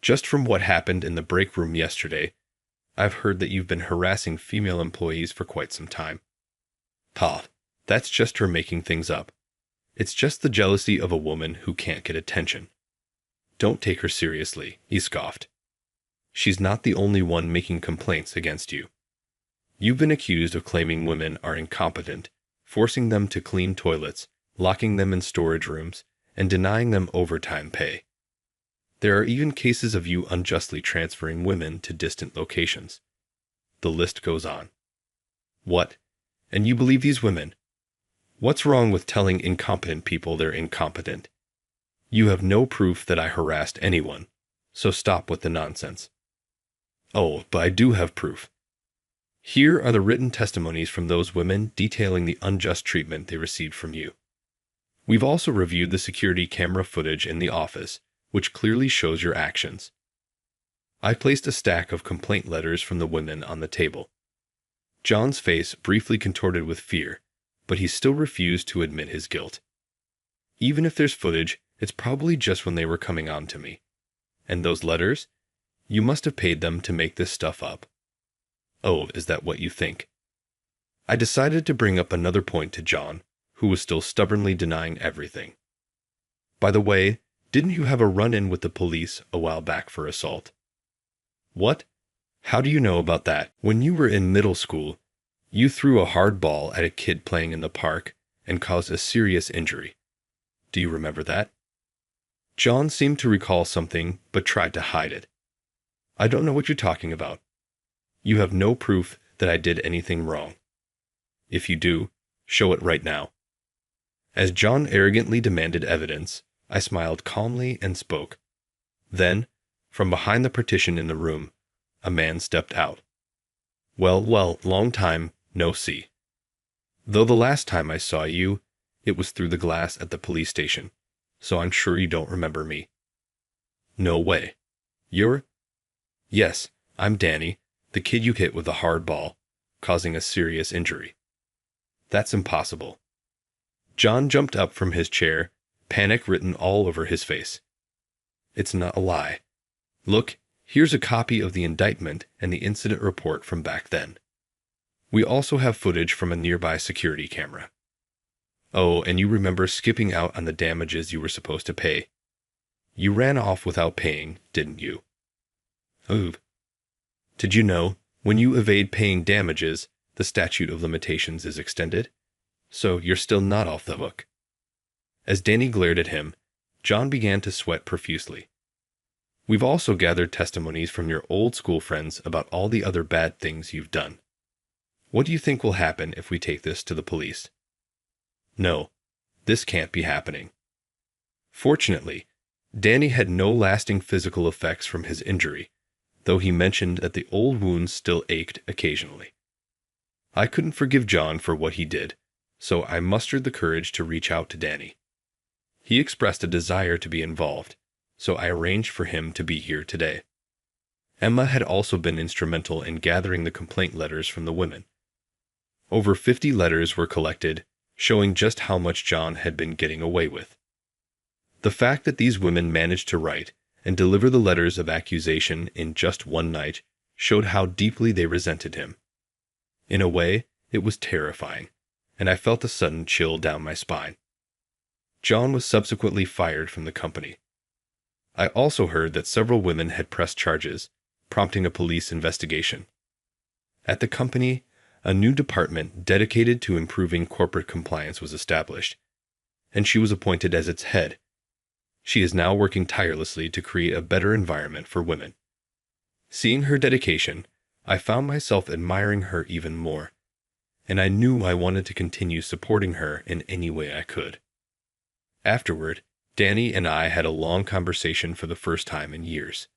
Just from what happened in the break room yesterday, I've heard that you've been harassing female employees for quite some time. Pa, that's just her making things up. It's just the jealousy of a woman who can't get attention. Don't take her seriously, he scoffed. She's not the only one making complaints against you. You've been accused of claiming women are incompetent, forcing them to clean toilets, locking them in storage rooms, and denying them overtime pay. There are even cases of you unjustly transferring women to distant locations. The list goes on. What? And you believe these women? What's wrong with telling incompetent people they're incompetent? You have no proof that I harassed anyone, so stop with the nonsense. Oh, but I do have proof. Here are the written testimonies from those women detailing the unjust treatment they received from you. We've also reviewed the security camera footage in the office, which clearly shows your actions. I placed a stack of complaint letters from the women on the table. John's face briefly contorted with fear, but he still refused to admit his guilt. Even if there's footage, it's probably just when they were coming on to me. And those letters? You must have paid them to make this stuff up. Oh, is that what you think? I decided to bring up another point to John, who was still stubbornly denying everything. By the way, didn't you have a run-in with the police a while back for assault? What? How do you know about that? When you were in middle school, you threw a hard ball at a kid playing in the park and caused a serious injury. Do you remember that? John seemed to recall something, but tried to hide it. I don't know what you're talking about. You have no proof that I did anything wrong. If you do, show it right now. As John arrogantly demanded evidence, I smiled calmly and spoke. Then, from behind the partition in the room, a man stepped out. Well, long time, no see. Though the last time I saw you, it was through the glass at the police station, so I'm sure you don't remember me. No way. You're? Yes, I'm Danny, the kid you hit with a hard ball, causing a serious injury. That's impossible. John jumped up from his chair, panic written all over his face. It's not a lie. Look, here's a copy of the indictment and the incident report from back then. We also have footage from a nearby security camera. Oh, and you remember skipping out on the damages you were supposed to pay. You ran off without paying, didn't you? Ooh. Did you know, when you evade paying damages, the statute of limitations is extended? So you're still not off the hook. As Danny glared at him, John began to sweat profusely. We've also gathered testimonies from your old school friends about all the other bad things you've done. What do you think will happen if we take this to the police? No, this can't be happening. Fortunately, Danny had no lasting physical effects from his injury, though he mentioned that the old wounds still ached occasionally. I couldn't forgive John for what he did, so I mustered the courage to reach out to Danny. He expressed a desire to be involved, so I arranged for him to be here today. Emma had also been instrumental in gathering the complaint letters from the women. Over 50 letters were collected, showing just how much John had been getting away with. The fact that these women managed to write and deliver the letters of accusation in just one night showed how deeply they resented him. In a way, it was terrifying, and I felt a sudden chill down my spine. John was subsequently fired from the company. I also heard that several women had pressed charges, prompting a police investigation. At the company, a new department dedicated to improving corporate compliance was established, and she was appointed as its head. She is now working tirelessly to create a better environment for women. Seeing her dedication, I found myself admiring her even more, and I knew I wanted to continue supporting her in any way I could. Afterward, Danny and I had a long conversation for the first time in years.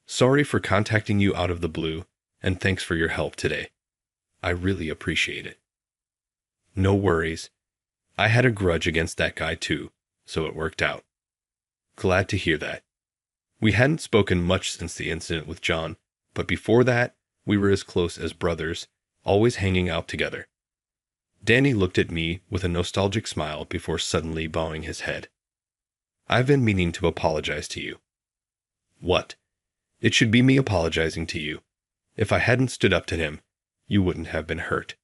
Sorry for contacting you out of the blue, and thanks for your help today. I really appreciate it. No worries. I had a grudge against that guy too, so it worked out. Glad to hear that. We hadn't spoken much since the incident with John, but before that, we were as close as brothers, always hanging out together. Danny looked at me with a nostalgic smile before suddenly bowing his head. I've been meaning to apologize to you. What? It should be me apologizing to you. If I hadn't stood up to him, you wouldn't have been hurt.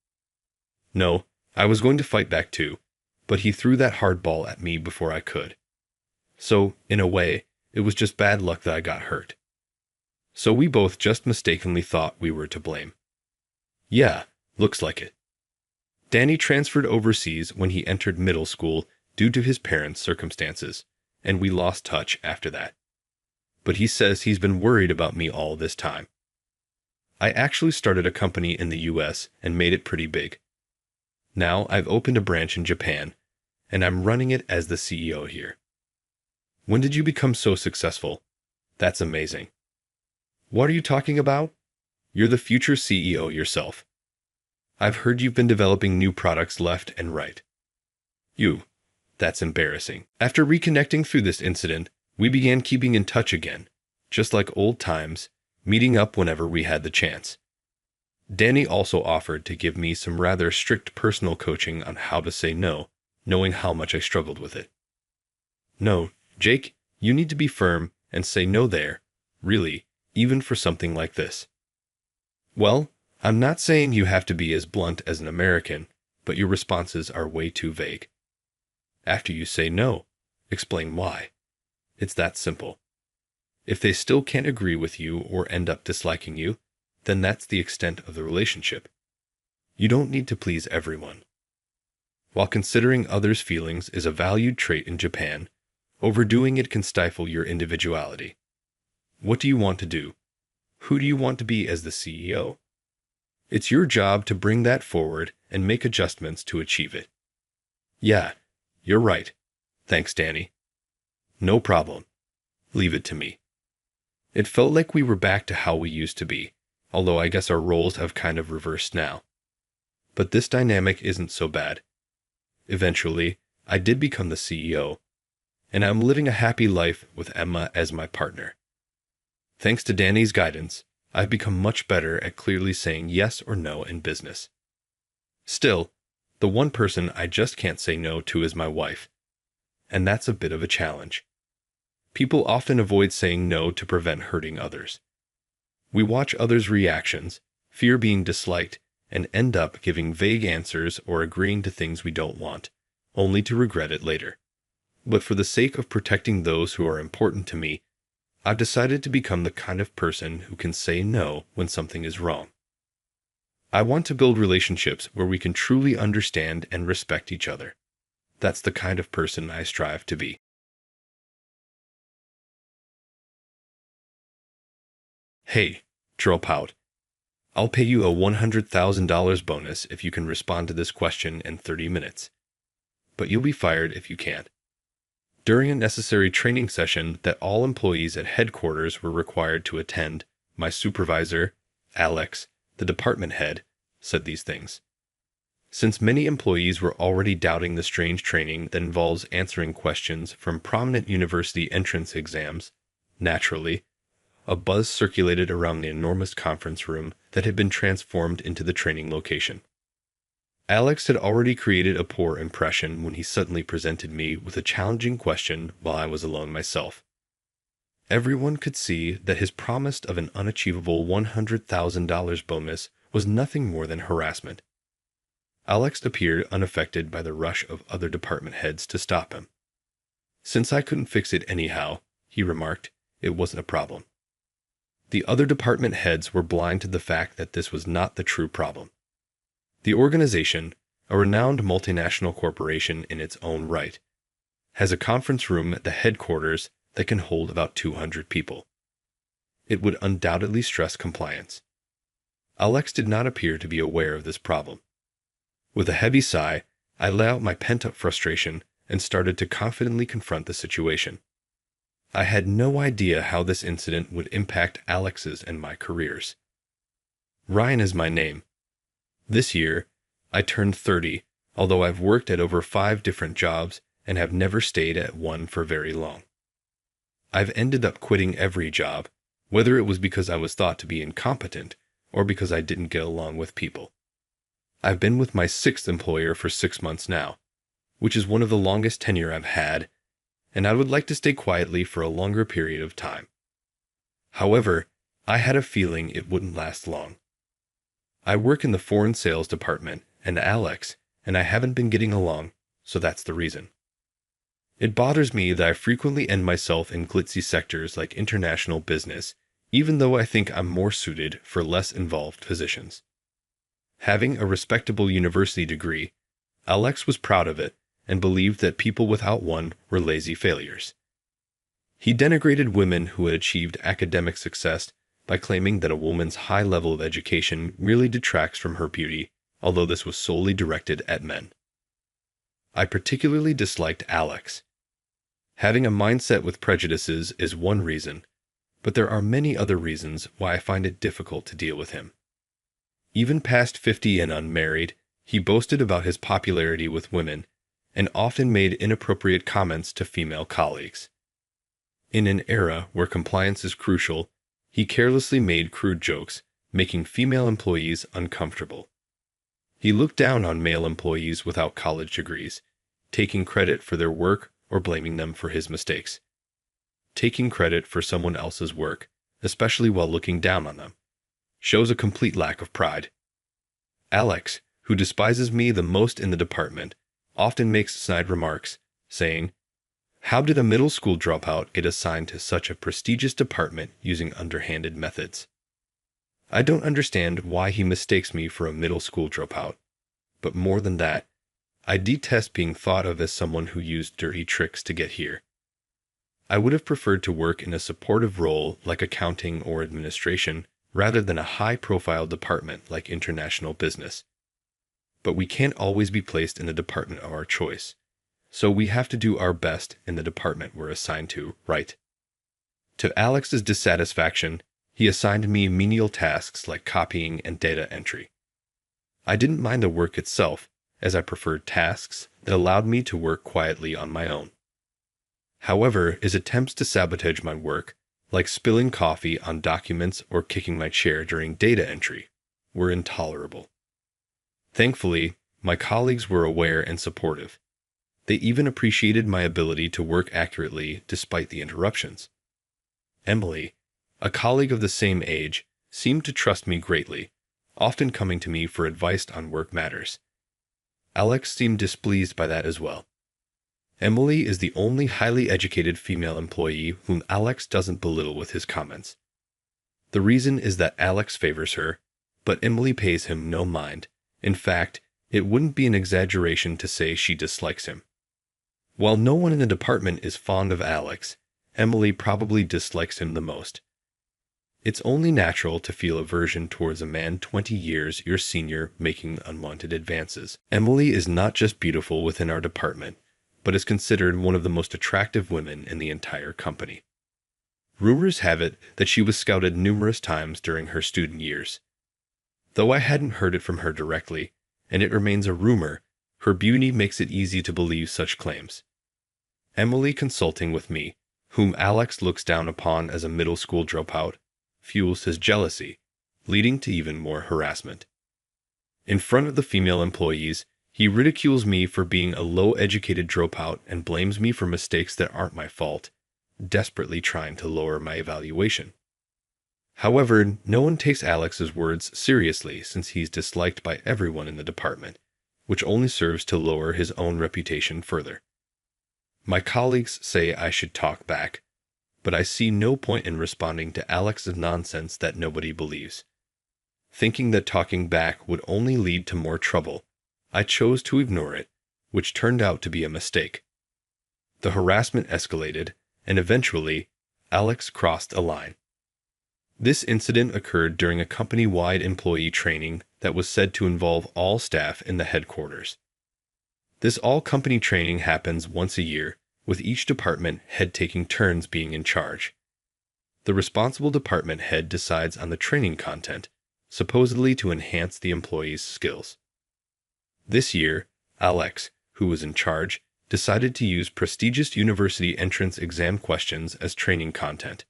No, I was going to fight back too, but he threw that hard ball at me before I could. So, in a way, it was just bad luck that I got hurt. So we both just mistakenly thought we were to blame. Yeah, looks like it. Danny transferred overseas when he entered middle school due to his parents' circumstances, and we lost touch after that. But he says he's been worried about me all this time. I actually started a company in the US and made it pretty big. Now I've opened a branch in Japan, and I'm running it as the CEO here. When did you become so successful? That's amazing. What are you talking about? You're the future CEO yourself. I've heard you've been developing new products left and right. That's embarrassing. After reconnecting through this incident, we began keeping in touch again, just like old times, meeting up whenever we had the chance. Danny also offered to give me some rather strict personal coaching on how to say no, knowing how much I struggled with it. No, Jake, you need to be firm and say no there, really, even for something like this. Well, I'm not saying you have to be as blunt as an American, but your responses are way too vague. After you say no, explain why. It's that simple. If they still can't agree with you or end up disliking you, then that's the extent of the relationship. You don't need to please everyone. While considering others' feelings is a valued trait in Japan, overdoing it can stifle your individuality. What do you want to do? Who do you want to be as the CEO? It's your job to bring that forward and make adjustments to achieve it. Yeah, you're right. Thanks, Danny. No problem. Leave it to me. It felt like we were back to how we used to be, although I guess our roles have kind of reversed now. But this dynamic isn't so bad. Eventually, I did become the CEO, and I'm living a happy life with Emma as my partner. Thanks to Danny's guidance, I've become much better at clearly saying yes or no in business. Still, The one person I just can't say no to is my wife. And that's a bit of a challenge. People often avoid saying no to prevent hurting others. We watch others' reactions, fear being disliked, and end up giving vague answers or agreeing to things we don't want, only to regret it later. But for the sake of protecting those who are important to me, I've decided to become the kind of person who can say no when something is wrong. I want to build relationships where we can truly understand and respect each other. That's the kind of person I strive to be. Hey, dropout. I'll pay you a $100,000 bonus if you can respond to this question in 30 minutes. But you'll be fired if you can't. During a necessary training session that all employees at headquarters were required to attend, my supervisor, Alex, the department head, said these things. Since many employees were already doubting the strange training that involves answering questions from prominent university entrance exams, naturally, a buzz circulated around the enormous conference room that had been transformed into the training location. Alex had already created a poor impression when he suddenly presented me with a challenging question while I was alone myself. Everyone could see that his promise of an unachievable $100,000 bonus was nothing more than harassment. Alex appeared unaffected by the rush of other department heads to stop him. Since I couldn't fix it anyhow, he remarked, it wasn't a problem. The other department heads were blind to the fact that this was not the true problem. The organization, a renowned multinational corporation in its own right, has a conference room at the headquarters that can hold about 200 people. It would undoubtedly stress compliance. Alex did not appear to be aware of this problem. With a heavy sigh, I let out my pent-up frustration and started to confidently confront the situation. I had no idea how this incident would impact Alex's and my careers. Ryan is my name. This year, I turned 30, although I've worked at over 5 different jobs and have never stayed at one for very long. I've ended up quitting every job, whether it was because I was thought to be incompetent or because I didn't get along with people. I've been with my 6th employer for 6 months now, which is one of the longest tenure I've had, and I would like to stay quietly for a longer period of time. However, I had a feeling it wouldn't last long. I work in the foreign sales department, and Alex and I haven't been getting along, so that's the reason. It bothers me that I frequently end myself in glitzy sectors like international business, even though I think I'm more suited for less involved positions. Having a respectable university degree, Alex was proud of it and believed that people without one were lazy failures. He denigrated women who had achieved academic success by claiming that a woman's high level of education merely detracts from her beauty, although this was solely directed at men. I particularly disliked Alex. Having a mindset with prejudices is one reason, but there are many other reasons why I find it difficult to deal with him. Even past 50 and unmarried, he boasted about his popularity with women and often made inappropriate comments to female colleagues. In an era where compliance is crucial, he carelessly made crude jokes, making female employees uncomfortable. He looked down on male employees without college degrees, taking credit for their work or blaming them for his mistakes. Taking credit for someone else's work, especially while looking down on them, shows a complete lack of pride. Alex, who despises me the most in the department, often makes snide remarks, saying, "How did a middle school dropout get assigned to such a prestigious department using underhanded methods?" I don't understand why he mistakes me for a middle school dropout, but more than that, I detest being thought of as someone who used dirty tricks to get here. I would have preferred to work in a supportive role like accounting or administration rather than a high-profile department like international business. But we can't always be placed in the department of our choice, so we have to do our best in the department we're assigned to, right? To Alex's dissatisfaction, he assigned me menial tasks like copying and data entry. I didn't mind the work itself, as I preferred tasks that allowed me to work quietly on my own. However, his attempts to sabotage my work, like spilling coffee on documents or kicking my chair during data entry, were intolerable. Thankfully, My colleagues were aware and supportive. They even appreciated my ability to work accurately despite the interruptions. Emily, a colleague of the same age, seemed to trust me greatly, often coming to me for advice on work matters. Alex seemed displeased by that as well. Emily is the only highly educated female employee whom Alex doesn't belittle with his comments. The reason is that Alex favors her, but Emily pays him no mind. In fact, it wouldn't be an exaggeration to say she dislikes him. While no one in the department is fond of Alex, Emily probably dislikes him the most. It's only natural to feel aversion towards a man 20 years your senior making unwanted advances. Emily is not just beautiful within our department, but is considered one of the most attractive women in the entire company. Rumors have it that she was scouted numerous times during her student years. Though I hadn't heard it from her directly, and it remains a rumor, her beauty makes it easy to believe such claims. Emily consulting with me, whom Alex looks down upon as a middle school dropout, fuels his jealousy, leading to even more harassment. In front of the female employees, he ridicules me for being a low-educated dropout and blames me for mistakes that aren't my fault, desperately trying to lower my evaluation. However, no one takes Alex's words seriously since he's disliked by everyone in the department, which only serves to lower his own reputation further. My colleagues say I should talk back, but I see no point in responding to Alex's nonsense that nobody believes. Thinking that talking back would only lead to more trouble, I chose to ignore it, which turned out to be a mistake. The harassment escalated, and eventually, Alex crossed a line. This incident occurred during a company-wide employee training that was said to involve all staff in the headquarters. This all-company training happens once a year, with each department head taking turns being in charge. The responsible department head decides on the training content, supposedly to enhance the employees' skills. This year, Alex, who was in charge, decided to use prestigious university entrance exam questions as training content.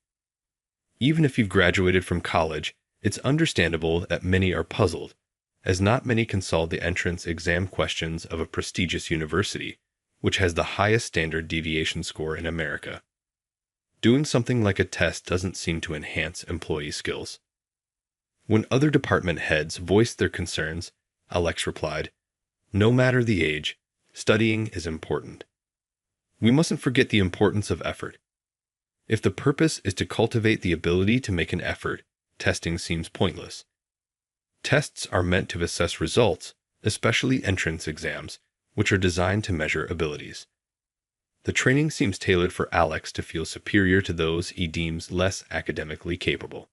Even if you've graduated from college, it's understandable that many are puzzled, as not many can solve the entrance exam questions of a prestigious university, which has the highest standard deviation score in America. Doing something like a test doesn't seem to enhance employee skills. When other department heads voiced their concerns, Alex replied, "No matter the age, studying is important. We mustn't forget the importance of effort. If the purpose is to cultivate the ability to make an effort, testing seems pointless. Tests are meant to assess results, especially entrance exams, which are designed to measure abilities. The training seems tailored for Alex to feel superior to those he deems less academically capable.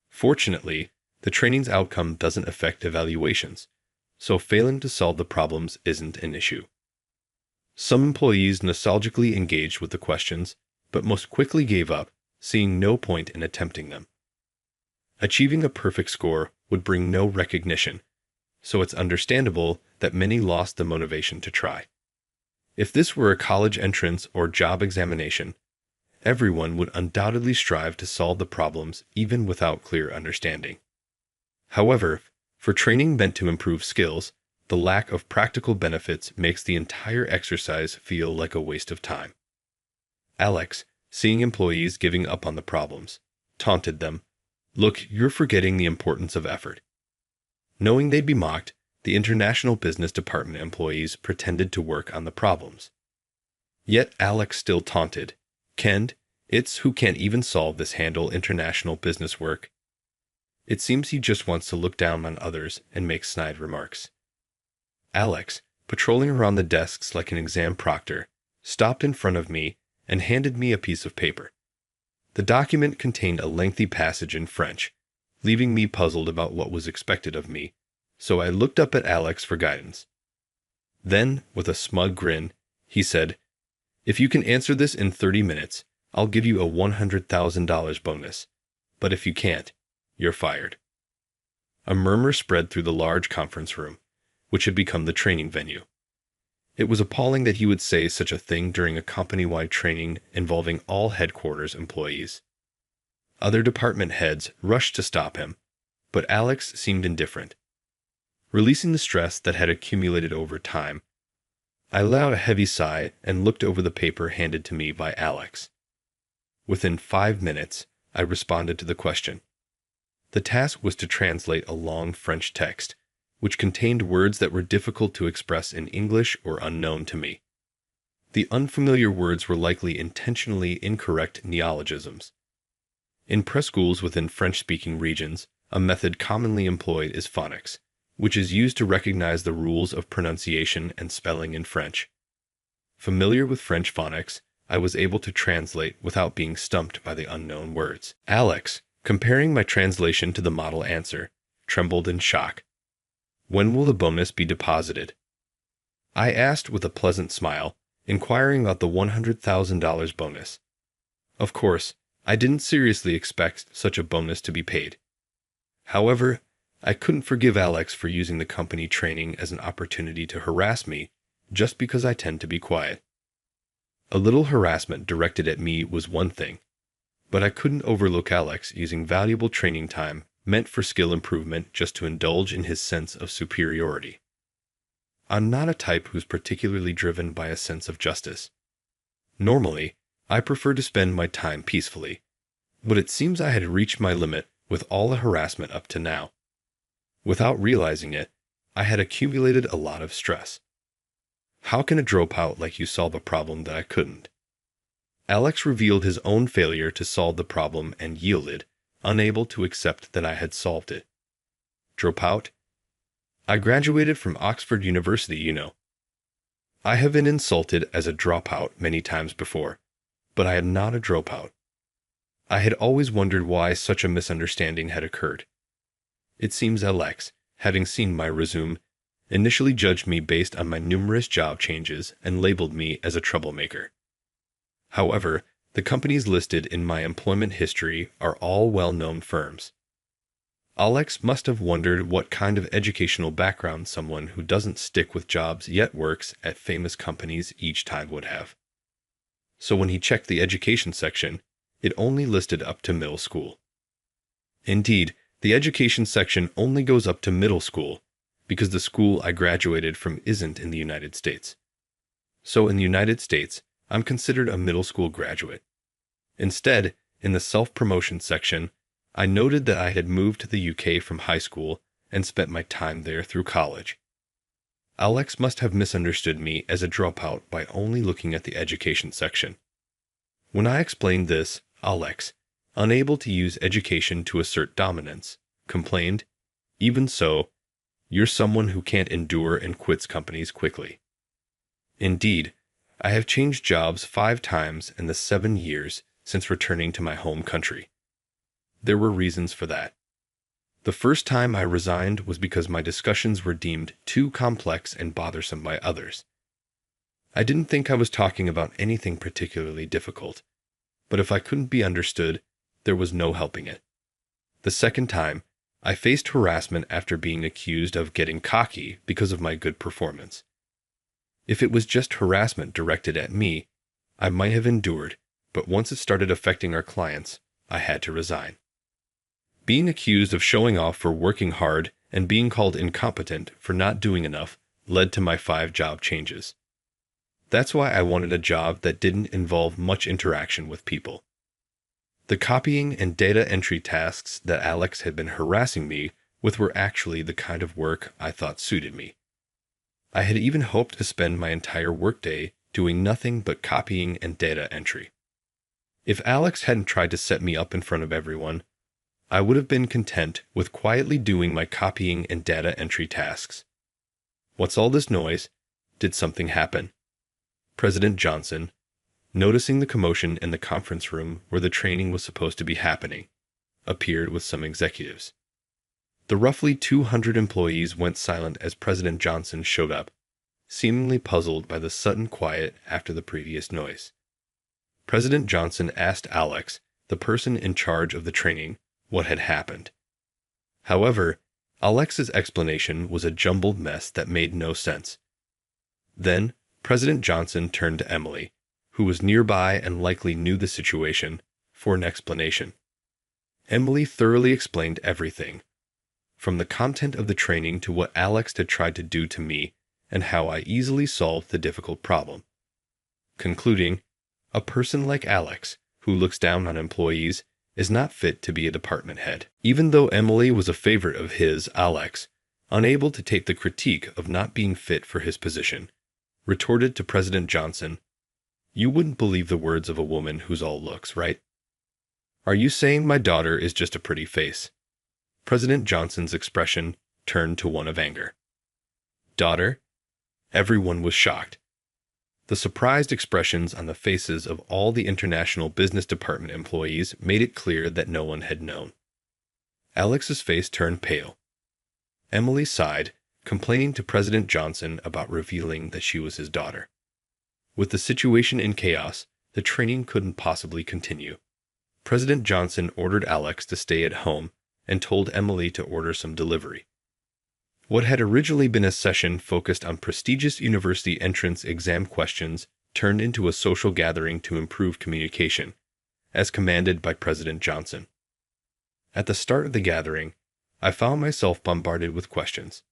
Fortunately, the training's outcome doesn't affect evaluations, so failing to solve the problems isn't an issue. Some employees nostalgically engaged with the questions, but most quickly gave up, seeing no point in attempting them. Achieving a perfect score would bring no recognition, so it's understandable that many lost the motivation to try. If this were a college entrance or job examination, everyone would undoubtedly strive to solve the problems even without clear understanding. However, for training meant to improve skills, the lack of practical benefits makes the entire exercise feel like a waste of time. Alex, seeing employees giving up on the problems, taunted them, "Look, you're forgetting the importance of effort." Knowing they'd be mocked, the International Business Department employees pretended to work on the problems. Yet Alex still taunted, "Ken, it's who can't even solve this handle international business work." It seems he just wants to look down on others and make snide remarks. Alex, patrolling around the desks like an exam proctor, stopped in front of me and handed me a piece of paper. The document contained a lengthy passage in French, leaving me puzzled about what was expected of me, so I looked up at Alex for guidance. Then, with a smug grin, he said, "If you can answer this in 30 minutes, I'll give you a $100,000 bonus. But if you can't, you're fired." A murmur spread through the large conference room, which had become the training venue. It was appalling that he would say such a thing during a company-wide training involving all headquarters employees. Other department heads rushed to stop him, but Alex seemed indifferent. Releasing the stress that had accumulated over time, I let out a heavy sigh and looked over the paper handed to me by Alex. Within 5 minutes, I responded to the question. The task was to translate a long French text, which contained words that were difficult to express in English or unknown to me. The unfamiliar words were likely intentionally incorrect neologisms. In press schools within French-speaking regions, a method commonly employed is phonics, which is used to recognize the rules of pronunciation and spelling in French. Familiar with French phonics, I was able to translate without being stumped by the unknown words. Alex, comparing my translation to the model answer, trembled in shock. When will the bonus be deposited? I asked with a pleasant smile, inquiring about the $100,000 bonus. Of course, I didn't seriously expect such a bonus to be paid. However, I couldn't forgive Alex for using the company training as an opportunity to harass me just because I tend to be quiet. A little harassment directed at me was one thing, but I couldn't overlook Alex using valuable training time meant for skill improvement just to indulge in his sense of superiority. I'm not a type who's particularly driven by a sense of justice. Normally, I prefer to spend my time peacefully, but it seems I had reached my limit with all the harassment up to now. Without realizing it, I had accumulated a lot of stress. How can a dropout like you solve a problem that I couldn't? Alex revealed his own failure to solve the problem and yielded, unable to accept that I had solved it. Dropout? I graduated from Oxford University, you know. I have been insulted as a dropout many times before, but I am not a dropout. I had always wondered why such a misunderstanding had occurred. It seems Alex, having seen my resume, initially judged me based on my numerous job changes and labeled me as a troublemaker. However, the companies listed in my employment history are all well-known firms. Alex must have wondered what kind of educational background someone who doesn't stick with jobs yet works at famous companies each time would have. So when he checked the education section, it only listed up to middle school. Indeed, the education section only goes up to middle school because the school I graduated from isn't in the United States. So in the United States, I'm considered a middle school graduate. Instead, in the self-promotion section, I noted that I had moved to the UK from high school and spent my time there through college. Alex must have misunderstood me as a dropout by only looking at the education section. When I explained this, Alex, unable to use education to assert dominance, complained, "Even so, you're someone who can't endure and quits companies quickly." Indeed, I have changed jobs 5 times in the 7 years since returning to my home country. There were reasons for that. The first time I resigned was because my discussions were deemed too complex and bothersome by others. I didn't think I was talking about anything particularly difficult, but if I couldn't be understood, there was no helping it. The second time, I faced harassment after being accused of getting cocky because of my good performance. If it was just harassment directed at me, I might have endured, but once it started affecting our clients, I had to resign. Being accused of showing off for working hard and being called incompetent for not doing enough led to my 5 job changes. That's why I wanted a job that didn't involve much interaction with people. The copying and data entry tasks that Alex had been harassing me with were actually the kind of work I thought suited me. I had even hoped to spend my entire workday doing nothing but copying and data entry. If Alex hadn't tried to set me up in front of everyone, I would have been content with quietly doing my copying and data entry tasks. What's all this noise? Did something happen? President Johnson, noticing the commotion in the conference room where the training was supposed to be happening, appeared with some executives. The roughly 200 employees went silent as President Johnson showed up, seemingly puzzled by the sudden quiet after the previous noise. President Johnson asked Alex, the person in charge of the training, what had happened. However, Alex's explanation was a jumbled mess that made no sense. Then, President Johnson turned to Emily, who was nearby and likely knew the situation, for an explanation. Emily thoroughly explained everything. from the content of the training to what Alex had tried to do to me and how I easily solved the difficult problem. Concluding, a person like Alex, who looks down on employees, is not fit to be a department head. Even though Emily was a favorite of his, Alex, unable to take the critique of not being fit for his position, retorted to President Johnson, "You wouldn't believe the words of a woman who's all looks, right? Are you saying my daughter is just a pretty face?" President Johnson's expression turned to one of anger. "Daughter?" Everyone was shocked. The surprised expressions on the faces of all the International Business Department employees made it clear that no one had known. Alex's face turned pale. Emily sighed, complaining to President Johnson about revealing that she was his daughter. With the situation in chaos, the training couldn't possibly continue. President Johnson ordered Alex to stay at home and told Emily to order some delivery. What had originally been a session focused on prestigious university entrance exam questions turned into a social gathering to improve communication, as commanded by President Johnson. At the start of the gathering, I found myself bombarded with questions.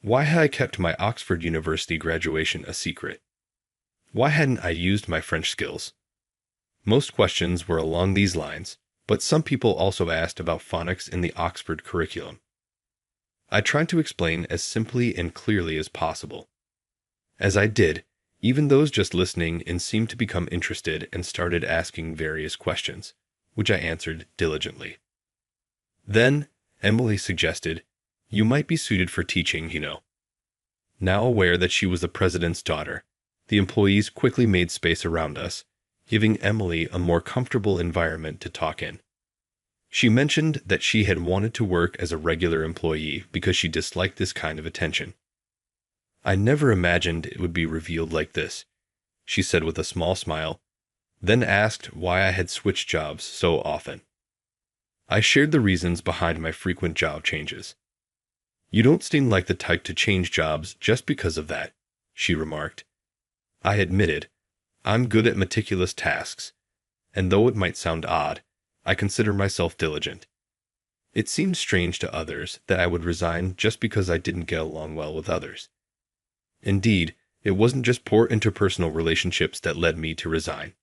Why had I kept my Oxford University graduation a secret? Why hadn't I used my French skills? Most questions were along these lines, but some people also asked about phonics in the Oxford curriculum. I tried to explain as simply and clearly as possible. As I did, even those just listening in seemed to become interested and started asking various questions, which I answered diligently. Then, Emily suggested, "You might be suited for teaching, you know." Now aware that she was the president's daughter, the employees quickly made space around us, giving Emily a more comfortable environment to talk in. She mentioned that she had wanted to work as a regular employee because she disliked this kind of attention. "I never imagined it would be revealed like this," she said with a small smile, then asked why I had switched jobs so often. I shared the reasons behind my frequent job changes. "You don't seem like the type to change jobs just because of that," she remarked. I admitted, "I'm good at meticulous tasks, and though it might sound odd, I consider myself diligent. It seemed strange to others that I would resign just because I didn't get along well with others. Indeed, it wasn't just poor interpersonal relationships that led me to resign.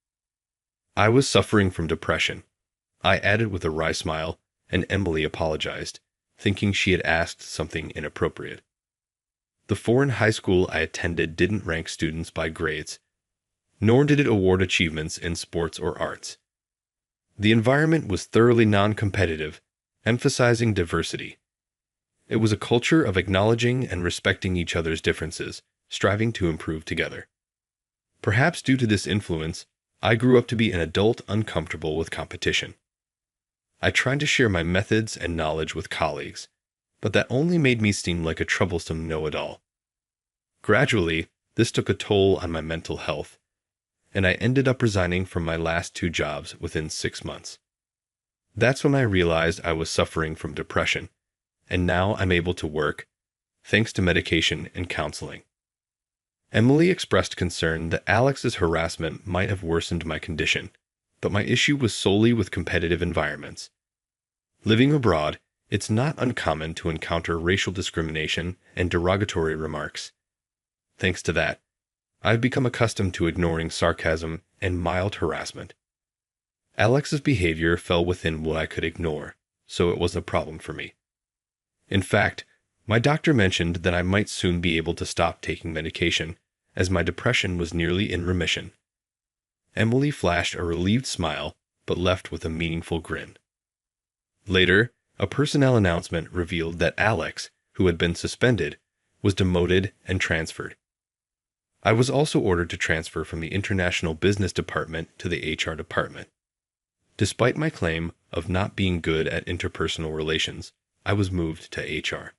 I was suffering from depression," I added with a wry smile, and Emily apologized, thinking she had asked something inappropriate. The foreign high school I attended didn't rank students by grades, nor did it award achievements in sports or arts. The environment was thoroughly non-competitive, emphasizing diversity. It was a culture of acknowledging and respecting each other's differences, striving to improve together. Perhaps due to this influence, I grew up to be an adult uncomfortable with competition. I tried to share my methods and knowledge with colleagues, but that only made me seem like a troublesome know-it-all. Gradually, this took a toll on my mental health, and I ended up resigning from my last 2 jobs within 6 months. That's when I realized I was suffering from depression, and now I'm able to work, thanks to medication and counseling. Emily expressed concern that Alex's harassment might have worsened my condition, but my issue was solely with competitive environments. Living abroad, it's not uncommon to encounter racial discrimination and derogatory remarks. Thanks to that, I've become accustomed to ignoring sarcasm and mild harassment. Alex's behavior fell within what I could ignore, so it wasn't a problem for me. In fact, my doctor mentioned that I might soon be able to stop taking medication, as my depression was nearly in remission. Emily flashed a relieved smile, but left with a meaningful grin. Later, a personnel announcement revealed that Alex, who had been suspended, was demoted and transferred. I was also ordered to transfer from the International Business Department to the HR department. Despite my claim of not being good at interpersonal relations, I was moved to HR.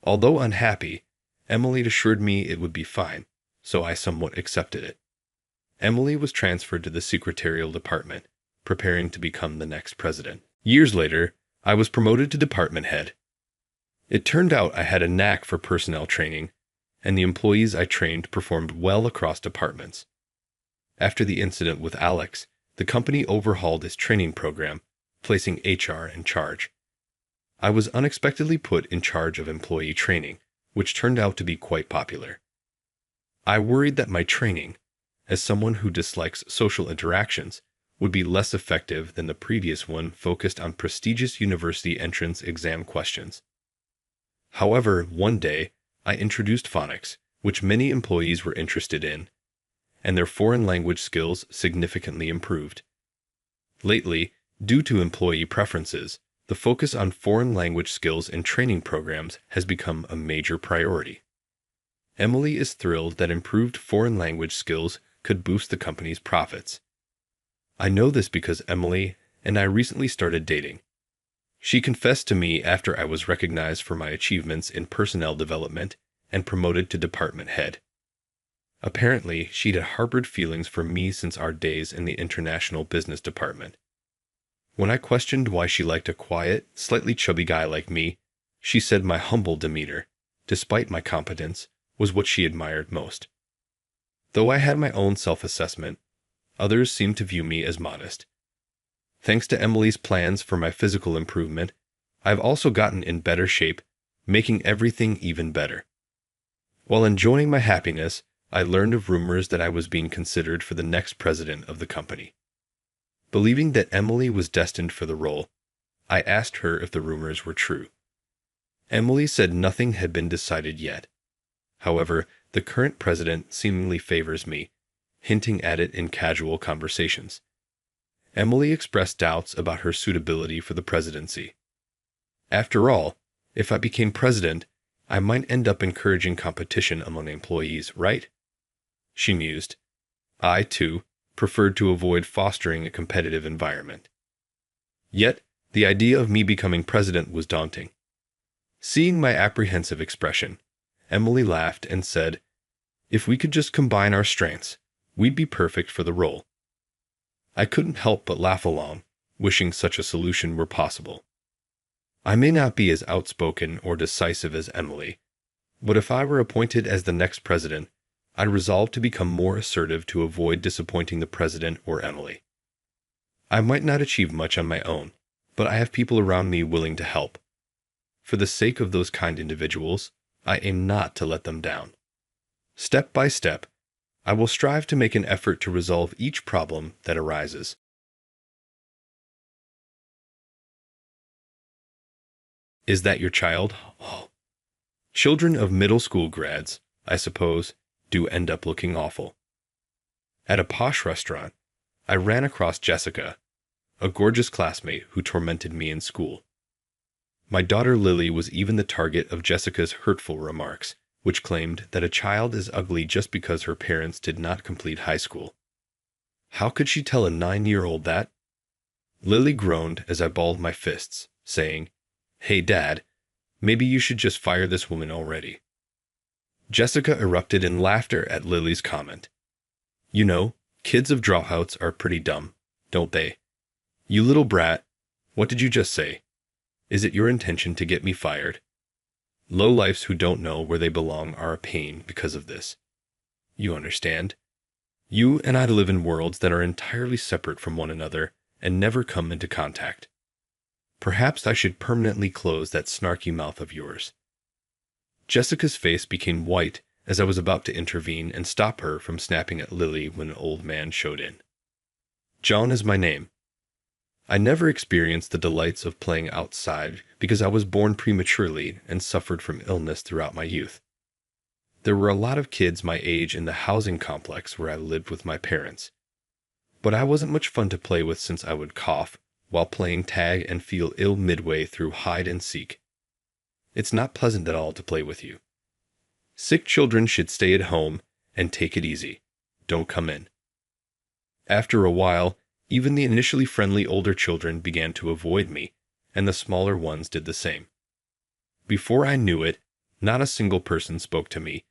Although unhappy, Emily assured me it would be fine, so I somewhat accepted it. Emily was transferred to the secretarial department, preparing to become the next president. Years later, I was promoted to department head. It turned out I had a knack for personnel training, and the employees I trained performed well across departments. After the incident with Alex, the company overhauled its training program, placing HR in charge. I was unexpectedly put in charge of employee training, which turned out to be quite popular. I worried that my training, as someone who dislikes social interactions, would be less effective than the previous one focused on prestigious university entrance exam questions. However, one day, I introduced phonics, which many employees were interested in, and their foreign language skills significantly improved. Lately, due to employee preferences, the focus on foreign language skills in training programs has become a major priority. Emily is thrilled that improved foreign language skills could boost the company's profits. I know this because Emily and I recently started dating. She confessed to me after I was recognized for my achievements in personnel development and promoted to department head. Apparently, she'd harbored feelings for me since our days in the international business department. When I questioned why she liked a quiet, slightly chubby guy like me, she said my humble demeanor, despite my competence, was what she admired most. Though I had my own self-assessment, others seemed to view me as modest. Thanks to Emily's plans for my physical improvement, I've also gotten in better shape, making everything even better. While enjoying my happiness, I learned of rumors that I was being considered for the next president of the company. Believing that Emily was destined for the role, I asked her if the rumors were true. Emily said nothing had been decided yet. However, the current president seemingly favors me, hinting at it in casual conversations. Emily expressed doubts about her suitability for the presidency. After all, if I became president, I might end up encouraging competition among employees, right? She mused. I, too, preferred to avoid fostering a competitive environment. Yet, the idea of me becoming president was daunting. Seeing my apprehensive expression, Emily laughed and said, "If we could just combine our strengths, we'd be perfect for the role." I couldn't help but laugh along, wishing such a solution were possible. I may not be as outspoken or decisive as Emily, but if I were appointed as the next president, I'd resolve to become more assertive to avoid disappointing the president or Emily. I might not achieve much on my own, but I have people around me willing to help. For the sake of those kind individuals, I aim not to let them down. Step by step, I will strive to make an effort to resolve each problem that arises. Is that your child? Oh. Children of middle school grads, I suppose, do end up looking awful. At a posh restaurant, I ran across Jessica, a gorgeous classmate who tormented me in school. My daughter Lily was even the target of Jessica's hurtful remarks, which claimed that a child is ugly just because her parents did not complete high school. How could she tell a 9-year-old that? Lily groaned as I balled my fists, saying, "Hey, Dad, maybe you should just fire this woman already." Jessica erupted in laughter at Lily's comment. "You know, kids of dropouts are pretty dumb, don't they? You little brat, what did you just say? Is it your intention to get me fired? Lowlifes who don't know where they belong are a pain because of this. You understand? You and I live in worlds that are entirely separate from one another and never come into contact. Perhaps I should permanently close that snarky mouth of yours." Jessica's face became white as I was about to intervene and stop her from snapping at Lily when an old man showed in. John is my name. I never experienced the delights of playing outside because I was born prematurely and suffered from illness throughout my youth. There were a lot of kids my age in the housing complex where I lived with my parents, but I wasn't much fun to play with since I would cough while playing tag and feel ill midway through hide and seek. It's not pleasant at all to play with you. Sick children should stay at home and take it easy. Don't come in. After a while, even the initially friendly older children began to avoid me, and the smaller ones did the same. Before I knew it, not a single person spoke to me,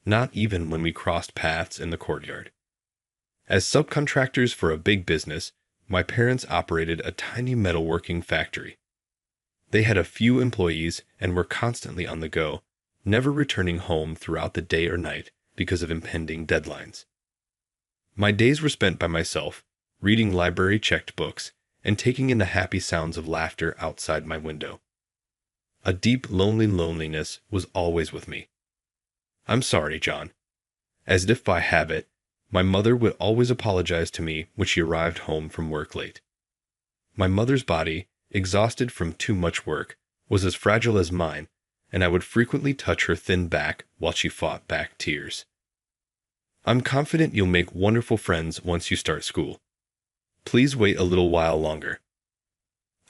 not even when we crossed paths in the courtyard. As subcontractors for a big business, my parents operated a tiny metalworking factory. They had a few employees and were constantly on the go, never returning home throughout the day or night because of impending deadlines. My days were spent by myself, reading library-checked books and taking in the happy sounds of laughter outside my window. A deep, lonely loneliness was always with me. "I'm sorry, John." As if by habit, my mother would always apologize to me when she arrived home from work late. My mother's body, exhausted from too much work, was as fragile as mine, and I would frequently touch her thin back while she fought back tears. "I'm confident you'll make wonderful friends once you start school. Please wait a little while longer."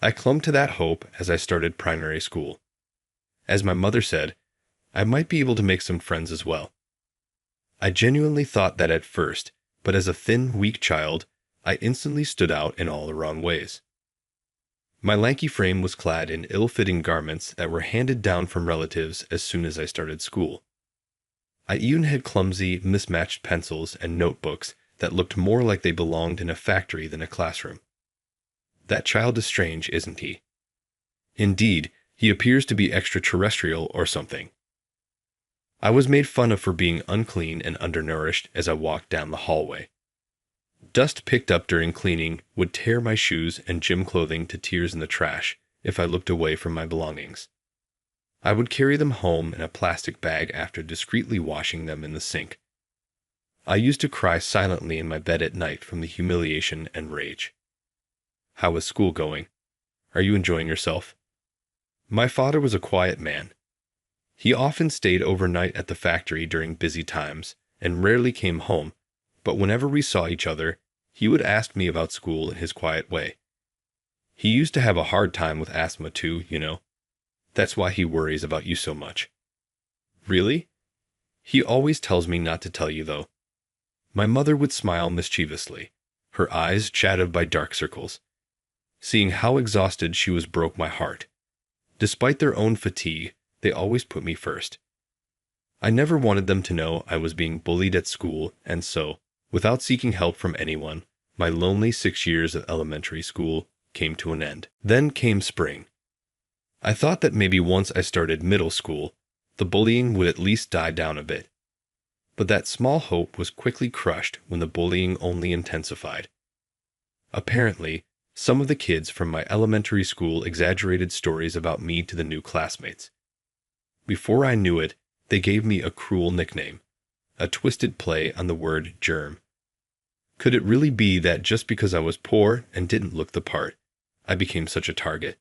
I clung to that hope as I started primary school. As my mother said, I might be able to make some friends as well. I genuinely thought that at first, but as a thin, weak child, I instantly stood out in all the wrong ways. My lanky frame was clad in ill-fitting garments that were handed down from relatives as soon as I started school. I even had clumsy, mismatched pencils and notebooks that looked more like they belonged in a factory than a classroom. That child is strange, isn't he? Indeed, he appears to be extraterrestrial or something. I was made fun of for being unclean and undernourished as I walked down the hallway. Dust picked up during cleaning would tear my shoes and gym clothing to tears in the trash if I looked away from my belongings. I would carry them home in a plastic bag after discreetly washing them in the sink. I used to cry silently in my bed at night from the humiliation and rage. How was school going? Are you enjoying yourself? My father was a quiet man. He often stayed overnight at the factory during busy times and rarely came home, but whenever we saw each other, he would ask me about school in his quiet way. He used to have a hard time with asthma too, you know. That's why he worries about you so much. Really? He always tells me not to tell you, though. My mother would smile mischievously, her eyes shadowed by dark circles. Seeing how exhausted she was broke my heart. Despite their own fatigue, they always put me first. I never wanted them to know I was being bullied at school, and so, without seeking help from anyone, my lonely 6 years of elementary school came to an end. Then came spring. I thought that maybe once I started middle school, the bullying would at least die down a bit. But that small hope was quickly crushed when the bullying only intensified. Apparently, some of the kids from my elementary school exaggerated stories about me to the new classmates. Before I knew it, they gave me a cruel nickname, a twisted play on the word germ. Could it really be that just because I was poor and didn't look the part, I became such a target?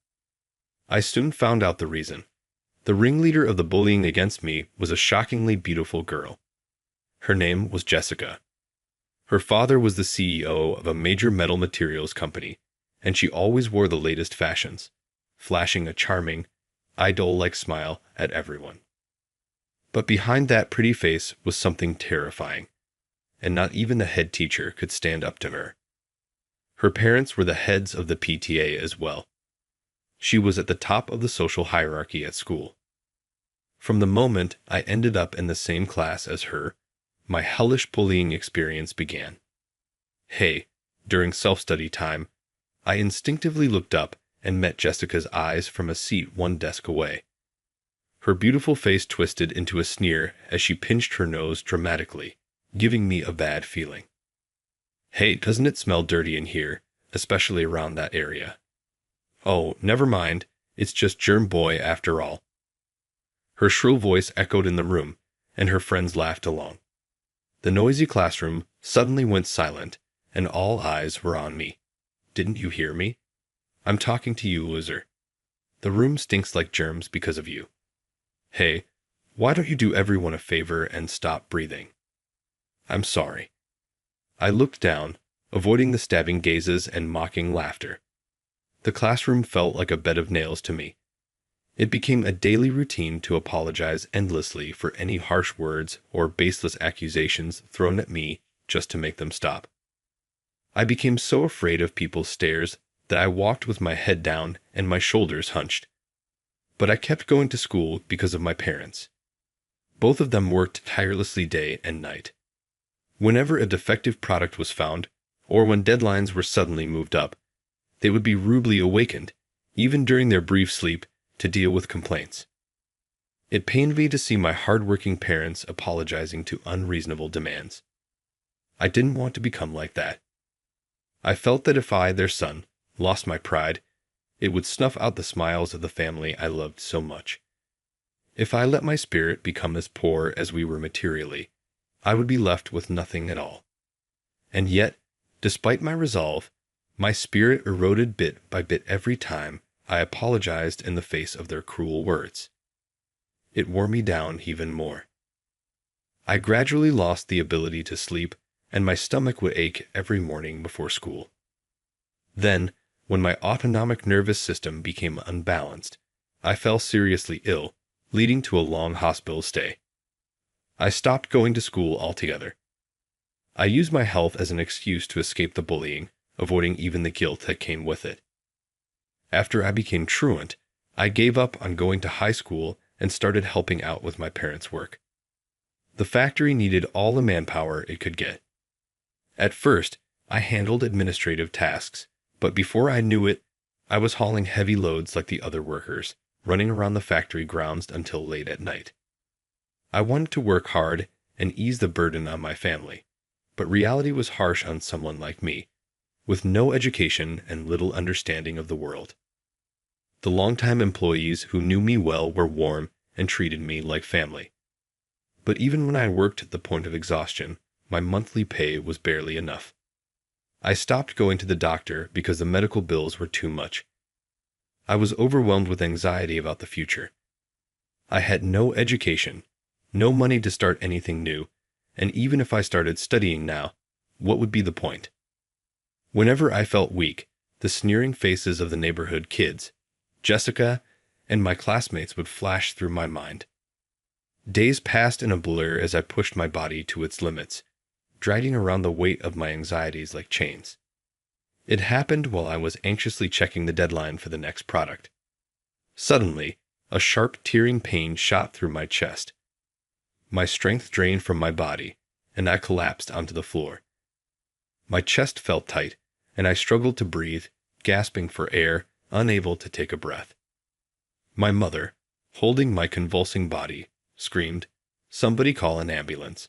I soon found out the reason. The ringleader of the bullying against me was a shockingly beautiful girl. Her name was Jessica. Her father was the CEO of a major metal materials company, and she always wore the latest fashions, flashing a charming, idol-like smile at everyone. But behind that pretty face was something terrifying, and not even the head teacher could stand up to her. Her parents were the heads of the PTA as well. She was at the top of the social hierarchy at school. From the moment I ended up in the same class as her, my hellish bullying experience began. Hey, during self-study time, I instinctively looked up and met Jessica's eyes from a seat one desk away. Her beautiful face twisted into a sneer as she pinched her nose dramatically, giving me a bad feeling. Hey, doesn't it smell dirty in here, especially around that area? Oh, never mind, it's just Germ Boy after all. Her shrill voice echoed in the room, and her friends laughed along. The noisy classroom suddenly went silent, and all eyes were on me. Didn't you hear me? I'm talking to you, loser. The room stinks like germs because of you. Hey, why don't you do everyone a favor and stop breathing? I'm sorry. I looked down, avoiding the stabbing gazes and mocking laughter. The classroom felt like a bed of nails to me. It became a daily routine to apologize endlessly for any harsh words or baseless accusations thrown at me just to make them stop. I became so afraid of people's stares that I walked with my head down and my shoulders hunched. But I kept going to school because of my parents. Both of them worked tirelessly day and night. Whenever a defective product was found, or when deadlines were suddenly moved up, they would be rudely awakened, even during their brief sleep, to deal with complaints. It pained me to see my hard-working parents apologizing to unreasonable demands. I didn't want to become like that. I felt that if I, their son, lost my pride, It would snuff out the smiles of the family I loved so much. If I let my spirit become as poor as we were materially, I would be left with nothing at all. And yet, despite my resolve, my spirit eroded bit by bit every time I apologized in the face of their cruel words. It wore me down even more. I gradually lost the ability to sleep, and my stomach would ache every morning before school. Then, when my autonomic nervous system became unbalanced, I fell seriously ill, leading to a long hospital stay. I stopped going to school altogether. I used my health as an excuse to escape the bullying, avoiding even the guilt that came with it. After I became truant, I gave up on going to high school and started helping out with my parents' work. The factory needed all the manpower it could get. At first, I handled administrative tasks, but before I knew it, I was hauling heavy loads like the other workers, running around the factory grounds until late at night. I wanted to work hard and ease the burden on my family, but reality was harsh on someone like me, with no education and little understanding of the world. The longtime employees who knew me well were warm and treated me like family. But even when I worked at the point of exhaustion, my monthly pay was barely enough. I stopped going to the doctor because the medical bills were too much. I was overwhelmed with anxiety about the future. I had no education, no money to start anything new, and even if I started studying now, what would be the point? Whenever I felt weak, the sneering faces of the neighborhood kids, Jessica, and my classmates would flash through my mind. Days passed in a blur as I pushed my body to its limits, dragging around the weight of my anxieties like chains. It happened while I was anxiously checking the deadline for the next product. Suddenly, a sharp tearing pain shot through my chest. My strength drained from my body, and I collapsed onto the floor. My chest felt tight, and I struggled to breathe, gasping for air, unable to take a breath. My mother, holding my convulsing body, screamed, "Somebody call an ambulance.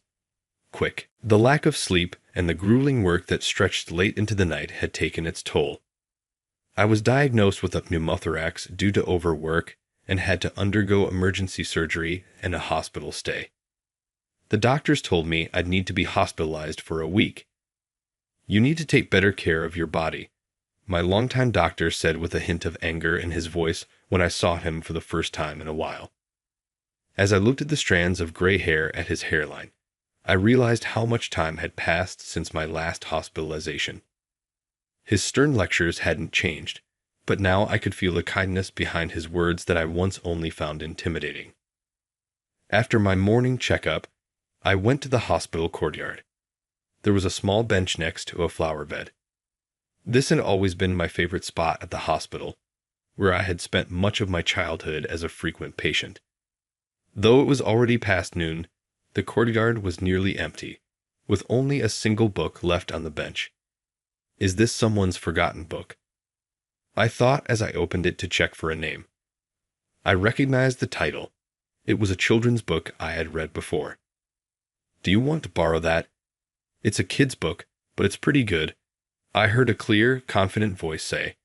Quick." The lack of sleep and the grueling work that stretched late into the night had taken its toll. I was diagnosed with a pneumothorax due to overwork and had to undergo emergency surgery and a hospital stay. The doctors told me I'd need to be hospitalized for a week. "You need to take better care of your body," my longtime doctor said with a hint of anger in his voice when I saw him for the first time in a while. As I looked at the strands of gray hair at his hairline, I realized how much time had passed since my last hospitalization. His stern lectures hadn't changed, but now I could feel the kindness behind his words that I once only found intimidating. After my morning checkup, I went to the hospital courtyard. There was a small bench next to a flower bed. This had always been my favorite spot at the hospital, where I had spent much of my childhood as a frequent patient. Though it was already past noon, the courtyard was nearly empty, with only a single book left on the bench. Is this someone's forgotten book? I thought as I opened it to check for a name. I recognized the title. It was a children's book I had read before. "Do you want to borrow that? It's a kid's book, but it's pretty good," I heard a clear, confident voice say.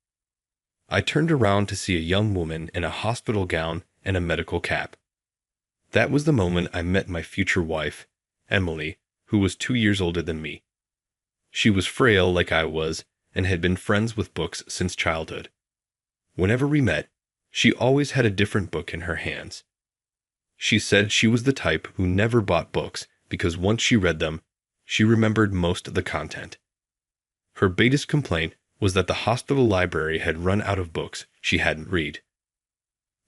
I turned around to see a young woman in a hospital gown and a medical cap. That was the moment I met my future wife, Emily, who was 2 years older than me. She was frail like I was and had been friends with books since childhood. Whenever we met, she always had a different book in her hands. She said she was the type who never bought books because once she read them, she remembered most of the content. Her biggest complaint was that the hospital library had run out of books she hadn't read.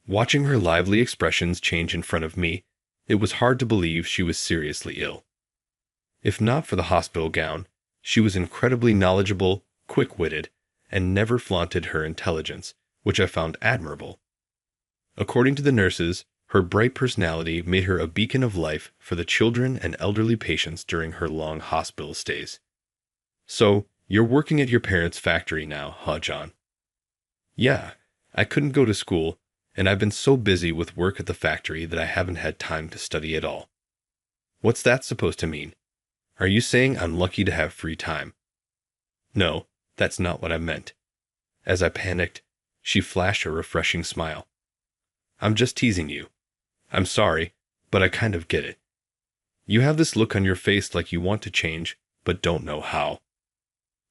Watching her lively expressions change in front of me, it was hard to believe she was seriously ill. If not for the hospital gown, she was incredibly knowledgeable, quick-witted, and never flaunted her intelligence, which I found admirable. According to the nurses, her bright personality made her a beacon of life for the children and elderly patients during her long hospital stays. "So, you're working at your parents' factory now, huh, John?" "Yeah, I couldn't go to school, and I've been so busy with work at the factory that I haven't had time to study at all." "What's that supposed to mean? Are you saying I'm lucky to have free time?" "No, that's not what I meant." As I panicked, She flashed a refreshing smile. I'm just teasing you. I'm sorry, but I kind of get it. You have this look on your face like you want to change, but don't know how.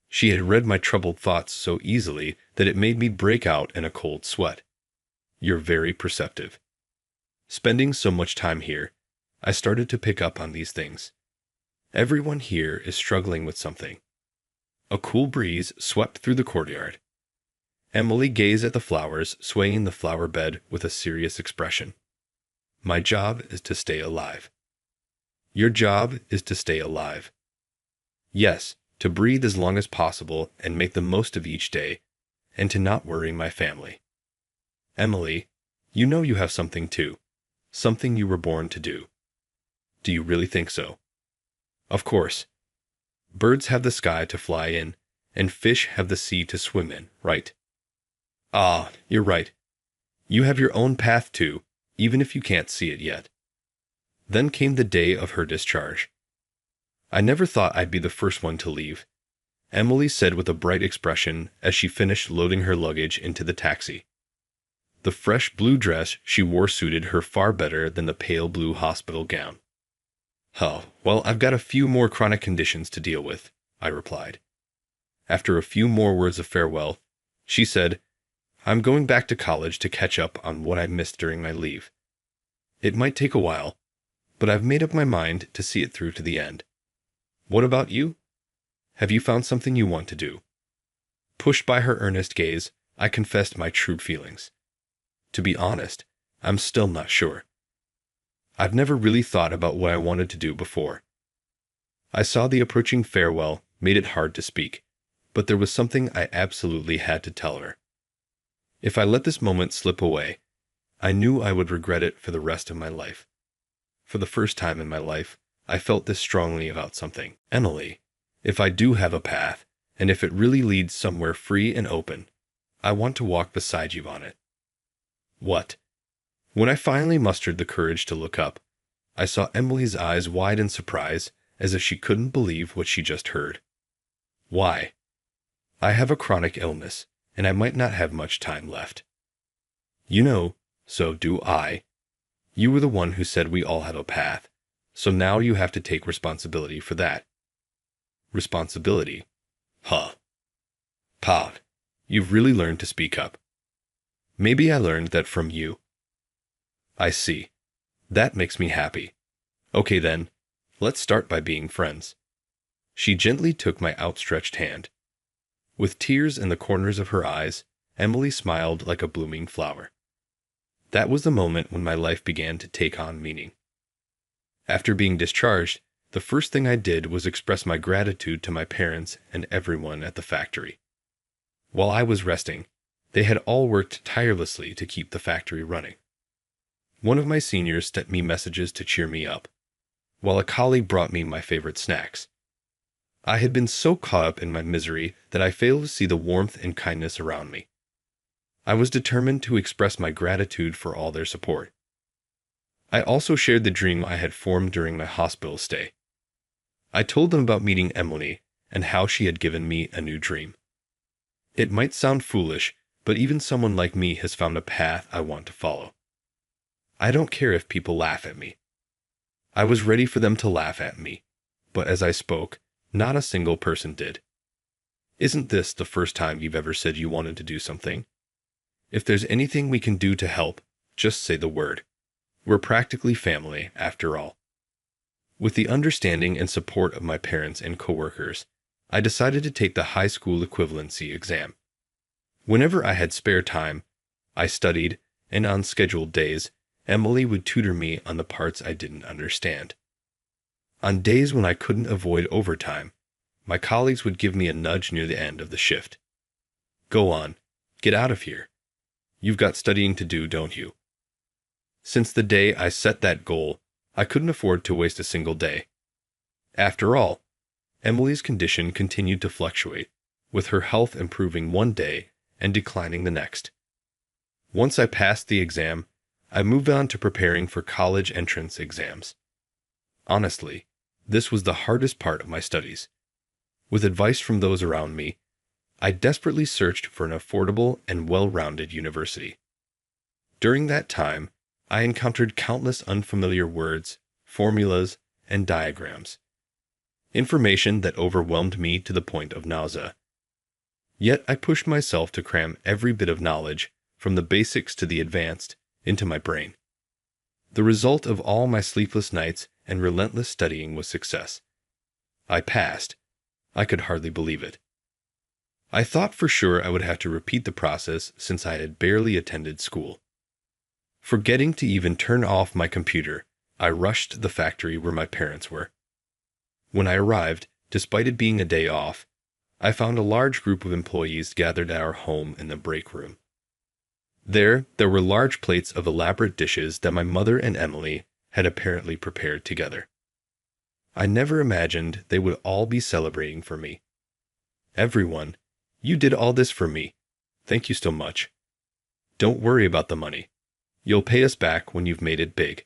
She had read my troubled thoughts so easily that it made me break out in a cold sweat. You're very perceptive. Spending so much time here, I started to pick up on these things. Everyone here is struggling with something. A cool breeze swept through the courtyard. Emily gazed at the flowers swaying the flower bed with a serious expression. My job is to stay alive. Your job is to stay alive. Yes, to breathe as long as possible and make the most of each day, and to not worry my family. Emily, you know you have something too. Something you were born to do. Do you really think so? Of course. Birds have the sky to fly in, and fish have the sea to swim in, right? Ah, you're right. You have your own path too, even if you can't see it yet. Then came the day of her discharge. I never thought I'd be the first one to leave, Emily said with a bright expression as she finished loading her luggage into the taxi. The fresh blue dress she wore suited her far better than the pale blue hospital gown. Oh, well, I've got a few more chronic conditions to deal with, I replied. After a few more words of farewell, she said, I'm going back to college to catch up on what I missed during my leave. It might take a while, but I've made up my mind to see it through to the end. What about you? Have you found something you want to do? Pushed by her earnest gaze, I confessed my true feelings. To be honest, I'm still not sure. I've never really thought about what I wanted to do before. I saw the approaching farewell made it hard to speak, but there was something I absolutely had to tell her. If I let this moment slip away, I knew I would regret it for the rest of my life. For the first time in my life, I felt this strongly about something. Emily, if I do have a path, and if it really leads somewhere free and open, I want to walk beside you on it. What? When I finally mustered the courage to look up, I saw Emily's eyes wide in surprise, as if she couldn't believe what she just heard. Why? I have a chronic illness, and I might not have much time left. You know, so do I. You were the one who said we all have a path, so now you have to take responsibility for that. Responsibility? Huh. Pav, you've really learned to speak up. Maybe I learned that from you. I see. That makes me happy. Okay then, let's start by being friends. She gently took my outstretched hand. With tears in the corners of her eyes, Emily smiled like a blooming flower. That was the moment when my life began to take on meaning. After being discharged, the first thing I did was express my gratitude to my parents and everyone at the factory. While I was resting, they had all worked tirelessly to keep the factory running. One of my seniors sent me messages to cheer me up, while a colleague brought me my favorite snacks. I had been so caught up in my misery that I failed to see the warmth and kindness around me. I was determined to express my gratitude for all their support. I also shared the dream I had formed during my hospital stay. I told them about meeting Emily and how she had given me a new dream. It might sound foolish, but even someone like me has found a path I want to follow. I don't care if people laugh at me. I was ready for them to laugh at me, but as I spoke, not a single person did. Isn't this the first time you've ever said you wanted to do something? If there's anything we can do to help, just say the word. We're practically family, after all. With the understanding and support of my parents and coworkers, I decided to take the high school equivalency exam. Whenever I had spare time, I studied, and on scheduled days, Emily would tutor me on the parts I didn't understand. On days when I couldn't avoid overtime, my colleagues would give me a nudge near the end of the shift. Go on, get out of here. You've got studying to do, don't you? Since the day I set that goal, I couldn't afford to waste a single day. After all, Emily's condition continued to fluctuate, with her health improving one day and declining the next. Once I passed the exam, I moved on to preparing for college entrance exams. Honestly, this was the hardest part of my studies. With advice from those around me, I desperately searched for an affordable and well-rounded university. During that time, I encountered countless unfamiliar words, formulas, and diagrams. Information that overwhelmed me to the point of nausea. Yet I pushed myself to cram every bit of knowledge, from the basics to the advanced, into my brain. The result of all my sleepless nights and relentless studying was success. I passed. I could hardly believe it. I thought for sure I would have to repeat the process since I had barely attended school. Forgetting to even turn off my computer, I rushed to the factory where my parents were. When I arrived, despite it being a day off, I found a large group of employees gathered at our home in the break room. There were large plates of elaborate dishes that my mother and Emily had apparently prepared together. I never imagined they would all be celebrating for me. Everyone, you did all this for me. Thank you so much. Don't worry about the money. You'll pay us back when you've made it big.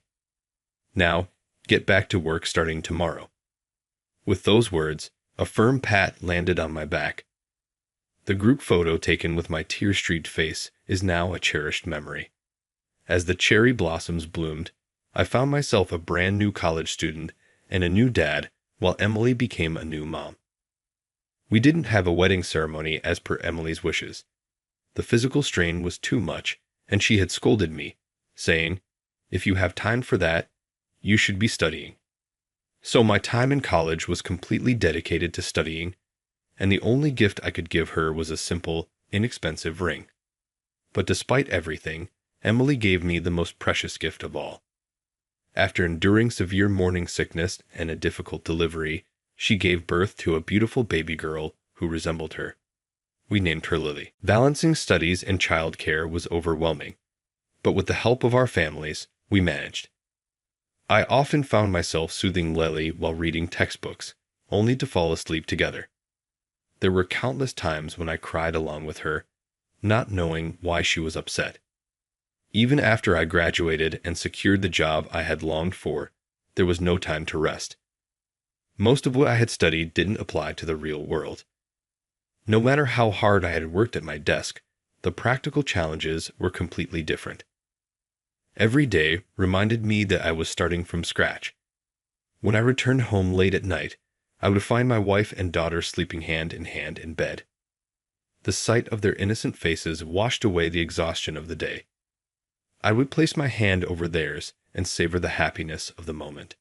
Now, get back to work starting tomorrow. With those words, a firm pat landed on my back. The group photo taken with my tear-streaked face is now a cherished memory. As the cherry blossoms bloomed, I found myself a brand new college student and a new dad, while Emily became a new mom. We didn't have a wedding ceremony as per Emily's wishes. The physical strain was too much, and she had scolded me, saying, "If you have time for that, you should be studying." So my time in college was completely dedicated to studying, and the only gift I could give her was a simple, inexpensive ring. But despite everything, Emily gave me the most precious gift of all. After enduring severe morning sickness and a difficult delivery, she gave birth to a beautiful baby girl who resembled her. We named her Lily. Balancing studies and childcare was overwhelming, but with the help of our families, we managed. I often found myself soothing Lily while reading textbooks, only to fall asleep together. There were countless times when I cried along with her, not knowing why she was upset. Even after I graduated and secured the job I had longed for, there was no time to rest. Most of what I had studied didn't apply to the real world. No matter how hard I had worked at my desk, the practical challenges were completely different. Every day reminded me that I was starting from scratch. When I returned home late at night, I would find my wife and daughter sleeping hand in hand in bed. The sight of their innocent faces washed away the exhaustion of the day. I would place my hand over theirs and savor the happiness of the moment.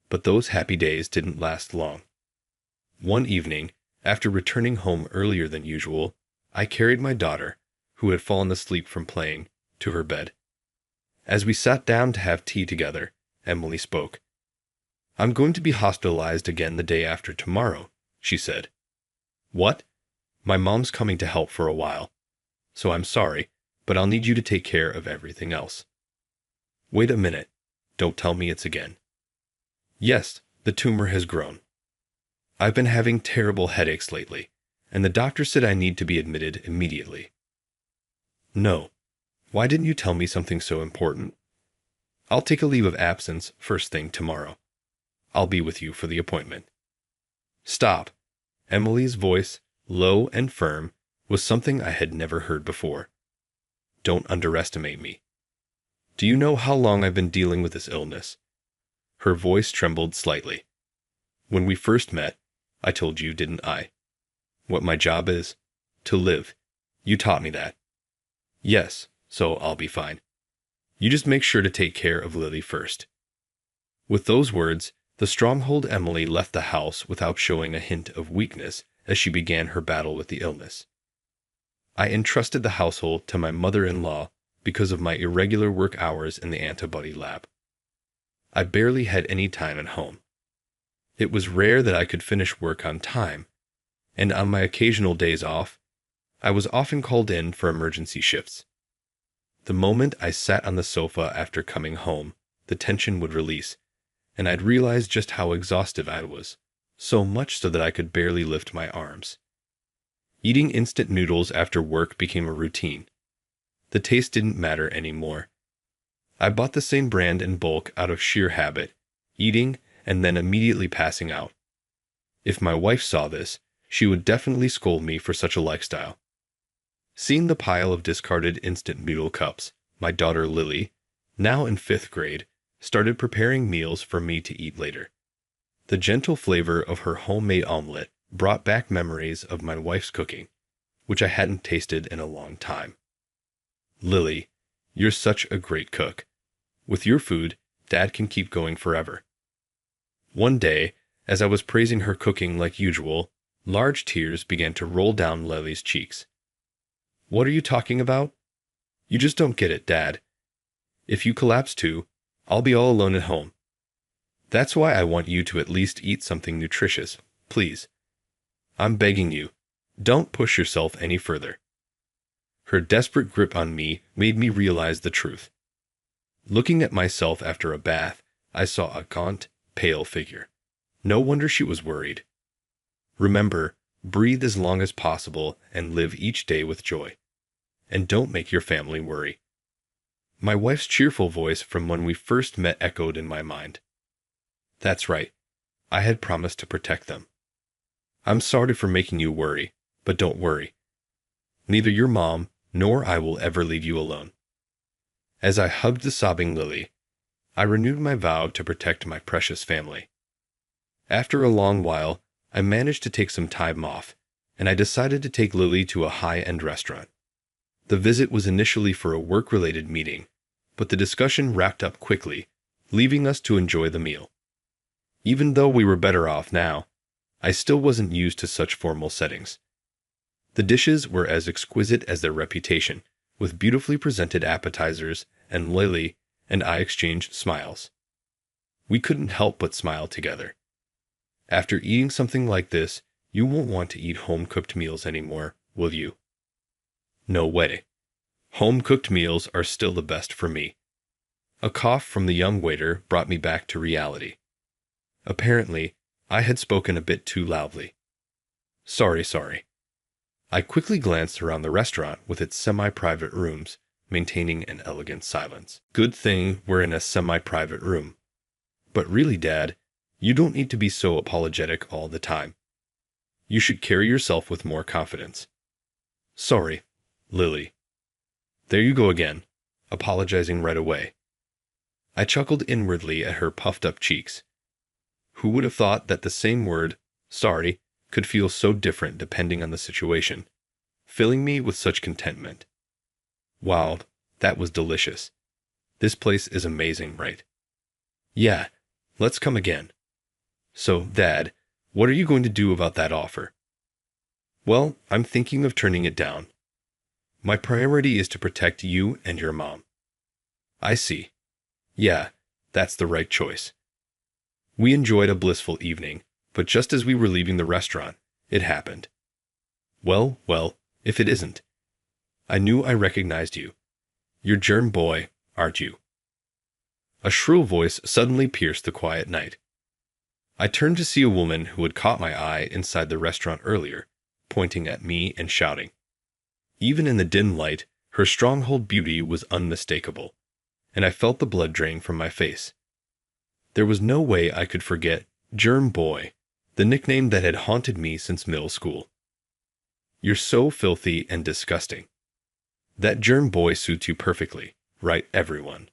But those happy days didn't last long. One evening, after returning home earlier than usual, I carried my daughter, who had fallen asleep from playing, to her bed. As we sat down to have tea together, Emily spoke. "I'm going to be hospitalized again the day after tomorrow," she said. "What? My mom's coming to help for a while. So I'm sorry, but I'll need you to take care of everything else." "Wait a minute. Don't tell me it's again." "Yes, the tumor has grown. I've been having terrible headaches lately, and the doctor said I need to be admitted immediately." "No. Why didn't you tell me something so important?" "I'll take a leave of absence first thing tomorrow. I'll be with you for the appointment." "Stop." Emily's voice, low and firm, was something I had never heard before. "Don't underestimate me. Do you know how long I've been dealing with this illness?" Her voice trembled slightly. "When we first met, I told you, didn't I? What my job is? To live. You taught me that." "Yes, so I'll be fine. You just make sure to take care of Lily first." With those words, the stronghold Emily left the house without showing a hint of weakness as she began her battle with the illness. I entrusted the household to my mother-in-law because of my irregular work hours in the antibody lab. I barely had any time at home. It was rare that I could finish work on time, and on my occasional days off, I was often called in for emergency shifts. The moment I sat on the sofa after coming home, the tension would release, and I'd realize just how exhausted I was, so much so that I could barely lift my arms. Eating instant noodles after work became a routine. The taste didn't matter anymore. I bought the same brand in bulk out of sheer habit, eating and then immediately passing out. If my wife saw this, she would definitely scold me for such a lifestyle. Seeing the pile of discarded instant noodle cups, my daughter Lily, now in 5th grade, started preparing meals for me to eat later. The gentle flavor of her homemade omelet brought back memories of my wife's cooking, which I hadn't tasted in a long time. Lily, you're such a great cook. With your food, Dad can keep going forever. One day, as I was praising her cooking like usual, large tears began to roll down Lily's cheeks. What are you talking about? You just don't get it, Dad. If you collapse too, I'll be all alone at home. That's why I want you to at least eat something nutritious, please. I'm begging you, don't push yourself any further. Her desperate grip on me made me realize the truth. Looking at myself after a bath, I saw a gaunt, pale figure. No wonder she was worried. Remember, breathe as long as possible and live each day with joy. And don't make your family worry. My wife's cheerful voice from when we first met echoed in my mind. That's right. I had promised to protect them. I'm sorry for making you worry, but don't worry. Neither your mom nor I will ever leave you alone. As I hugged the sobbing Lily, I renewed my vow to protect my precious family. After a long while, I managed to take some time off, and I decided to take Lily to a high-end restaurant. The visit was initially for a work-related meeting, but the discussion wrapped up quickly, leaving us to enjoy the meal. Even though we were better off now, I still wasn't used to such formal settings. The dishes were as exquisite as their reputation, with beautifully presented appetizers, and Lily and I exchanged smiles. We couldn't help but smile together. After eating something like this, you won't want to eat home-cooked meals anymore, will you? No way. Home-cooked meals are still the best for me. A cough from the young waiter brought me back to reality. Apparently, I had spoken a bit too loudly. Sorry. I quickly glanced around the restaurant with its semi-private rooms, maintaining an elegant silence. Good thing we're in a semi-private room. But really, Dad, you don't need to be so apologetic all the time. You should carry yourself with more confidence. Sorry, Lily. There you go again, apologizing right away. I chuckled inwardly at her puffed-up cheeks. Who would have thought that the same word, sorry, could feel so different depending on the situation, filling me with such contentment. Wow, that was delicious. This place is amazing, right? Yeah, let's come again. So, Dad, what are you going to do about that offer? Well, I'm thinking of turning it down. My priority is to protect you and your mom. I see. Yeah, that's the right choice. We enjoyed a blissful evening, but just as we were leaving the restaurant, it happened. Well, if it isn't. I knew I recognized you. You're Germ Boy, aren't you? A shrill voice suddenly pierced the quiet night. I turned to see a woman who had caught my eye inside the restaurant earlier, pointing at me and shouting. Even in the dim light, her stronghold beauty was unmistakable, and I felt the blood drain from my face. There was no way I could forget Germ Boy, the nickname that had haunted me since middle school. You're so filthy and disgusting. That Germ Boy suits you perfectly, right, everyone?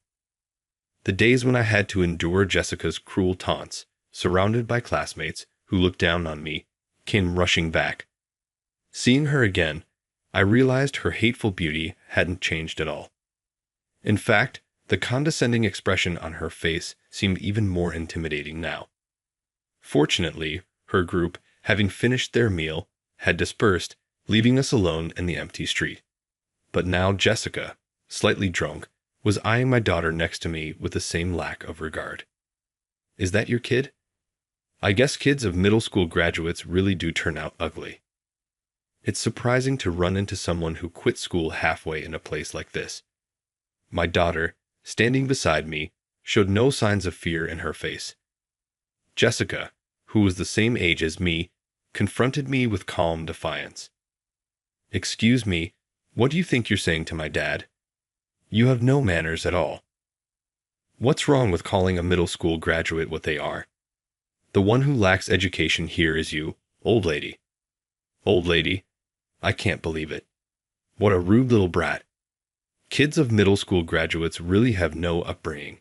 The days when I had to endure Jessica's cruel taunts, surrounded by classmates who looked down on me, came rushing back. Seeing her again, I realized her hateful beauty hadn't changed at all. In fact, the condescending expression on her face seemed even more intimidating now. Fortunately, her group, having finished their meal, had dispersed, leaving us alone in the empty street. But now Jessica, slightly drunk, was eyeing my daughter next to me with the same lack of regard. Is that your kid? I guess kids of middle school graduates really do turn out ugly. It's surprising to run into someone who quit school halfway in a place like this. My daughter, standing beside me, showed no signs of fear in her face. Jessica, who was the same age as me, confronted me with calm defiance. Excuse me, what do you think you're saying to my dad? You have no manners at all. What's wrong with calling a middle school graduate what they are? The one who lacks education here is you, old lady. Old lady, I can't believe it. What a rude little brat. Kids of middle school graduates really have no upbringing.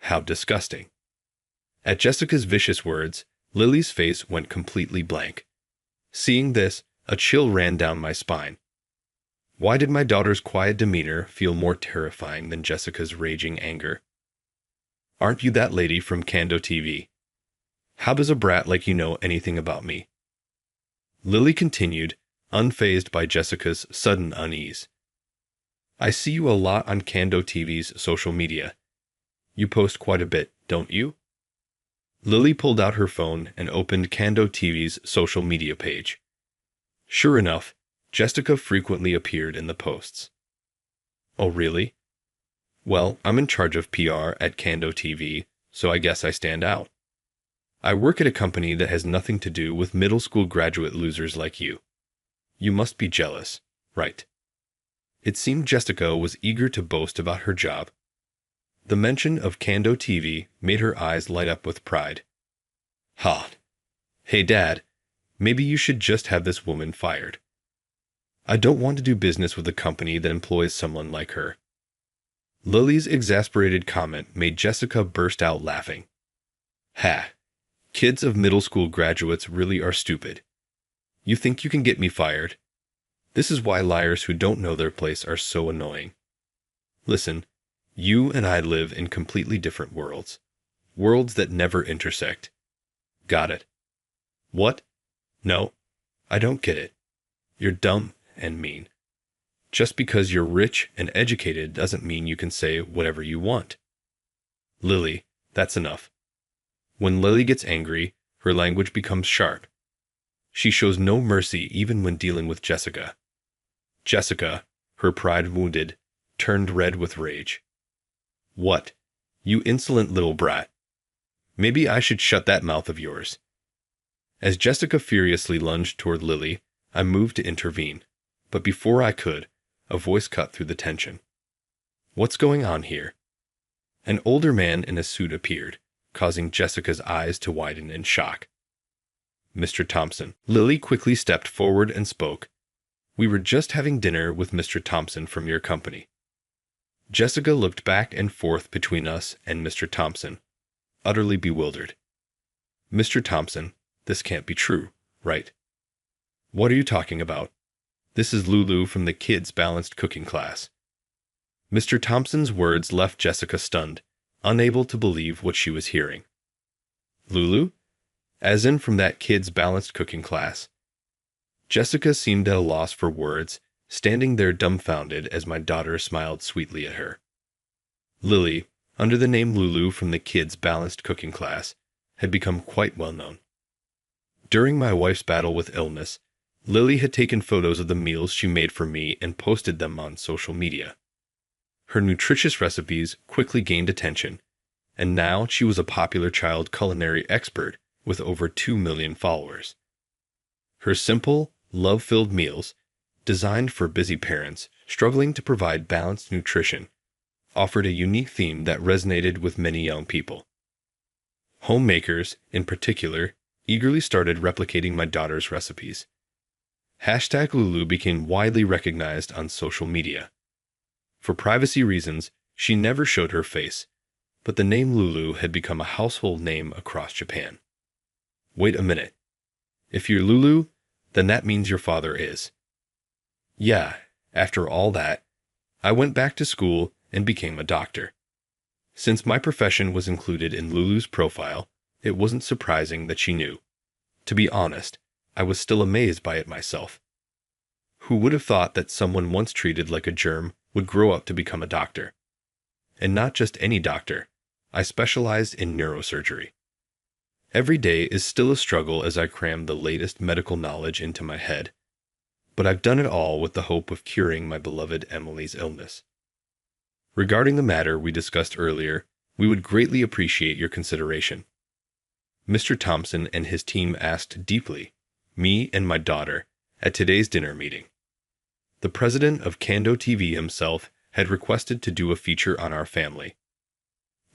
How disgusting. At Jessica's vicious words, Lily's face went completely blank. Seeing this, a chill ran down my spine. Why did my daughter's quiet demeanor feel more terrifying than Jessica's raging anger? Aren't you that lady from Kando TV? How does a brat like you know anything about me? Lily continued, unfazed by Jessica's sudden unease. I see you a lot on Kando TV's social media. You post quite a bit, don't you? Lily pulled out her phone and opened Kando TV's social media page. Sure enough, Jessica frequently appeared in the posts. Oh, really? Well, I'm in charge of PR at Kando TV, so I guess I stand out. I work at a company that has nothing to do with middle school graduate losers like you. You must be jealous, right? It seemed Jessica was eager to boast about her job. The mention of Kando TV made her eyes light up with pride. Ha! Hey Dad, maybe you should just have this woman fired. I don't want to do business with a company that employs someone like her. Lily's exasperated comment made Jessica burst out laughing. Ha! Kids of middle school graduates really are stupid. You think you can get me fired? This is why liars who don't know their place are so annoying. Listen, you and I live in completely different worlds. Worlds that never intersect. Got it? What? No, I don't get it. You're dumb and mean. Just because you're rich and educated doesn't mean you can say whatever you want. Lily, that's enough. When Lily gets angry, her language becomes sharp. She shows no mercy even when dealing with Jessica. Jessica, her pride wounded, turned red with rage. What? You insolent little brat. Maybe I should shut that mouth of yours. As Jessica furiously lunged toward Lily, I moved to intervene, but before I could, a voice cut through the tension. What's going on here? An older man in a suit appeared, causing Jessica's eyes to widen in shock. Mr. Thompson. Lily quickly stepped forward and spoke. We were just having dinner with Mr. Thompson from your company. Jessica looked back and forth between us and Mr. Thompson, utterly bewildered. Mr. Thompson, this can't be true, right? What are you talking about? This is Lulu from the kids' balanced cooking class. Mr. Thompson's words left Jessica stunned, unable to believe what she was hearing. Lulu? As in from that kids' balanced cooking class. Jessica seemed at a loss for words, standing there dumbfounded as my daughter smiled sweetly at her. Lily, under the name Lulu from the kids' balanced cooking class, had become quite well known. During my wife's battle with illness, Lily had taken photos of the meals she made for me and posted them on social media. Her nutritious recipes quickly gained attention, and now she was a popular child culinary expert with over 2 million followers. Her simple, love-filled meals, designed for busy parents struggling to provide balanced nutrition, offered a unique theme that resonated with many young people. Homemakers, in particular, eagerly started replicating my daughter's recipes. Hashtag Lulu became widely recognized on social media. For privacy reasons, she never showed her face, but the name Lulu had become a household name across Japan. Wait a minute. If you're Lulu, then that means your father is. Yeah, after all that, I went back to school and became a doctor. Since my profession was included in Lulu's profile, it wasn't surprising that she knew. To be honest, I was still amazed by it myself. Who would have thought that someone once treated like a germ would grow up to become a doctor? And not just any doctor. I specialized in neurosurgery. Every day is still a struggle as I cram the latest medical knowledge into my head. But I've done it all with the hope of curing my beloved Emily's illness. Regarding the matter we discussed earlier, we would greatly appreciate your consideration. Mr. Thompson and his team asked deeply, me and my daughter, at today's dinner meeting. The president of Kando TV himself had requested to do a feature on our family.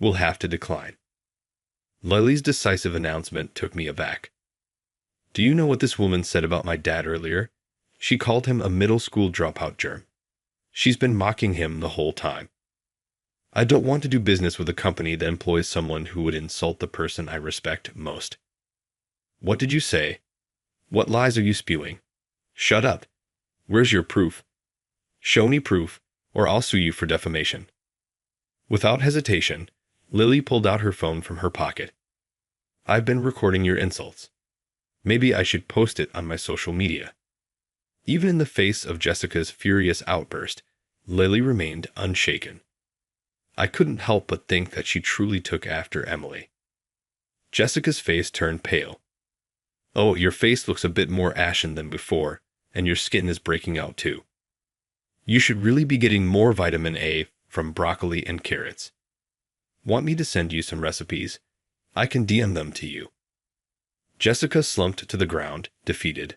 We'll have to decline. Lily's decisive announcement took me aback. Do you know what this woman said about my dad earlier? She called him a middle school dropout germ. She's been mocking him the whole time. I don't want to do business with a company that employs someone who would insult the person I respect most. What did you say? What lies are you spewing? Shut up. Where's your proof? Show me proof, or I'll sue you for defamation. Without hesitation, Lily pulled out her phone from her pocket. I've been recording your insults. Maybe I should post it on my social media. Even in the face of Jessica's furious outburst, Lily remained unshaken. I couldn't help but think that she truly took after Emily. Jessica's face turned pale. Oh, your face looks a bit more ashen than before, and your skin is breaking out too. You should really be getting more vitamin A from broccoli and carrots. Want me to send you some recipes? I can DM them to you. Jessica slumped to the ground, defeated.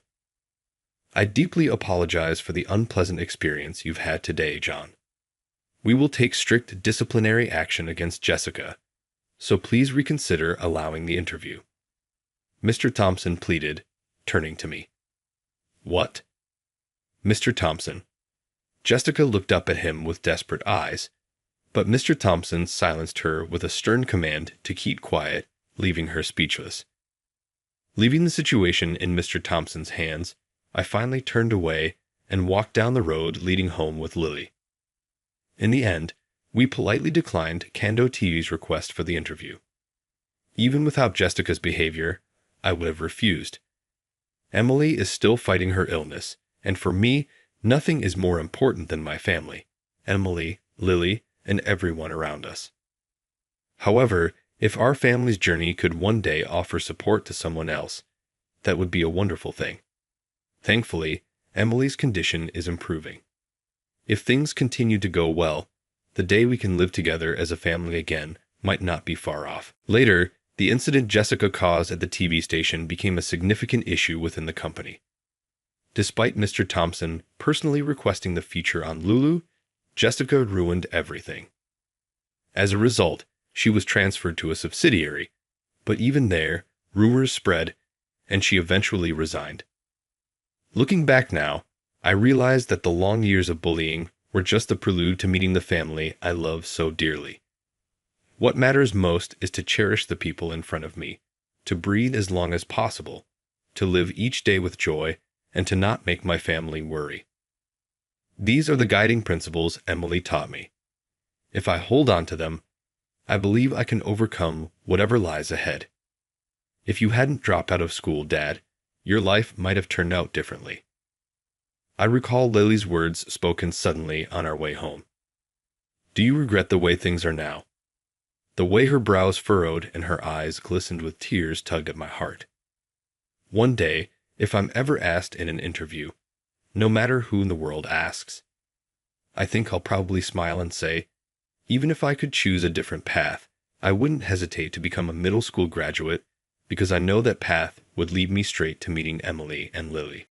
I deeply apologize for the unpleasant experience you've had today, John. We will take strict disciplinary action against Jessica, so please reconsider allowing the interview. Mr. Thompson pleaded, turning to me. What? Mr. Thompson. Jessica looked up at him with desperate eyes, but Mr. Thompson silenced her with a stern command to keep quiet, leaving her speechless. Leaving the situation in Mr. Thompson's hands, I finally turned away and walked down the road leading home with Lily. In the end, we politely declined Kando TV's request for the interview. Even without Jessica's behavior, I would have refused. Emily is still fighting her illness, and for me, nothing is more important than my family, Emily, Lily, and everyone around us. However, if our family's journey could one day offer support to someone else, that would be a wonderful thing. Thankfully, Emily's condition is improving. If things continue to go well, the day we can live together as a family again might not be far off. Later, the incident Jessica caused at the TV station became a significant issue within the company. Despite Mr. Thompson personally requesting the feature on Lulu, Jessica ruined everything. As a result, she was transferred to a subsidiary, but even there, rumors spread, and she eventually resigned. Looking back now, I realized that the long years of bullying were just the prelude to meeting the family I love so dearly. What matters most is to cherish the people in front of me, to breathe as long as possible, to live each day with joy, and to not make my family worry. These are the guiding principles Emily taught me. If I hold on to them, I believe I can overcome whatever lies ahead. If you hadn't dropped out of school, Dad, your life might have turned out differently. I recall Lily's words spoken suddenly on our way home. Do you regret the way things are now? The way her brows furrowed and her eyes glistened with tears tugged at my heart. One day, if I'm ever asked in an interview, no matter who in the world asks, I think I'll probably smile and say, even if I could choose a different path, I wouldn't hesitate to become a middle school graduate because I know that path would lead me straight to meeting Emily and Lily.